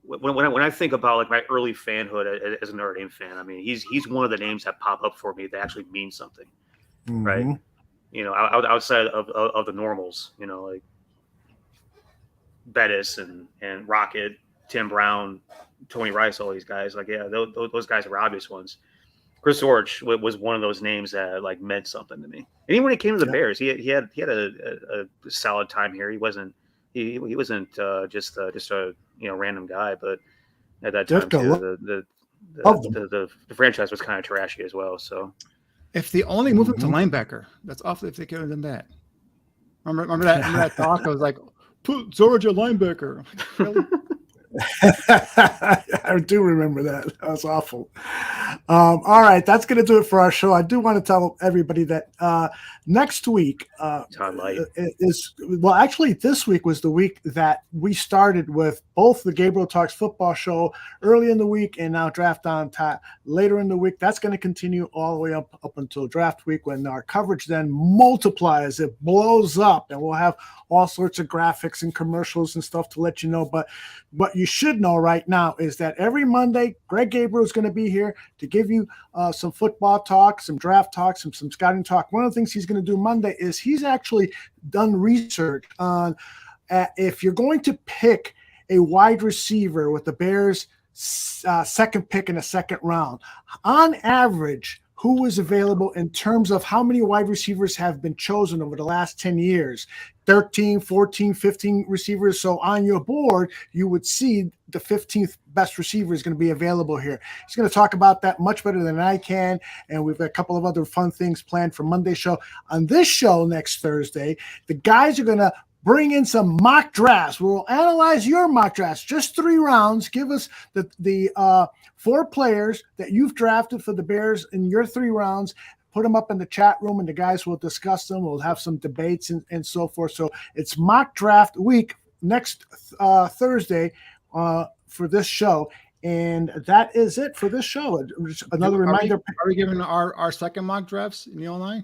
when I think about like my early fanhood as a Notre Dame fan, I mean, he's one of the names that pop up for me that actually means something, right? You know, outside of the normals, you know, like Bettis and Rocket, Tim Brown, Tony Rice, all these guys. Like, yeah, those guys are obvious ones. Chris Zorich was one of those names that like meant something to me. And even when he came to the Bears, he had a solid time here. He wasn't just a random guy, but at that time too, the franchise was kind of trashy as well. So If they only move him to linebacker, that's awful if they could have done that. Remember that talk? I was like, put Zorge at linebacker. Really? I do remember that. That was awful. All right, that's going to do it for our show. I do want to tell everybody that next week actually this week was the week that we started with both the Gabriel Talks football show early in the week and now Draft on Tap later in the week. That's going to continue all the way up until draft week, when our coverage then multiplies. It blows up, and we'll have all sorts of graphics and commercials and stuff to let you know. But what you should know right now is that every Monday, Greg Gabriel is going to be here to give you some football talk, some draft talk, some scouting talk. One of the things he's going to do Monday is he's actually done research on if you're going to pick a wide receiver with the Bears' second pick in the second round, on average, who is available in terms of how many wide receivers have been chosen over the last 10 years, 13, 14, 15 receivers. So on your board, you would see the 15th best receiver is going to be available here. He's going to talk about that much better than I can. And we've got a couple of other fun things planned for Monday's show. On this show next Thursday, the guys are going to bring in some mock drafts. We'll analyze your mock drafts, just 3 rounds. Give us the 4 players that you've drafted for the Bears in your 3 rounds. Put them up in the chat room, and the guys will discuss them. We'll have some debates and so forth. So it's mock draft week next Thursday for this show. And that is it for this show. Another reminder. Are we giving our second mock drafts, Niel and I?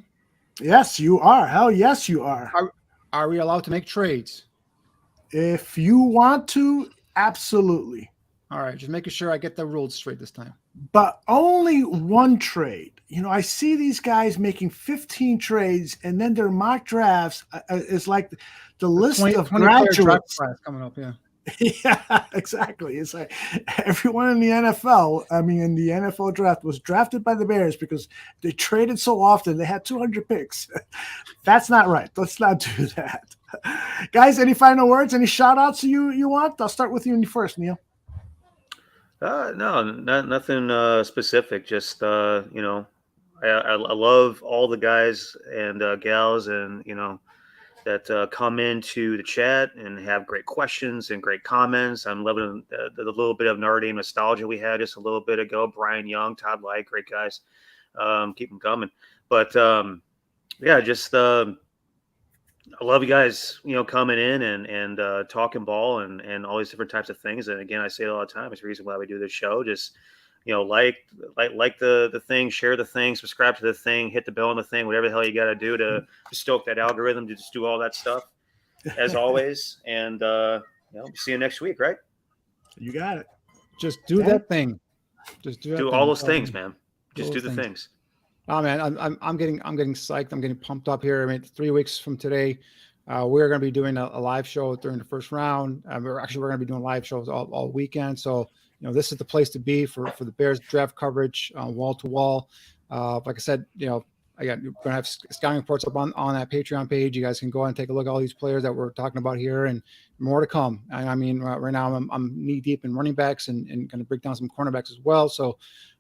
Yes, you are. Hell yes, you are. Are we allowed to make trades? If you want to, absolutely. All right, just making sure I get the rules straight this time. But only one trade. You know, I see these guys making 15 trades, and then their mock drafts is like the list of graduates coming up. Yeah. Yeah, exactly. It's like everyone in the NFL, in the NFL draft was drafted by the Bears because they traded so often. They had 200 picks. That's not right. Let's not do that. Guys, any final words? Any shout outs you want? I'll start with you first, Niel. No, nothing specific. Just, I love all the guys and gals and, that come into the chat and have great questions and great comments. I'm loving the little bit of nerdy nostalgia we had just a little bit ago. Brian Young, Todd Light, great guys. Keep them coming. But, I love you guys, coming in and talking ball and all these different types of things. And again, I say it all the time. It's the reason why we do this show. Just, like the thing, share the thing, subscribe to the thing, hit the bell on the thing, whatever the hell you got to do to stoke that algorithm, to just do all that stuff as always. And, see you next week, right? You got it. Just do that thing. Just do all those things, man. Just do the things. Oh man, I'm getting psyched. I'm getting pumped up here. 3 weeks from today, we're going to be doing a live show during the first round. We're going to be doing live shows all weekend. So this is the place to be for the Bears draft coverage, wall to wall. Like I said, we're going to have scouting reports up on that Patreon page. You guys can go and take a look at all these players that we're talking about here, and more to come. Right now I'm knee deep in running backs and going to break down some cornerbacks as well. So.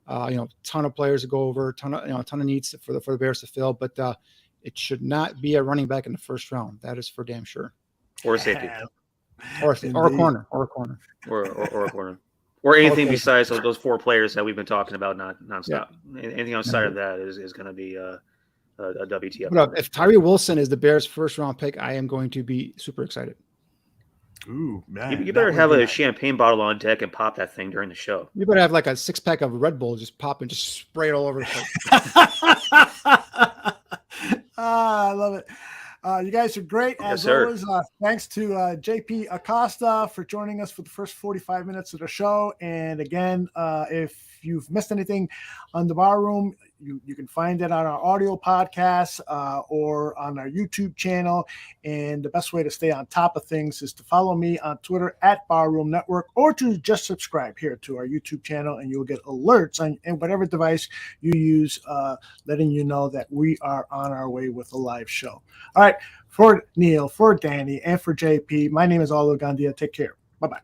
Ton of players to go over, ton of needs for the Bears to fill, but it should not be a running back in the first round. That is for damn sure. Or a safety, or a corner, or a corner, or anything besides those 4 players that we've been talking about nonstop. Yeah. Anything outside of that is going to be a WTF. But if Tyree Wilson is the Bears' first round pick, I am going to be super excited. Ooh, man. You better have a champagne bottle on deck and pop that thing during the show. You better have like a 6-pack of Red Bull, just pop and just spray it all over the place. I love it. You guys are great as always. Thanks to JP Acosta for joining us for the first 45 minutes of the show. And again, if you've missed anything on the Bar Room, you can find it on our audio podcast or on our YouTube channel. And the best way to stay on top of things is to follow me on Twitter at Barroom Network, or to just subscribe here to our YouTube channel, and you'll get alerts on whatever device you use, letting you know that we are on our way with a live show. All right, for Niel, for Danny, and for JP, my name is Aldo Gandia. Take care. Bye-bye.